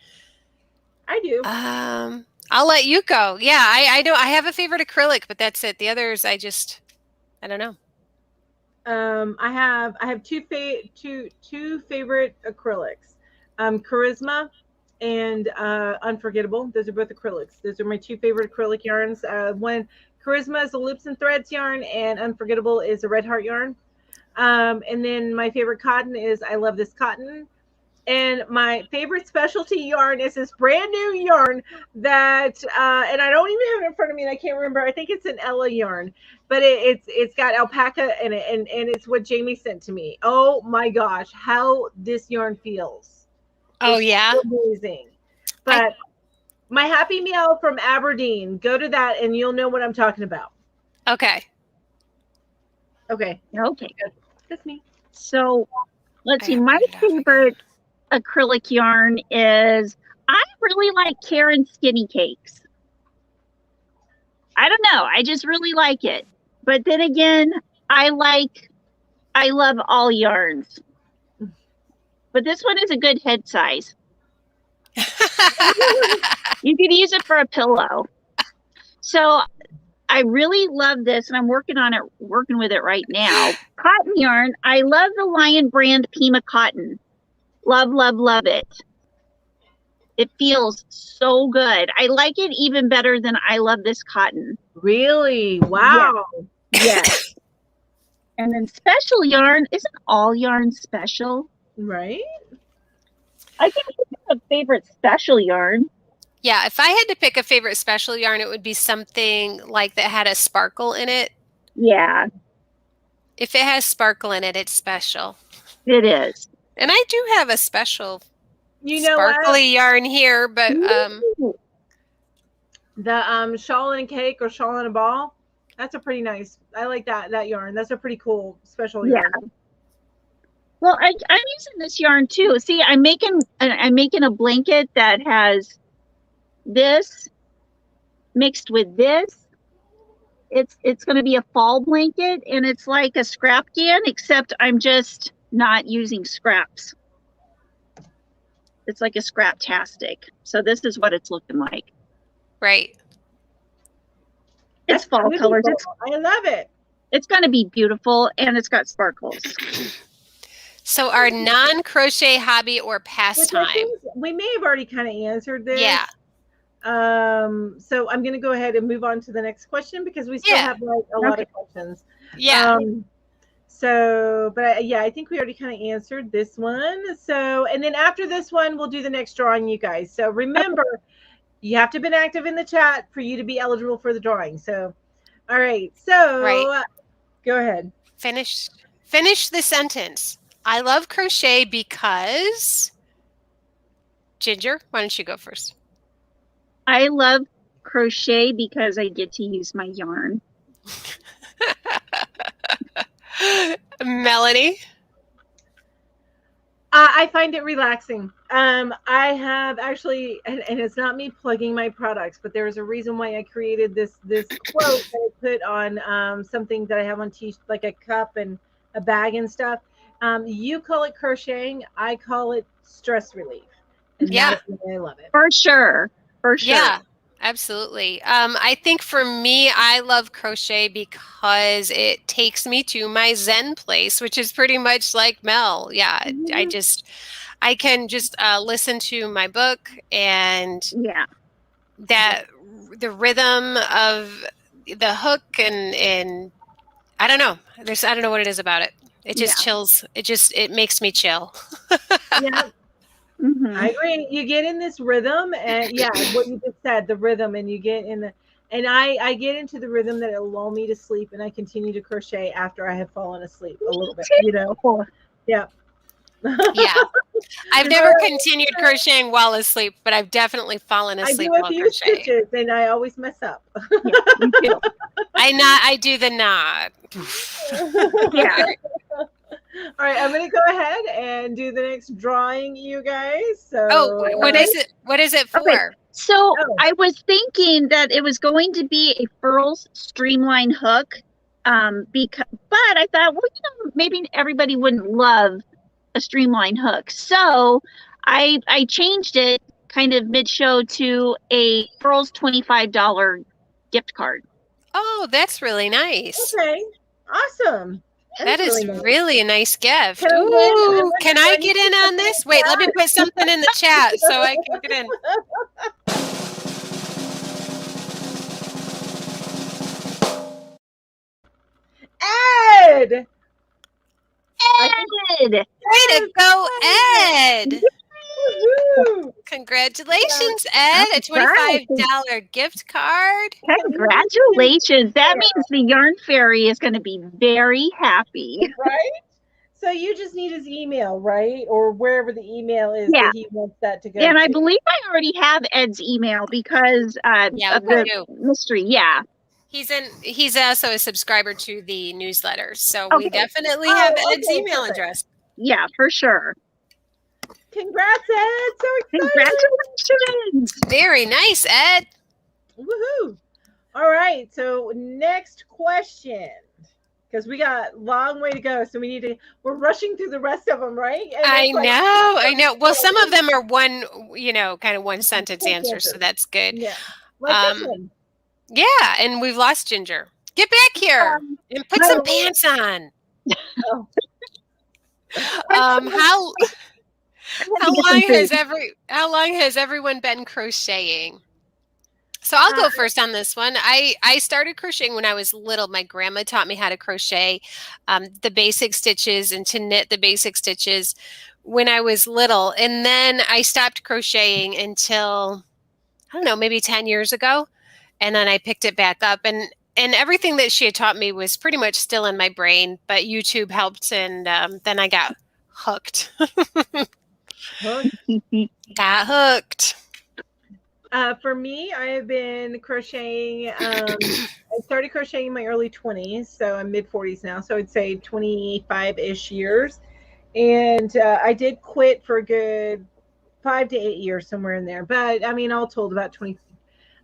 I do. I'll let you go. Yeah, I know I have a favorite acrylic, but that's it. The others, I don't know. I have two favorite acrylics, Charisma and Unforgettable. Those are both acrylics. Those are my 2 favorite acrylic yarns. When Charisma is a loops and threads yarn, and Unforgettable is a red heart yarn. And then my favorite cotton is I Love This Cotton. And my favorite specialty yarn is this brand new yarn that, and I don't even have it in front of me, and I can't remember. I think it's an Ella yarn, but it's got alpaca in it, and it's what Jamie sent to me. Oh my gosh, how this yarn feels! Oh yeah, amazing. But my Happy Meal from Aberdeen, go to that, and you'll know what I'm talking about. Okay. Okay. That's me. So let's see. My favorite acrylic yarn is, I really like Karen Skinny Cakes. I don't know. I just really like it. But then again, I love all yarns. But this one is a good head size. You could use it for a pillow. So I really love this, and I'm working with it right now. Cotton yarn. I love the Lion brand Pima Cotton. Love, love, love it. It feels so good. I like it even better than I Love This Cotton. Really? Wow. Yes. And then special yarn. Isn't all yarn special? Right? I can't think of a favorite special yarn. Yeah, if I had to pick a favorite special yarn, it would be something like that had a sparkle in it. Yeah. If it has sparkle in it, it's special. It is. And I do have a special sparkly yarn here, but the shawl and cake or shawl and a ball, that's a pretty nice. I like that yarn. That's a pretty cool special yarn. Yeah. Well, I'm using this yarn too. See, I'm making a blanket that has this mixed with this. It's going to be a fall blanket, and it's like a scrap can, except I'm just not using scraps. It's like a scrap-tastic. So this is what it's looking like. Right. It's fall colors. I love it. It's going to be beautiful, and it's got sparkles. So our non-crochet hobby or pastime. We may have already kind of answered this. Yeah. So I'm going to go ahead and move on to the next question because we still have like a lot of questions. Yeah. But I think we already kind of answered this one. So, and then after this one, we'll do the next drawing, you guys. So remember, you have to have been active in the chat for you to be eligible for the drawing. So, all right. So, go ahead. Finish the sentence. I love crochet because. Ginger, why don't you go first? I love crochet because I get to use my yarn. Melanie? I find it relaxing. I have actually, and it's not me plugging my products, but there's a reason why I created this quote that I put on something that I have on like a cup and a bag and stuff. You call it crocheting, I call it stress relief. And that's why I love it. For sure. Yeah. Absolutely. I think for me, I love crochet because it takes me to my Zen place, which is pretty much like Mel. Yeah, mm-hmm. I can just listen to my book and that the rhythm of the hook and I don't know. I don't know what it is about it. It just chills. It makes me chill. Yeah. Mm-hmm. I agree. You get in this rhythm, and what you just said, the rhythm, and you get in And I get into the rhythm that it'll lull me to sleep, and I continue to crochet after I have fallen asleep a little bit, you know? Yeah. Yeah. I've never continued crocheting while asleep, but I've definitely fallen I asleep do a while few crocheting. stitches, and I always mess up. Yeah, me too. I do the knot. Yeah. All right, I'm gonna go ahead and do the next drawing, you guys. So, Oh, what is it? What is it for? Okay. So Oh. I was thinking that it was going to be a Furls streamline hook, but I thought, well, maybe everybody wouldn't love a streamline hook. So I changed it kind of mid-show to a Furls $25 gift card. Oh, that's really nice. Okay, awesome. That is nice. really a nice gift. Can I Ooh, win? can I get in on this? Wait, let me put something in the chat so I can get in. Ed! Ed! Way to go, Ed! Woohoo! Congratulations, Ed. A $25 gift card. Congratulations. That means the Yarn Fairy is going to be very happy. Right? So you just need his email, right? Or wherever the email is Yeah. that he wants that to go And to. I believe I already have Ed's email because Yeah, of we the do. mystery. Yeah. He's also a subscriber to the newsletter, so we Okay. definitely have Oh, Ed's okay, email perfect. address. Yeah, for sure. Congrats, Ed! So excited! Congratulations. Very nice, Ed. Woohoo! All right, so next question. Because we got a long way to go, so we're rushing through the rest of them, right? And I it's like- know. Well, some of them are kind of one sentence Quick answers, so answers. that's good. Yeah. Like this one. Yeah, and we've lost Ginger. Get back here and put some pants on. Oh. How long has everyone been crocheting? So I'll go first on this one. I started crocheting when I was little. My grandma taught me how to crochet the basic stitches and to knit the basic stitches when I was little. And then I stopped crocheting until, I don't know, maybe 10 years ago. And then I picked it back up. And everything that she had taught me was pretty much still in my brain, but YouTube helped. And then I got hooked. Got hooked. For me, I have been crocheting. I started crocheting in my early 20s, so I'm mid 40s now. So I'd say 25-ish years. And I did quit for a good 5 to 8 years, somewhere in there. But I mean, all told,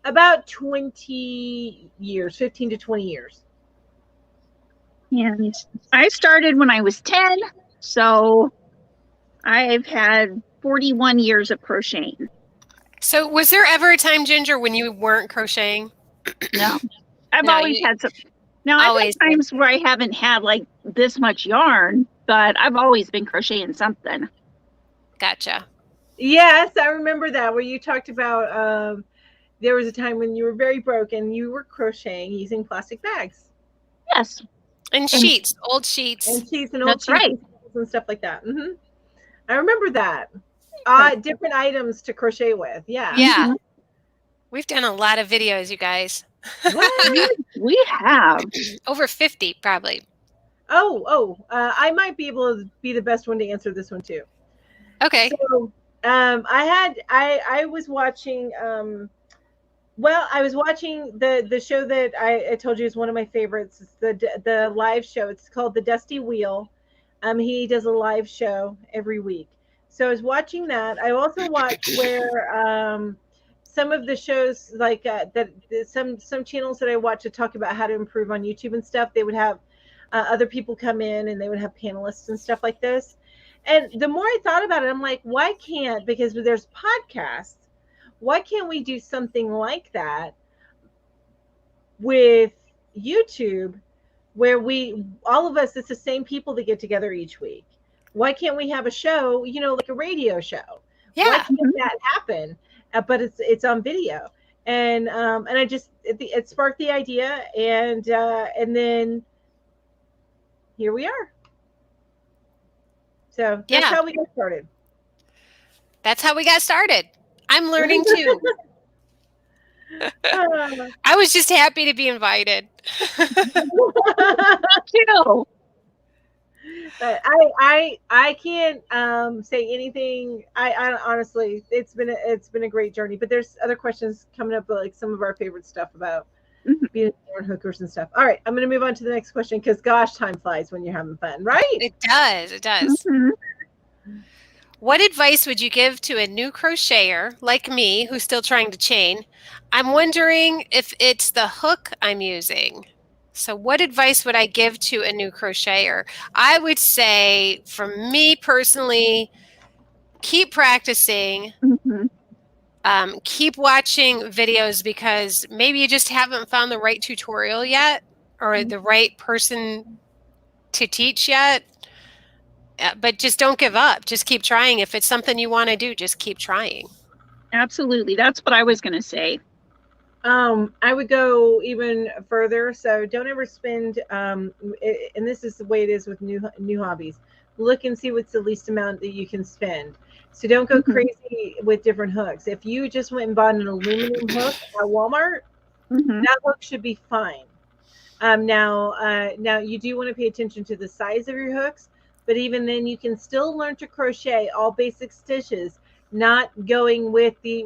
about 20 years, 15 to 20 years. And I started when I was 10, so I've had 41 years of crocheting. So was there ever a time, Ginger, when you weren't crocheting? No. I've always had some. Now, I've had times where I haven't had like this much yarn, but I've always been crocheting something. Gotcha. Yes, I remember that, where you talked about there was a time when you were very broke and you were crocheting using plastic bags. Yes. And sheets, old sheets. And sheets and old That's sheets right. and stuff like that. Mm-hmm. I remember that. Different items to crochet with. Yeah. Yeah. We've done a lot of videos, you guys. We have. Over 50, probably. I might be able to be the best one to answer this one too. Okay. So, I was watching I was watching the show that I told you is one of my favorites. It's the live show. It's called The Dusty Wheel. He does a live show every week. So I was watching that. I also watched where some of the shows like some channels that I watch to talk about how to improve on YouTube and stuff. They would have other people come in and they would have panelists and stuff like this. And the more I thought about it, I'm like, why can't, because there's podcasts, why can't we do something like that with YouTube, where all of us, it's the same people that get together each week? Why can't we have a show, like a radio show? Yeah. Why can't that happen? But it's on video. And I just, it sparked the idea, and then here we are. So that's how we got started. That's how we got started. I'm learning too. I was just happy to be invited. Too. But I can't say anything. I honestly, it's been a great journey. But there's other questions coming up, like some of our favorite stuff about Mhm. being yarn hookers and stuff. All right, I'm going to move on to the next question because gosh, time flies when you're having fun, right? It does. It does. Mhm. What advice would you give to a new crocheter like me who's still trying to chain? I'm wondering if it's the hook I'm using. So, what advice would I give to a new crocheter? I would say, for me personally, keep practicing, Mhm. keep watching videos because maybe you just haven't found the right tutorial yet or the right person to teach yet. But just don't give up. Just keep trying. If it's something you want to do, just keep trying. Absolutely. That's what I was going to say. I would go even further. So don't ever spend. And this is the way it is with new hobbies. Look and see what's the least amount that you can spend. So don't go Mhm. crazy with different hooks. If you just went and bought an aluminum hook at Walmart, Mhm. that hook should be fine. Now you do want to pay attention to the size of your hooks, but even then, you can still learn to crochet all basic stitches, not going with the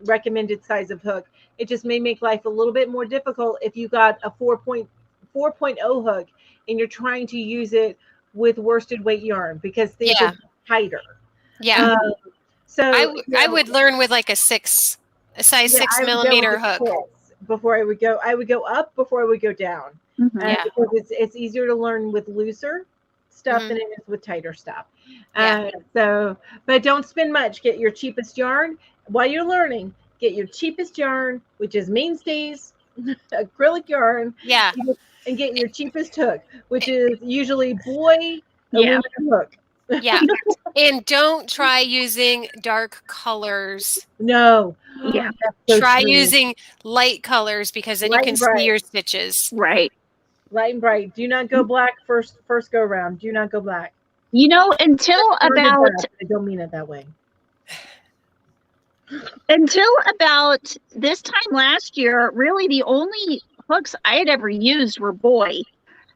recommended size of hook. It just may make life a little bit more difficult if you got a 4.0 hook and you're trying to use it with worsted weight yarn because things Yeah. are tighter. Yeah. Um, so I would learn with like a size yeah, 6 I would go millimeter with hook. 6 before I would go. I would go up before I would go down, Mhm. Yeah. because it's easier to learn with looser stuff than Mhm. it is with tighter stuff. Yeah. So, but don't spend much. Get your cheapest yarn while you're learning. Get your cheapest yarn, which is mainstays, acrylic yarn, Yeah. and get your cheapest hook, which is usually boy Yeah. aluminum hook. Yeah. And don't try using dark colors. No, Yeah. that's so Try true. using light colors because then you Light can and see bright. your stitches. Right. Light and bright. Do not go black first go round. Do not go black. You know, until Learned it about best. I don't mean it that way. this time last year, really the only hooks I had ever used were boy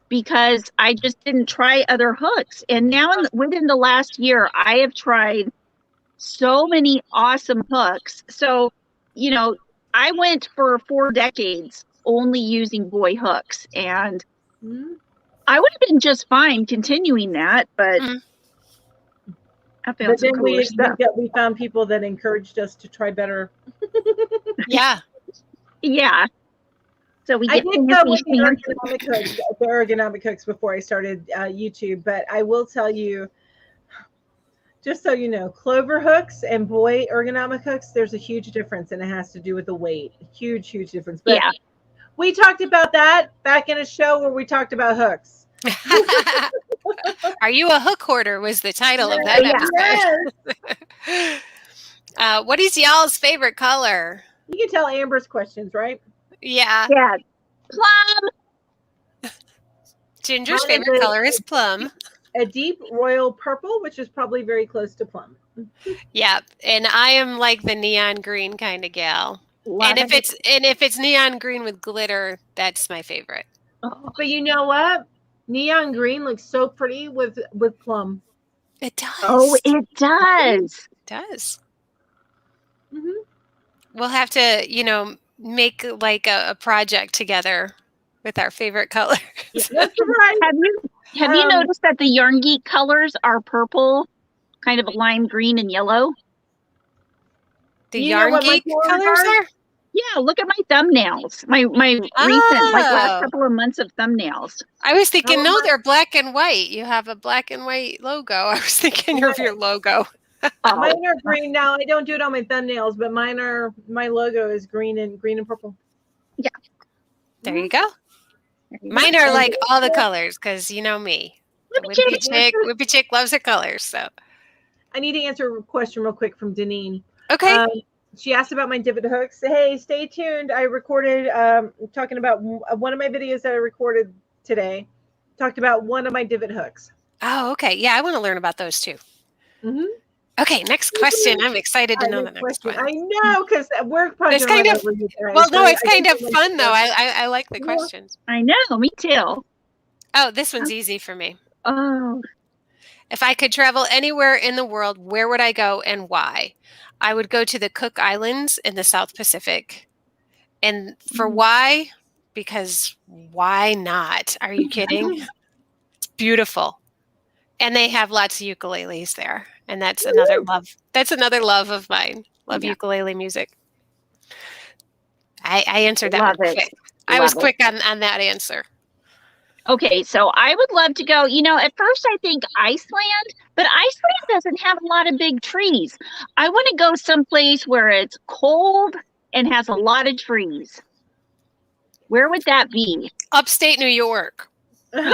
because I just didn't try other hooks. And now within the last year, I have tried so many awesome hooks. So, you know, I went for 4 decades only using boy hooks, and Mhm. I would have been just fine continuing that, but Mhm. I found But some then cooler stuff. we found people that encouraged us to try better. Yeah. Yeah. So we I get did go fancy with fancy. the ergonomic hooks before I started YouTube. But I will tell you, just so you know, clover hooks and boy ergonomic hooks, there's a huge difference, and it has to do with the weight. Huge difference. But Yeah. we talked about that back in a show where we talked about hooks. Are you a hook hoarder was the title of that Yeah. episode. What is y'all's favorite color? You can tell Amber's questions, right? Yeah. Yeah. Plum. Ginger's Mine is favorite color is plum. a deep royal purple, which is probably very close to plum. Yep. And I am like the neon green kind of gal. Love it. If it's neon green with glitter, that's my favorite. Oh, But you know what? Neon green looks so pretty with plum. It does. oh, it does. It does. Hmm. We'll have to, make like a project together with our favorite colors. Yeah, that's right. Have you Um, noticed that the Yarn Geek colors are purple, kind of a lime green and yellow? The you know Yarn what my Geek colors colors are? are? Yeah, look at my thumbnails. My recent, like last Oh. couple of months of thumbnails. I was thinking, Oh, no, my- they're black and white. You have a black and white logo. I was thinking of your logo. Oh, Mine are green. Now I don't do it on my thumbnails, but my logo is green and purple. There you go. there you go. Mine are like all the colors because you know me. The Look at you. Wimpy chick loves her colors. So I need to answer a question real quick from Deneen. okay. She asked about my divot hooks. Hey, stay tuned. I recorded talking about one of my videos that I recorded today. Talked about one of my divot hooks. Oh, okay. Yeah, I want to learn about those too. Mm-hmm. Okay, next question. I'm excited to All right, know the next question. one. I know, because we're probably It's going to kind run of over you guys. well, no, so it's I kind think of we'll fun though. let I like the Yeah. questions. I know, me too. Oh, this one's easy for me. Oh, If I could travel anywhere in the world, where would I go and why? I would go to the Cook Islands in the South Pacific. And for why? Because why not? Are you kidding? It's beautiful. And they have lots of ukuleles there. And that's another love. That's another love of mine. Love Yeah. ukulele music. I answered that Love one it. quick. I was quick on that answer. Okay, so I would love to go. At first I think Iceland, but Iceland doesn't have a lot of big trees. I want to go someplace where it's cold and has a lot of trees. Where would that be? Upstate New York. There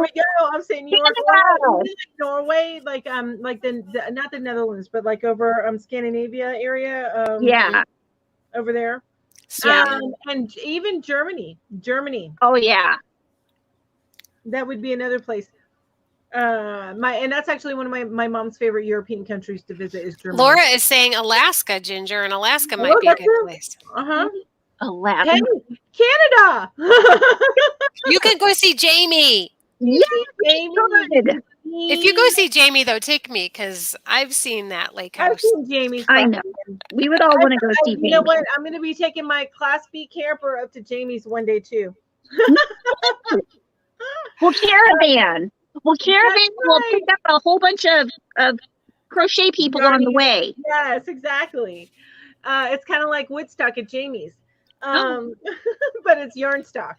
we go. I'm saying New York, or like Norway, like the not the Netherlands, but like over Scandinavia area. Yeah. Over there. Yeah. And even Germany. Oh yeah. That would be another place. And that's actually one of my mom's favorite European countries to visit is Germany. Laura is saying Alaska, Ginger, and Alaska might be a good place. Alaska. Hey, Canada. You can go see Jamie. Yeah, Jamie. good. If you go see Jamie, though, take me because I've seen that lake I've house. seen Jamie's. I know. We would all want to go see You know Jamie. what? I'm going to be taking my Class B camper up to Jamie's one day too. Well, caravan. We'll pick up a whole bunch of crochet people on the way. Yes, exactly. It's kind of like Woodstock at Jamie's, Oh. but it's yarn stock.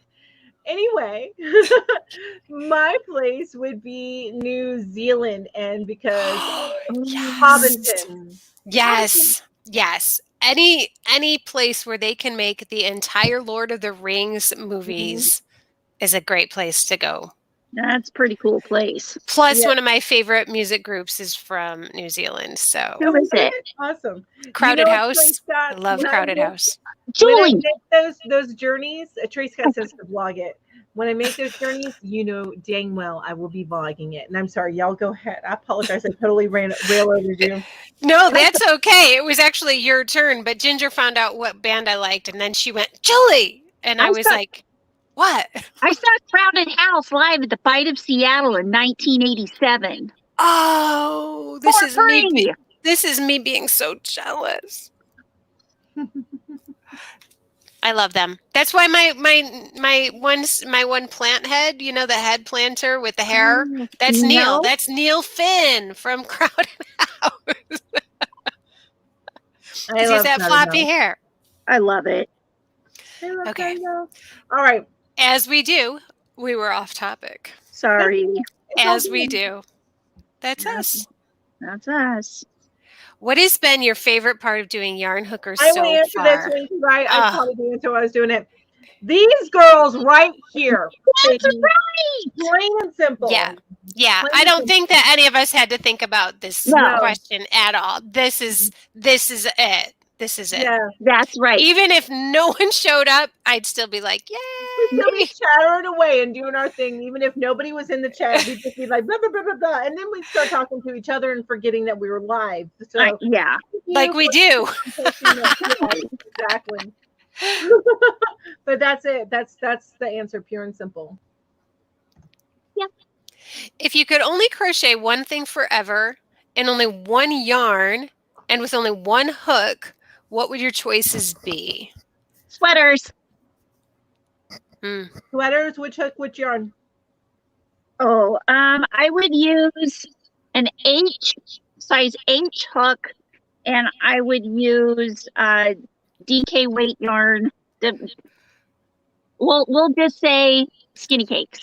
Anyway, my place would be New Zealand, and because Hobbiton. Yes. Any place where they can make the entire Lord of the Rings movies is a great place to go. That's a pretty cool place. Plus, one of my favorite music groups is from New Zealand. So who is it? Awesome. Crowded House. I love Crowded House. Julie. When I make those journeys, Trace Scott says to vlog it. When I make those journeys, dang well I will be vlogging it. And I'm sorry, y'all go ahead. I apologize. I totally railroaded you. No, that's okay. It was actually your turn, but Ginger found out what band I liked, and then she went, Julie! And I was like, what? I saw Crowded House live at the Fight of Seattle in 1987. Oh, this is me being so jealous. I love them. That's why my one plant head, the head planter with the hair, that's Neil. That's Neil Finn from Crowded House. Because he's that floppy hair. I love it. Okay. All right. As we do, we were off topic. Sorry. As we do. That's us. That's us. What has been your favorite part of doing yarn hookers so far? I will answer this one because I told the answer while I was doing it. These girls right here. That's right. Plain and simple. Yeah. I don't think that any of us had to think about this question at all. This is it. This is it. Yeah, that's right. Even if no one showed up, I'd still be like, yay. We'd still be chattering away and doing our thing. Even if nobody was in the chat, we'd just be like, blah, blah, blah, blah, blah. And then we'd start talking to each other and forgetting that we were live. So, like we do. Exactly. But that's it. That's the answer, pure and simple. Yep. If you could only crochet one thing forever and only one yarn and with only one hook, what would your choices be? Sweaters. Sweaters, which hook, which yarn? Oh, I would use an size H hook, and I would use DK weight yarn. We'll just say Skinny Cakes.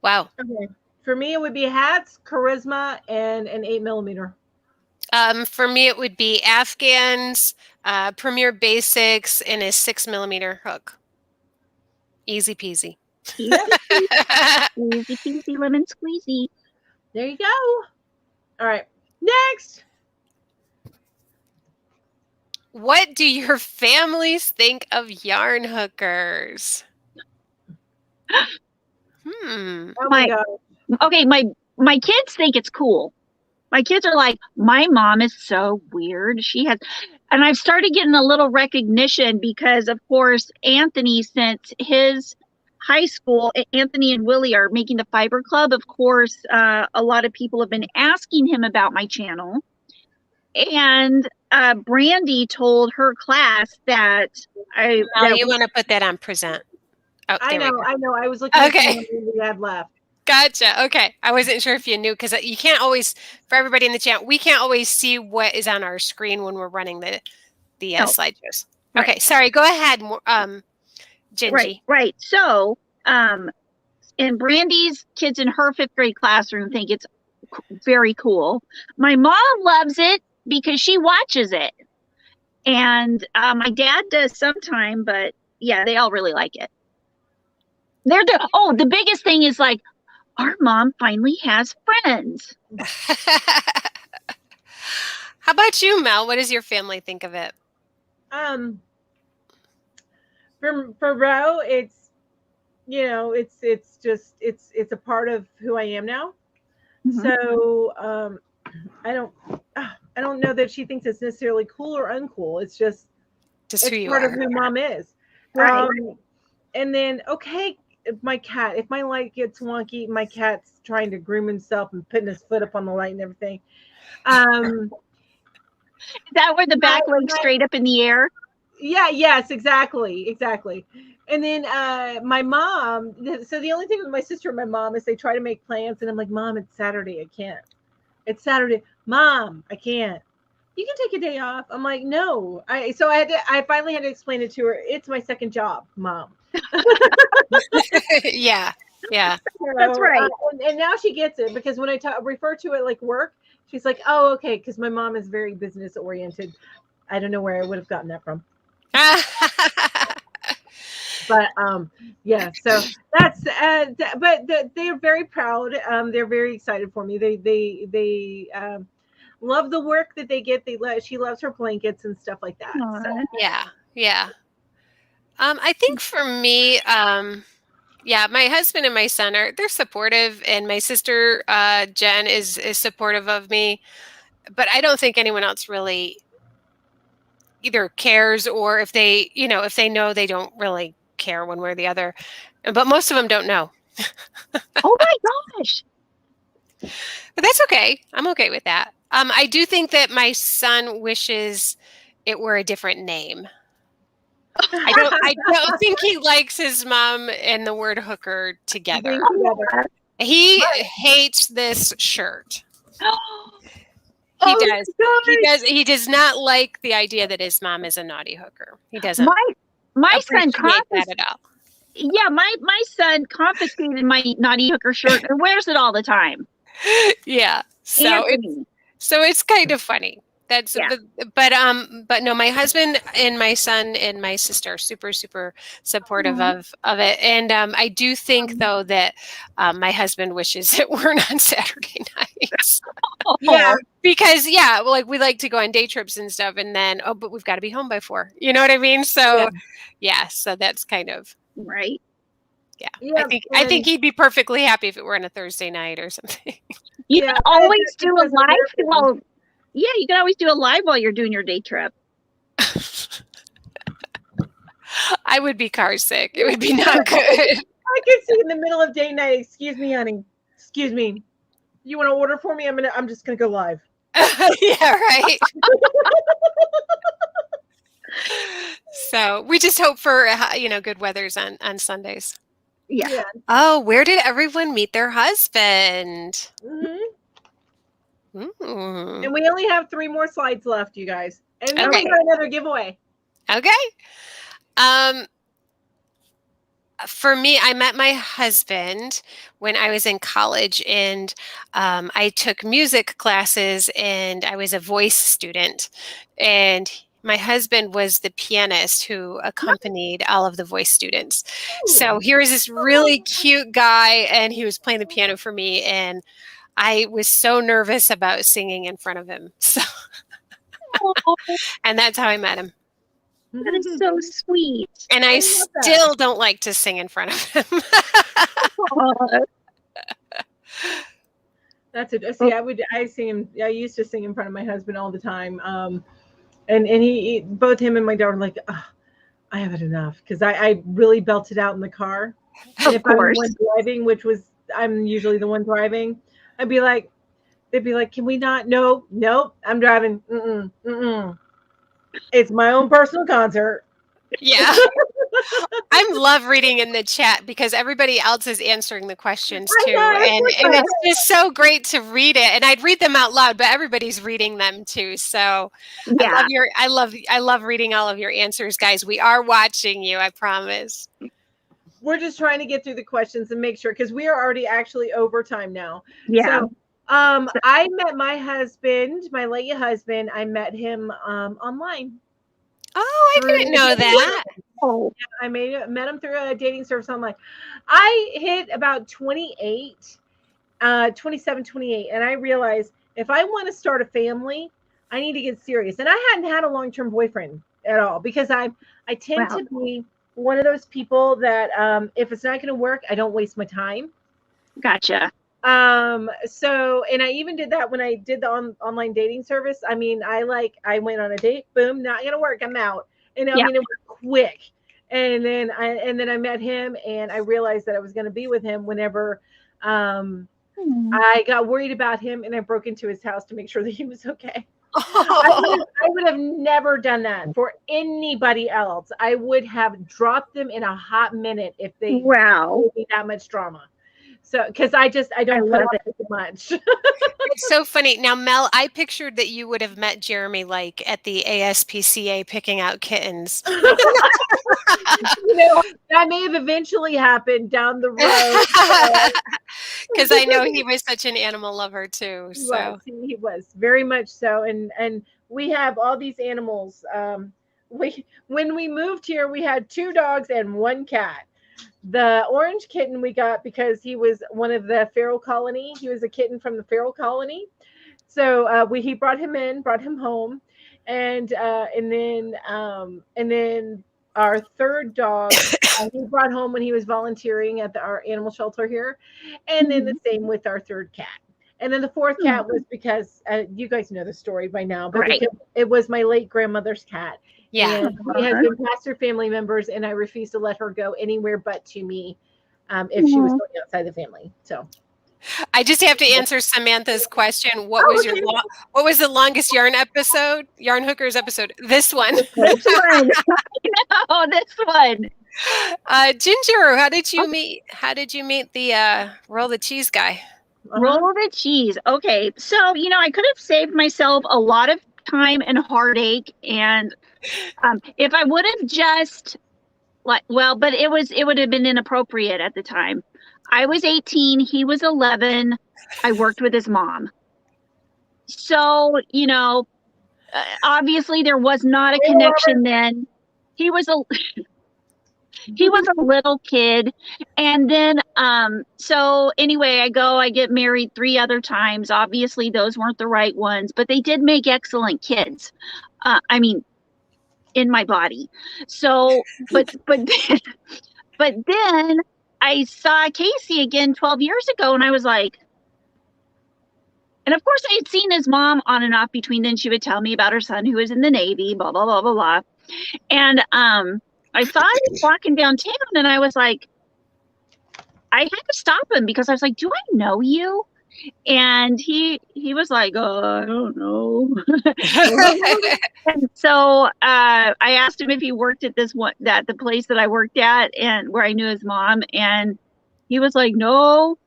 Wow. Okay. For me, it would be hats, charisma, and an 8mm. For me, it would be Afghans, Premier Basics, and a 6mm hook. Easy peasy. Easy peasy, lemon squeezy. There you go. All right. Next. What do your families think of yarn hookers? Oh my God. Okay, my kids think it's cool. My kids are like, my mom is so weird. And I've started getting a little recognition because, of course, Anthony, since his high school, Anthony and Willie are making the Fiber Club. Of course, a lot of people have been asking him about my channel. And Brandy told her class that you want to put that on present. Oh, I know. I was looking at the one we had left. Gotcha. Okay. I wasn't sure if you knew because you can't always, for everybody in the chat, we can't always see what is on our screen when we're running the slideshows. Right. Okay. Sorry. Go ahead, Gingy. Right. So, and Brandy's kids in her 5th grade classroom think it's very cool. My mom loves it because she watches it. And my dad does sometime, but yeah, they all really like it. The biggest thing is like, our mom finally has friends. How about you, Mel? What does your family think of it? For Ro, it's it's a part of who I am now. Mm-hmm. So I don't know that she thinks it's necessarily cool or uncool. It's just who you part are. of who mom is. Right. And then if my light gets wonky, my cat's trying to groom himself and putting his foot up on the light and everything. Is that where the back leg's straight up in the air? Yeah, yes, exactly. And then my mom, so the only thing with my sister and my mom is they try to make plans and I'm like, Mom, it's Saturday, I can't. It's Saturday. Mom, I can't. You can take a day off. I'm like, no. I finally had to explain it to her. It's my second job, Mom. Yeah. That's right. And now she gets it because when I refer to it like work, she's like, oh, okay, because my mom is very business oriented. I don't know where I would have gotten that from. But yeah, so that's but they are very proud. They're very excited for me. They love the work that they get. She loves her blankets and stuff like that. So. Yeah. I think for me, my husband and my son they're supportive, and my sister Jen is supportive of me, but I don't think anyone else really either cares or if they know, they don't really care one way or the other. But most of them don't know. Oh my gosh. But that's okay. I'm okay with that. I do think that my son wishes it were a different name. I don't think he likes his mom and the word hooker together. He hates this shirt. He does. He does not like the idea that his mom is a naughty hooker. He doesn't. My son that at all. Yeah, my son confiscated my naughty hooker shirt and wears it all the time. Yeah. So it's kind of funny. That's but no, my husband and my son and my sister are super, super supportive of it. And I do think though that my husband wishes it weren't on Saturday nights. Yeah. Because like we like to go on day trips and stuff, and then but we've got to be home by 4. You know what I mean? So so that's kind of right. Yeah. I think he'd be perfectly happy if it were on a Thursday night or something. You can always do a live. Yeah, you can always do a live while you're doing your day trip. I would be car sick. It would be not good. I could see in the middle of day night. Excuse me, honey. Excuse me. You want to order for me? I'm just gonna go live. Yeah, right. So we just hope for good weathers on Sundays. Yeah. Oh, where did everyone meet their husband? Mm-hmm. And we only have 3 more slides left, you guys. And then we got another giveaway. Okay. For me, I met my husband when I was in college, and I took music classes, and I was a voice student. And my husband was the pianist who accompanied all of the voice students. So here was this really cute guy, and he was playing the piano for me, and I was so nervous about singing in front of him. So, and that's how I met him. That is so sweet. And I still don't like to sing in front of him. That's it. See, I sing him. I used to sing in front of my husband all the time. And both him and my daughter were like, oh, I have it enough because I really belted out in the car. And Of if I'm the course. one driving, which was I'm usually the one driving, I'd be like, they'd be like, can we not? No, nope, I'm driving. Mm-mm, mm-mm. It's my own personal concert. Yeah. I love reading in the chat because everybody else is answering the questions I too. know, And it's just so great to read it. And I'd read them out loud, but everybody's reading them too. So Yeah. I love reading all of your answers, guys. We are watching you, I promise. We're just trying to get through the questions and make sure because we are already actually over time now. Yeah. So I met my husband, my late husband, I met him online. Oh, I didn't know that. Oh, I met him through a dating service online. I hit about 28, 27, 28, and I realized if I want to start a family, I need to get serious. And I hadn't had a long-term boyfriend at all because I tend to be one of those people that if it's not going to work, I don't waste my time. Gotcha. So, and I even did that when I did the online dating service. I mean, I went on a date, boom, not going to work, I'm out. And I mean, it was quick. And then I met him and I realized that I was going to be with him whenever I got worried about him and I broke into his house to make sure that he was okay. I would have never done that for anybody else. I would have dropped them in a hot minute if they gave me that much drama. So, because I don't put up with much. It's so funny. Now, Mel, I pictured that you would have met Jeremy like at the ASPCA picking out kittens. That may have eventually happened down the road. Because I know he was such an animal lover too. He was very much so. And we have all these animals. When we moved here, we had 2 dogs and 1 cat. The orange kitten we got because he was one of the feral colony. He was a kitten from the feral colony. So he brought him home. And then our 3rd dog he brought home when he was volunteering at our animal shelter here. And then the same with our 3rd cat. And then the 4th cat was because you guys know the story by now, but because it was my late grandmother's cat. Yeah. And we had been pastor family members, and I refused to let her go anywhere but to me if she was going outside the family. So I just have to answer Samantha's question. What was the longest yarn hookers episode? This one. This one. No, this one. Ginger, how did you meet the roll the cheese guy? Roll the cheese. Okay. So, I could have saved myself a lot of time and heartache. And if I would have just but it would have been inappropriate at the time. I was 18. He was 11. I worked with his mom. So, obviously there was not a connection then. He was a little kid. And then, so anyway, I get married 3 other times. Obviously those weren't the right ones, but they did make excellent kids. In my body. So, but then I saw Casey again 12 years ago and I was like, and of course I had seen his mom on and off between then. She would tell me about her son who was in the Navy, blah, blah, blah, blah, blah. And, I saw him walking downtown and I was like, I had to stop him because I was like, do I know you? And he was like, I don't know. And so I asked him if he worked at the place that I worked at and where I knew his mom. And he was like, no.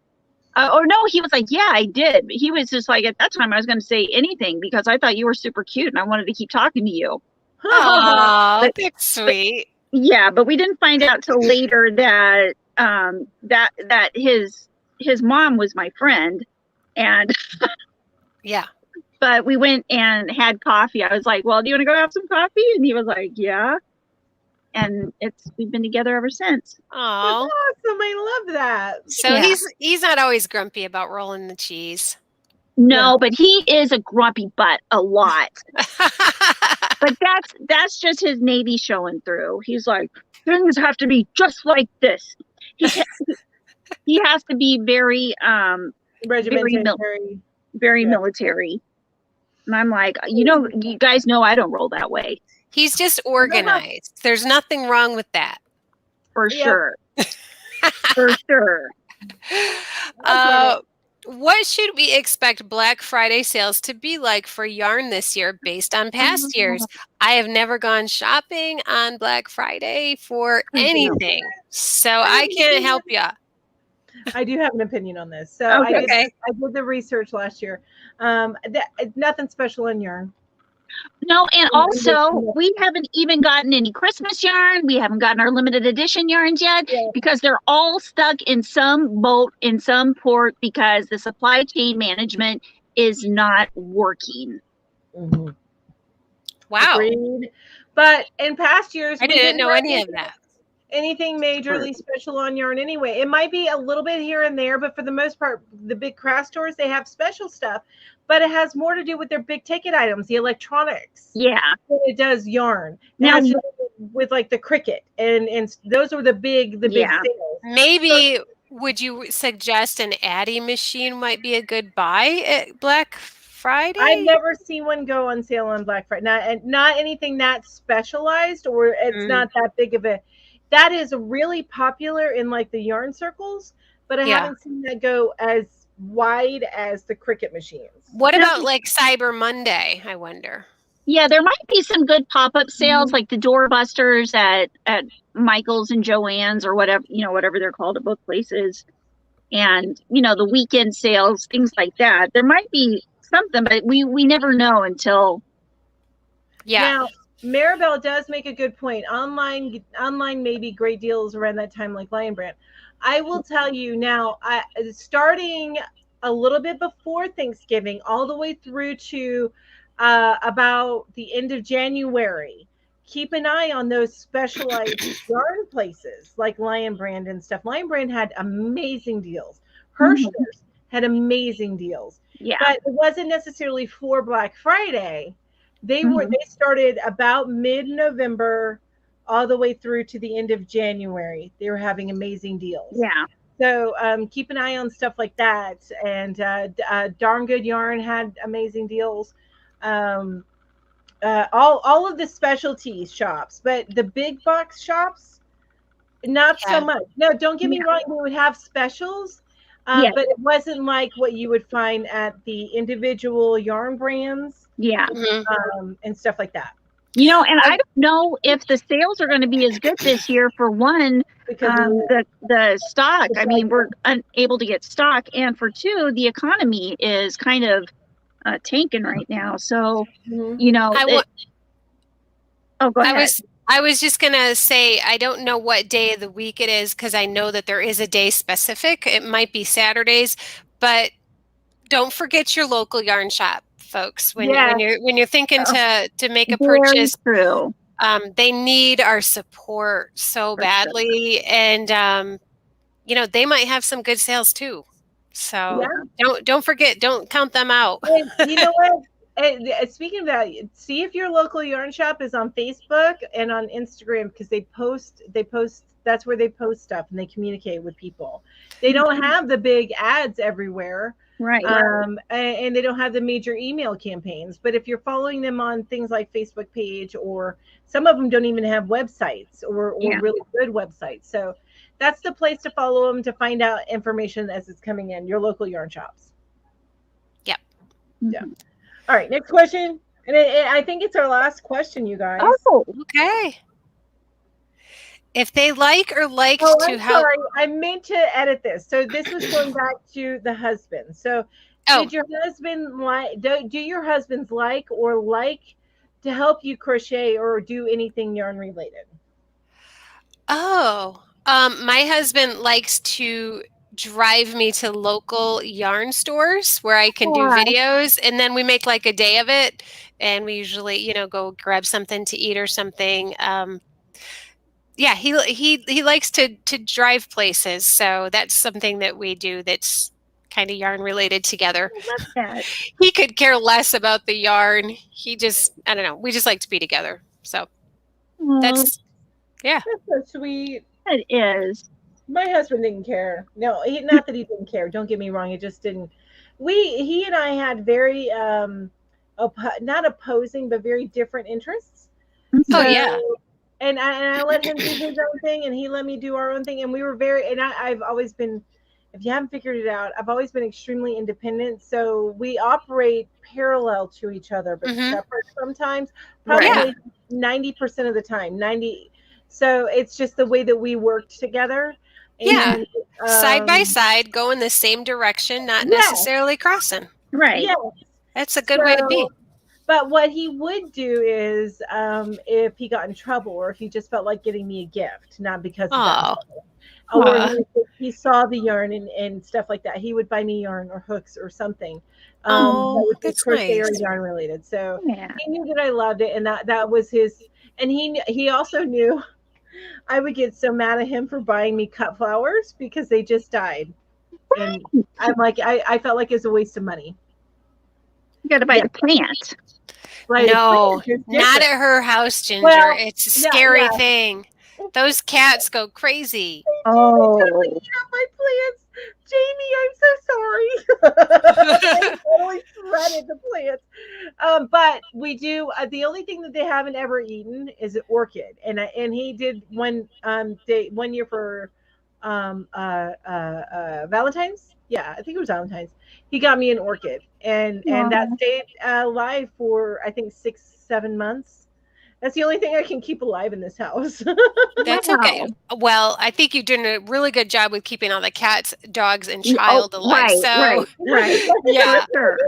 Or no, he was like, yeah, I did. But he was just like, at that time I was going to say anything because I thought you were super cute and I wanted to keep talking to you. Oh, that's sweet. But we didn't find out till later that that his mom was my friend. And yeah, but we went and had coffee. I was like, well, do you want to go have some coffee? And he was like, yeah. And we've been together ever since. Oh, awesome. I love that. So he's not always grumpy about rolling the cheese. No, but he is a grumpy butt a lot. But that's just his Navy showing through. He's like, things have to be just like this. He has to be very regimentary. Very Yeah. military. And I'm like, you guys know I don't roll that way He's just organized. There's nothing wrong with that. for Yep. sure. For sure. What should we expect Black Friday sales to be like for yarn this year based on past years? I have never gone shopping on Black Friday for anything, so I can't help you. I do have an opinion on this. So Okay. I did the research last year. Nothing special in yarn. No, and also we haven't even gotten any Christmas yarn. We haven't gotten our limited edition yarns yet because they're all stuck in some boat in some port because the supply chain management is not working. Mm-hmm. Wow. Agreed. But in past years, I didn't know any of that. Anything majorly special on yarn anyway. It might be a little bit here and there, but for the most part, the big craft stores, they have special stuff, but it has more to do with their big ticket items, the electronics. Yeah. Than it does yarn. Now with like the Cricut and those are the big sales. Maybe would you suggest an Addy machine might be a good buy at Black Friday? I've never seen one go on sale on Black Friday. Not anything that specialized, or it's not that big of a. That is really popular in like the yarn circles, but I haven't seen that go as wide as the Cricut machines. What about like Cyber Monday, I wonder? Yeah, there might be some good pop-up sales like the doorbusters at Michael's and Joann's or whatever, whatever they're called at both places. And, the weekend sales, things like that. There might be something, but we never know until. Yeah. Now, Maribel does make a good point. Online may be great deals around that time, like Lion Brand. I will tell you now, starting a little bit before Thanksgiving, all the way through to about the end of January, keep an eye on those specialized yarn places like Lion Brand and stuff. Lion Brand had amazing deals. Hirschner's had amazing deals. Yeah. But it wasn't necessarily for Black Friday. They started about mid-November all the way through to the end of January. They were having amazing deals. Yeah. So keep an eye on stuff like that. And Darn Good Yarn had amazing deals. All of the specialty shops, but the big box shops, not so much. No, don't get me wrong. We would have specials, but it wasn't like what you would find at the individual yarn brands. Yeah. And stuff like that. And I don't know if the sales are going to be as good this year. For one, because the stock, I mean, we're unable to get stock. And for two, the economy is kind of tanking right now. So, go ahead. I was just going to say, I don't know what day of the week it is because I know that there is a day specific. It might be Saturdays, but don't forget your local yarn shop, folks. When you're thinking to make a purchase, true. They need our support so badly, and they might have some good sales too. So don't forget, don't count them out. And you know what? Speaking of that, see if your local yarn shop is on Facebook and on Instagram because they post. That's where they post stuff and they communicate with people. They don't have the big ads everywhere. Right. And they don't have the major email campaigns. But if you're following them on things like Facebook page, or some of them don't even have websites or really good websites. So that's the place to follow them to find out information as it's coming in, your local yarn shops. Yep. Yeah. All right. Next question. And I think it's our last question, you guys. Oh, okay. If they like or like to help. Sorry, I meant to edit this. So this was going back to the husband. So did your husband do your husbands like to help you crochet or do anything yarn related? Oh, my husband likes to drive me to local yarn stores where I can do videos, and then we make like a day of it, and we usually, go grab something to eat or something. Yeah, he likes to drive places, so that's something that we do that's kind of yarn related together. I love that. He could care less about the yarn. He just, I don't know, we just like to be together. So that's so sweet. It is. My husband didn't care. No, not that he didn't care. Don't get me wrong. It just didn't. He and I had very, not opposing, but very different interests. Oh So, yeah. and I let him do his own thing, and he let me do our own thing, and we were very. And I've always been, if you haven't figured it out, I've always been extremely independent. So we operate parallel to each other, but Mm-hmm. separate sometimes. Right. Probably 90% of the time. 90. So it's just the way that we worked together. Yeah. And Side by side, go in the same direction, not yeah, necessarily crossing. Right. yeah. That's a good way to be. But what he would do is, if he got in trouble or if he just felt like getting me a gift, not because he got in Oh. trouble, or Aw. he saw the yarn and stuff like that, he would buy me yarn or hooks or something. That Oh, would be that's crochet nice. or yarn related. So Yeah. he knew that I loved it, and that was his. And he also knew I would get so mad at him for buying me cut flowers because they just died, and I'm like, I felt like it was a waste of money. You got to buy a plant. Right? No, not at her house, Ginger. Well, It's a yeah, scary yeah. thing. Those cats go crazy. Oh. Totally eat up my plants. Jamie, I'm so sorry. I totally shredded the plants. But we do. The only thing that they haven't ever eaten is an orchid, and he did one year for Valentine's. Yeah, I think it was Valentine's. He got me an orchid, and that Aw. stayed alive for I think 6-7 months. That's the only thing I can keep alive in this house. That's okay. Well, I think you're doing a really good job with keeping all the cats, dogs, and Oh, child alive. right, So, right. yeah. Sure.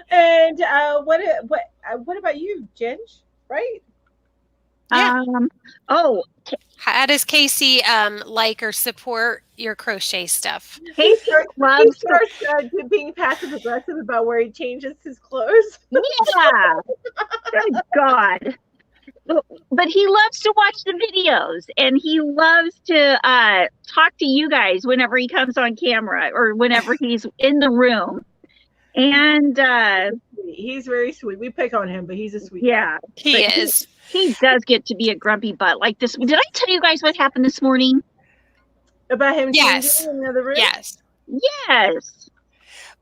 And what about you, Ginge? Right? Yeah. Oh, How does Casey like or support your crochet stuff? Casey He loves. starts being passive aggressive about where he changes his clothes. Yeah. Good God. But he loves to watch the videos, and he loves to talk to you guys whenever he comes on camera or whenever he's in the room. And He's very sweet. We pick on him, but he's a sweet. yeah, He but is. he does get to be a grumpy butt like this. Did I tell you guys what happened this morning? About him Yes. changing in another room? Yes. Yes.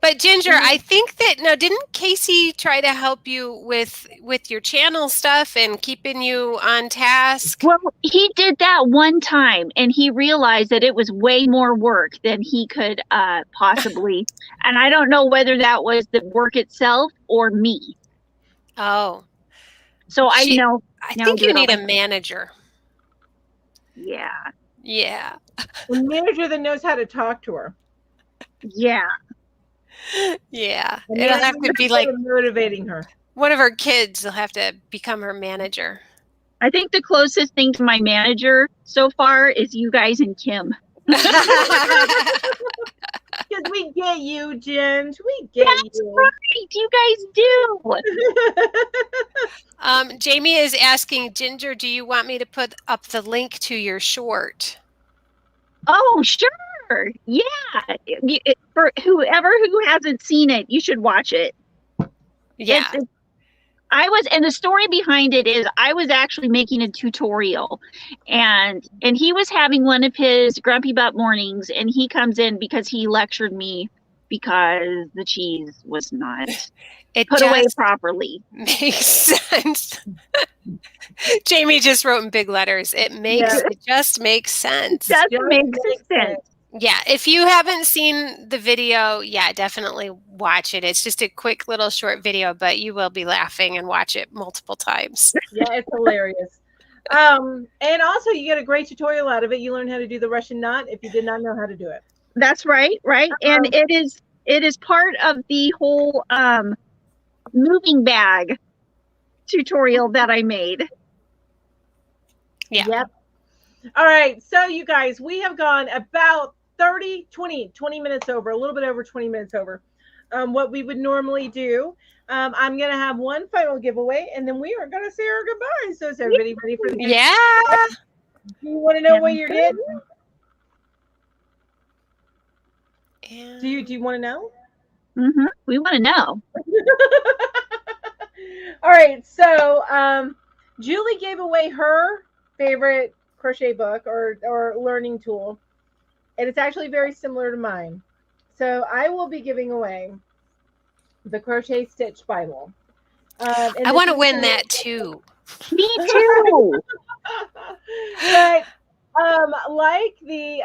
But Ginger, I think that now didn't Casey try to help you with your channel stuff and keeping you on task? Well, he did that one time, and he realized that it was way more work than he could possibly. And I don't know whether that was the work itself or me. Oh. So I know. I now think do you it all need a myself. manager. Yeah. Yeah. A manager that knows how to talk to her. Yeah. Yeah. A It'll have manager to be that's like motivating her. one of her kids will have to become her manager. I think the closest thing to my manager so far is you guys and Kim. Because we get you, Ginge. We get That's you. right. You guys do. Jamie is asking, Ginger, do you want me to put up the link to your short? Oh, sure. Yeah. For whoever who hasn't seen it, you should watch it. Yeah. And the story behind it is I was actually making a tutorial, and he was having one of his grumpy butt mornings, and he comes in because he lectured me because the cheese was not put away properly. Makes sense. Jamie just wrote in big letters. It just makes sense. That makes sense. Yeah, if you haven't seen the video, yeah, definitely watch it. It's just a quick little short video, but you will be laughing and watch it multiple times. Yeah, it's hilarious. And also you get a great tutorial out of it. You learn how to do the Russian knot if you did not know how to do it. That's right, right. And it is part of the whole moving bag tutorial that I made. Yeah. Yep. All right. So you guys, we have gone about 20 minutes over, a little bit over 20 minutes over what we would normally do. I'm going to have one final giveaway, and then we are going to say our goodbyes. So is everybody ready for the giveaway? Yeah. Do you want to know what you're getting? Do you want to know? Mm-hmm. We want to know. All right. So Julie gave away her favorite crochet book or learning tool, and it's actually very similar to mine. So I will be giving away the Crochet Stitch Bible. And I this want to is win that too. Me too. but like the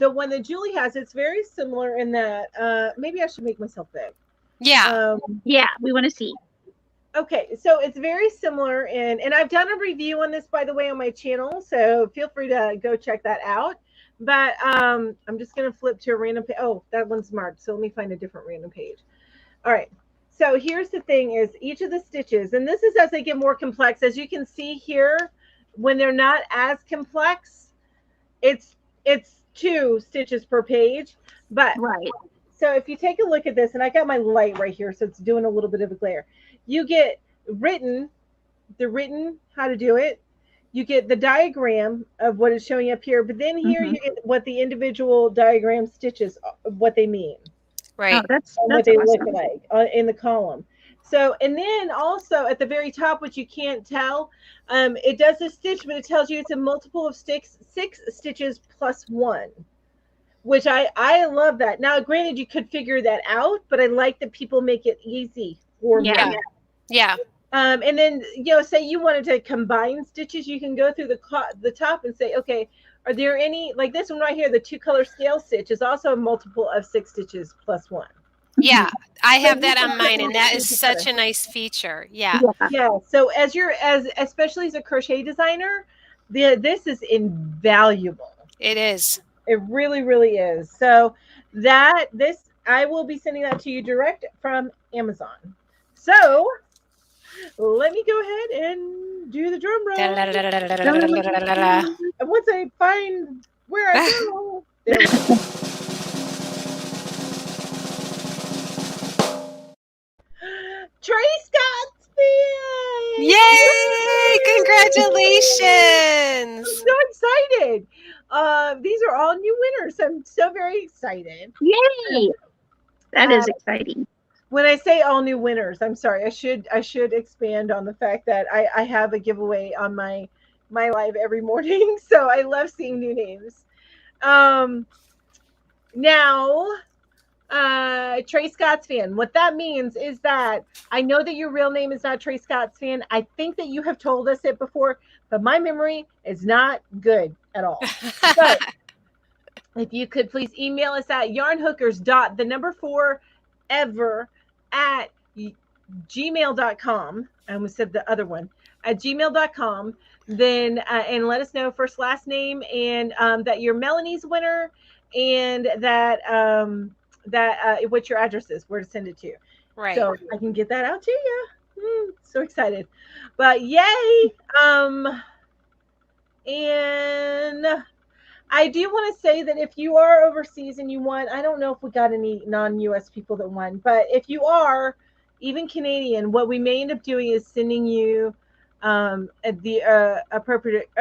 one that Julie has, it's very similar in that maybe I should make myself big. Yeah. Yeah, we want to see. Okay, so it's very similar and I've done a review on this, by the way, on my channel, so feel free to go check that out. But I'm just gonna flip to a random page. Oh, that one's marked, so let me find a different random page. All right, so here's the thing: is each of the stitches, and this is as they get more complex. As you can see here, when they're not as complex, it's 2 stitches per page. But Right. so if you take a look at this, and I got my light right here, so it's doing a little bit of a glare. You get the written how to do it. You get the diagram of what is showing up here, but then here you get what the individual diagram stitches, what they mean. Right. Oh, that's What they awesome. look like in the column. So, and then also at the very top, which you can't tell, it does a stitch, but it tells you it's a multiple of 6 stitches plus 1. Which I love that. Now, granted, you could figure that out, but I like that people make it easy for me. Yeah. And then, say you wanted to combine stitches, you can go through the top and say, okay, are there any, like this one right here, the 2-color scale stitch is also a multiple of 6 stitches plus 1. Yeah. I have that on mine, and that is such a nice feature. Yeah. Yeah. So especially as a crochet designer, this is invaluable. It is. It really, really is. So I will be sending that to you direct from Amazon. So let me go ahead and do the drum roll. And once I find where I go, there we go. Trey Scott's fan! Yay! Congratulations! I'm so excited. These are all new winners. I'm so very excited. Yay! That is exciting. When I say all new winners, I'm sorry. I should expand on the fact that I have a giveaway on my live every morning. So I love seeing new names. Now, Trey Scott's fan. What that means is that I know that your real name is not Trey Scott's fan. I think that you have told us it before, but my memory is not good at all. So if you could please email us at yarnhookers.4ever@gmail.com. I almost said the other one, at gmail.com. Then and let us know first, last name, and that you're Melanie's winner, and that what your address is, where to send it to. Right. So I can get that out to you. So excited. But yay. And I do want to say that if you are overseas and you want, I don't know if we got any non-US people that won, but if you are even Canadian, what we may end up doing is sending you the appropriate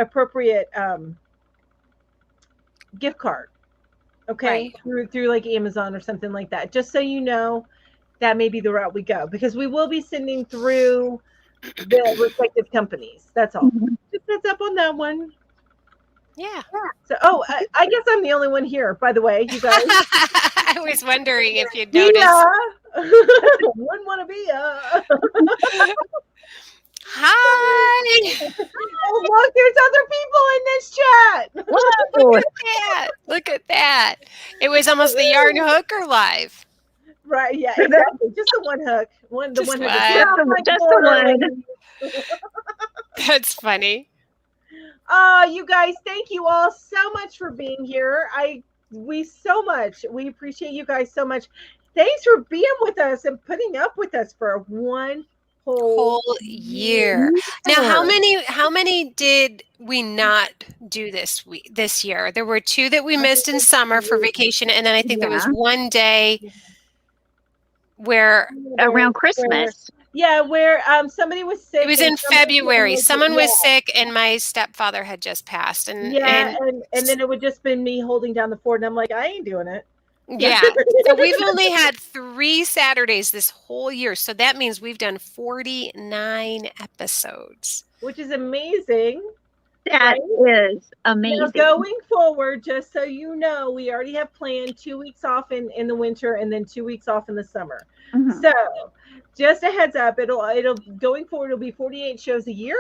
gift card. Okay. Right. Through like Amazon or something like that, just so you know that may be the route we go, because we will be sending through the respective companies. That's all. Just heads up on that one. Yeah. So, I guess I'm the only one here, by the way, you guys. I was wondering if you'd noticed. Yeah. Wouldn't want to be Hi. Oh, look, there's other people in this chat. Look at that. Look at that. It was almost the Yarn Hooker live. Right, yeah, exactly. Just the one hook. Just the one. That's funny. You guys, thank you all so much for being here. We appreciate you guys so much. Thanks for being with us and putting up with us for one whole year. Now, how many did we not do this year? There were 2 that we missed in summer for vacation, and then I think there was one day where around Christmas. Where somebody was sick. It was in February. Someone was sick, and my stepfather had just passed. And then it would just been me holding down the fort, and I'm like, I ain't doing it. Yeah. So we've only had 3 Saturdays this whole year. So that means we've done 49 episodes. Which is amazing. That is Now, amazing. going forward, just so you know, we already have planned 2 weeks off in the winter and then 2 weeks off in the summer. Mhm. So, just a heads up, it'll going forward, it'll be 48 shows a year,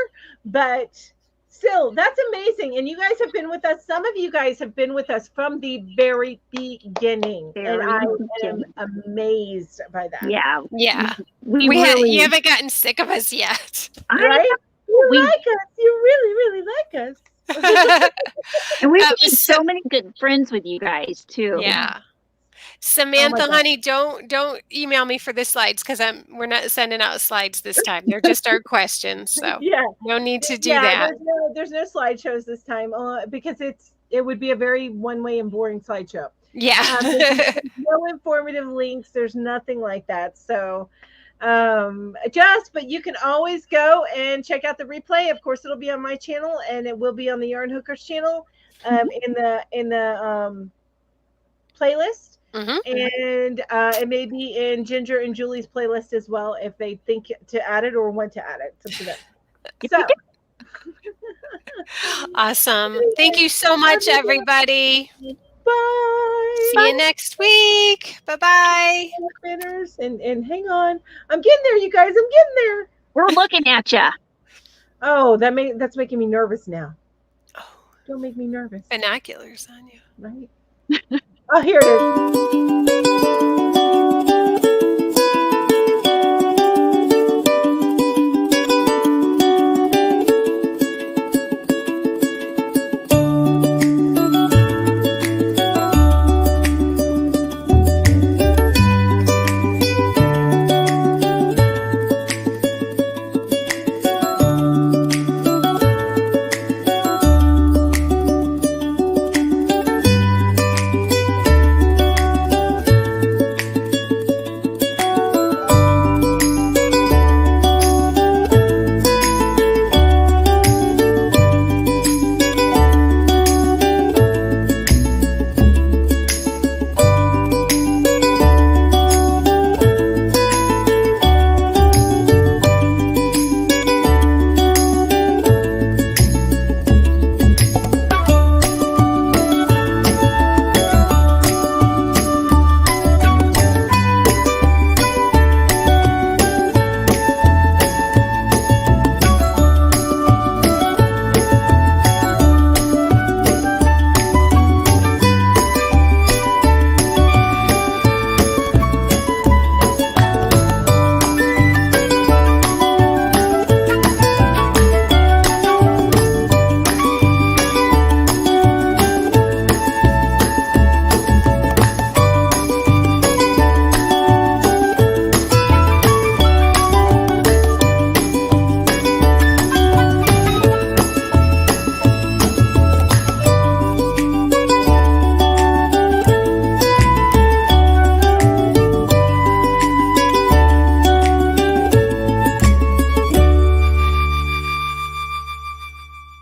but still, that's amazing. And you guys have been with us. Some of you guys have been with us from the very beginning, and Very I am beginning. amazed by that. Yeah. Yeah. We You really, haven't gotten sick of us yet. I Right? You We- like us. You really, really like us. and we've That made was so many good friends with you guys too. Yeah. Samantha, God. honey, don't email me for the slides because we're not sending out slides this time. They're just our questions, so Yeah. no need to do Yeah, that. there's no slideshows this time because it would be a very one-way and boring slideshow. Yeah. There's no informative links. There's nothing like that. So, but you can always go and check out the replay. Of course, it'll be on my channel and it will be on the Yarn Hookers channel in the playlist. Mhm. And it may be in Ginger and Julie's playlist as well if they think to add it or want to add it. It's up to them. So. Awesome. Thank you so much, everybody. Bye. See you next week. Bye-bye. And hang on. I'm getting there, you guys. I'm getting there. We're looking at you. Oh, that's making me nervous now. Oh, don't make me nervous. Binoculars on you. Right? Oh, here it is.